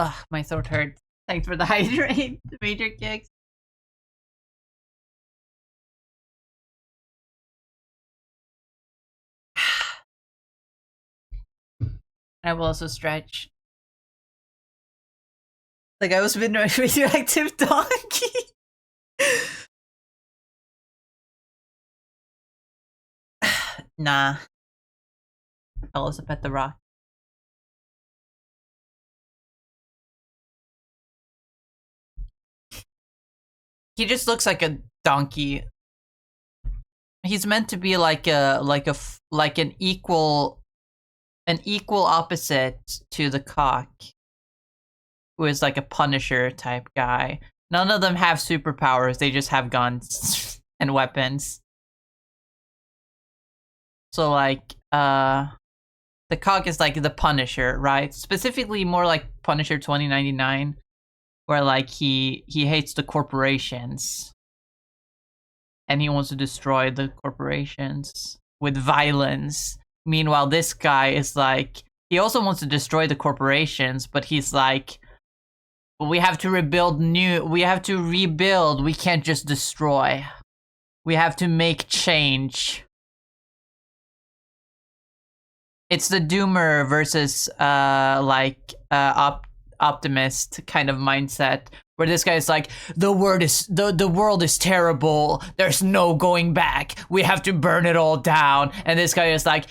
Speaker 1: Ugh, my throat hurts. Thanks for the hydrate, Major Kicks. I will also stretch. Like I was with my radioactive donkey. Nah. I'll also pet the rock. He just looks like a donkey. He's meant to be like an equal opposite to the cock, who is like a Punisher type guy. None of them have superpowers. They just have guns and weapons. So like the cock is like the Punisher, right? Specifically more like Punisher 2099, where like he hates the corporations and he wants to destroy the corporations with violence. Meanwhile, this guy is like, he also wants to destroy the corporations, but he's like, we have to rebuild. We can't just destroy. We have to make change. It's the doomer versus optimist kind of mindset, where this guy's like, the world is terrible. There's no going back. We have to burn it all down. And this guy is like,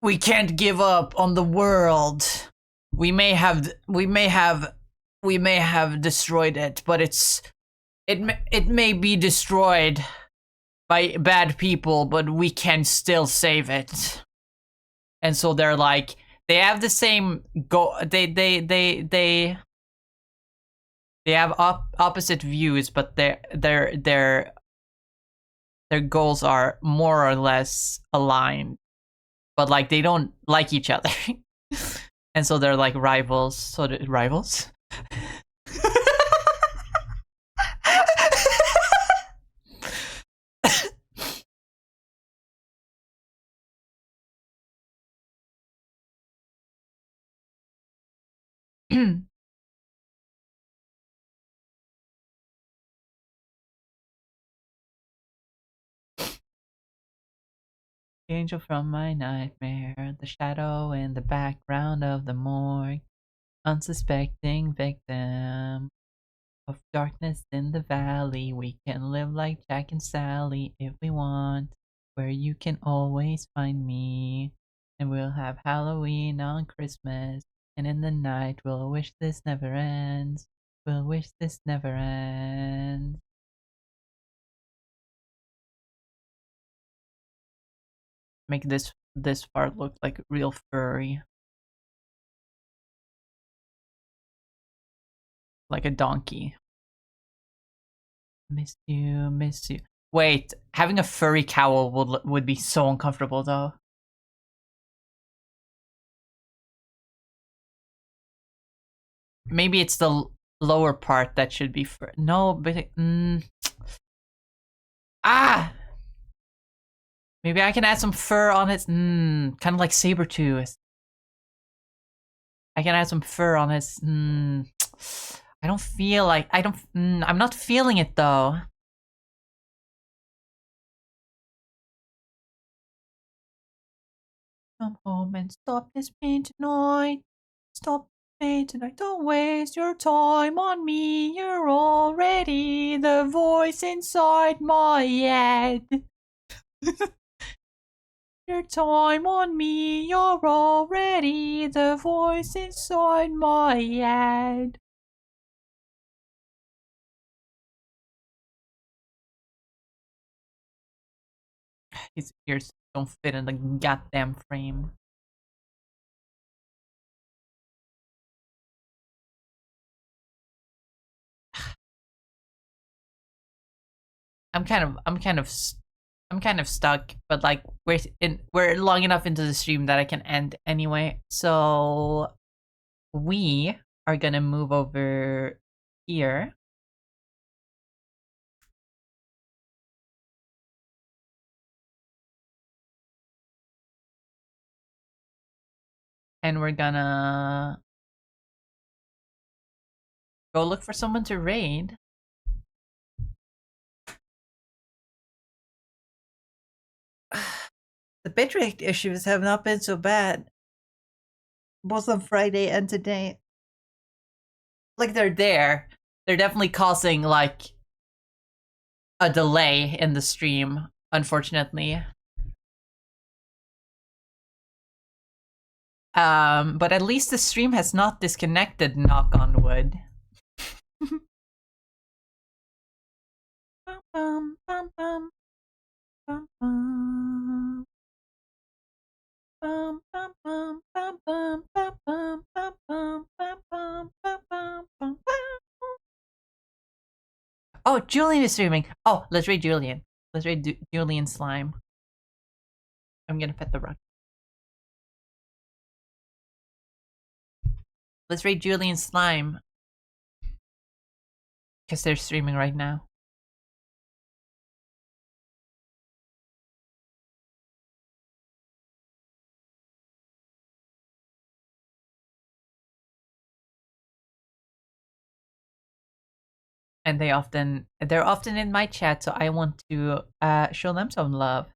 Speaker 1: we can't give up on the world. We may have destroyed it, but it may be destroyed by bad people, but we can still save it. And so they're like, they have the same go. They have opposite views, but their goals are more or less aligned. But like they don't like each other, and so they're like rivals. So rivals. Angel from my nightmare, the shadow in the background of the morgue, unsuspecting victim of darkness in the valley. We can live like Jack and Sally if we want, where you can always find me. And we'll have Halloween on Christmas, and in the night we'll wish this never ends. We'll wish this never ends. Make this part look like real furry. Like a donkey. Miss you, miss you. Wait, having a furry cowl would be so uncomfortable though. Maybe it's the lower part that should be fur. No, but ah. Maybe I can add some fur on it. Kind of like Sabertooth. I can add some fur on his. I don't feel like I'm not feeling it though. Come home and stop this pain tonight. Stop pain tonight. Don't waste your time on me. You're already the voice inside my head. Your time on me. You're already the voice inside my head. His ears don't fit in the goddamn frame. I'm kind of stuck, but like we're long enough into the stream that I can end anyway. So we are gonna move over here. and we're gonna go look for someone to raid. The bitrate issues have not been so bad, both on Friday and today. Like, they're there. They're definitely causing, like, a delay in the stream, unfortunately. But at least the stream has not disconnected, knock on wood. Oh, Julian is streaming. Oh, let's raid Julian. Let's raid Julian Slime. I'm gonna pet the rug. Let's raid Julian Slime. Because they're streaming right now. And they're often in my chat, so I want to show them some love.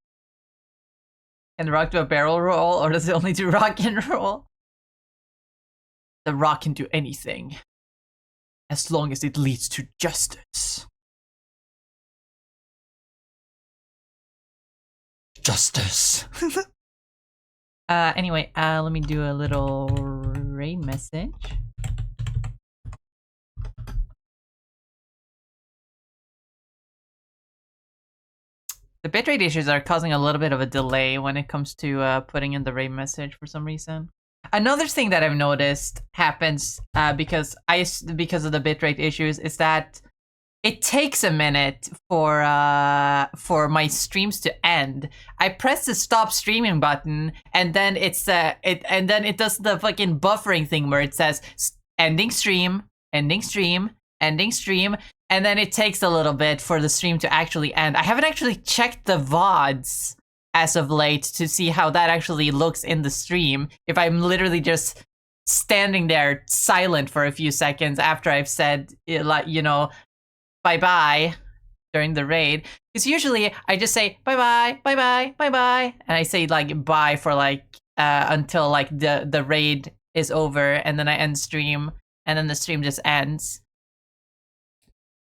Speaker 1: Can the rock do a barrel roll, or does it only do rock and roll? The rock can do anything, as long as it leads to justice. Justice. Anyway, let me do a little raid message. The bitrate issues are causing a little bit of a delay when it comes to putting in the raid message for some reason. Another thing that I've noticed happens because of the bitrate issues is that it takes a minute for my streams to end. I press the stop streaming button, and then it does the fucking buffering thing where it says ending stream, ending stream, ending stream, and then it takes a little bit for the stream to actually end. I haven't actually checked the VODs as of late to see how that actually looks in the stream. If I'm literally just standing there silent for a few seconds after I've said, like, you know, bye-bye during the raid. Because usually I just say bye-bye, bye-bye, bye-bye. And I say like bye for like until like the raid is over, and then I end stream, and then the stream just ends.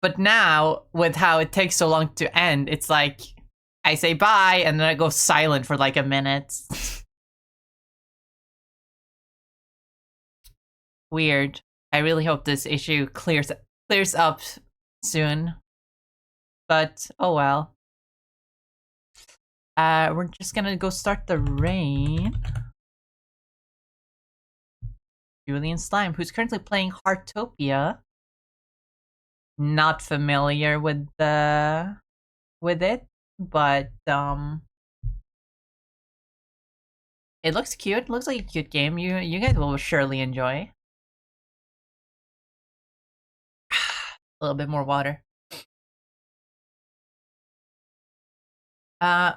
Speaker 1: But now, with how it takes so long to end, it's like I say bye, and then I go silent for like a minute. Weird. I really hope this issue clears up soon. But, oh well. We're just gonna go start the raid. Julian Slime, who's currently playing Heartopia. Not familiar with it, but it looks cute. It looks like a cute game. You guys will surely enjoy. A little bit more water. Yeah,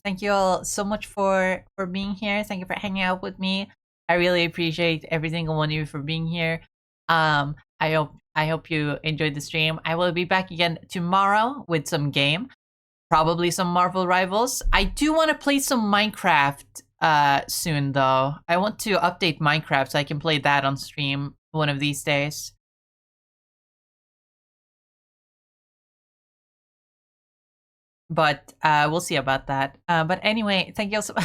Speaker 1: thank you all so much for being here. Thank you for hanging out with me. I really appreciate every single one of you for being here. I hope you enjoyed the stream. I will be back again tomorrow with some game, probably some Marvel Rivals. I do want to play some Minecraft soon, though. I want to update Minecraft so I can play that on stream one of these days. But we'll see about that. But anyway, thank you all so much.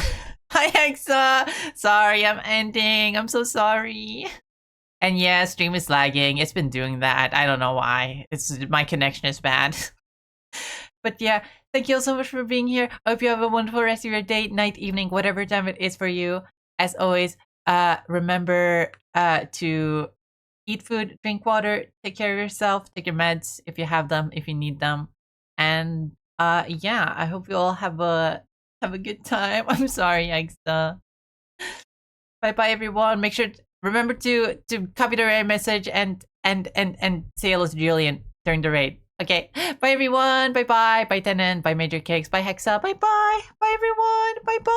Speaker 1: Hi, Hexa! Sorry, I'm ending. I'm so sorry. And yeah, stream is lagging. It's been doing that. I don't know why. My connection is bad. But yeah, thank you all so much for being here. I hope you have a wonderful rest of your day, night, evening, whatever time it is for you. As always, remember to eat food, drink water, take care of yourself, take your meds if you have them, if you need them. And yeah, I hope you all have a good time. I'm sorry, Agsta. Bye bye everyone. Make sure remember to copy the raid message and say hello to Julian during the raid. Okay. Bye everyone. Bye bye. Bye Tenen. Bye Major Cakes. Bye Hexa. Bye bye. Bye everyone. Bye bye.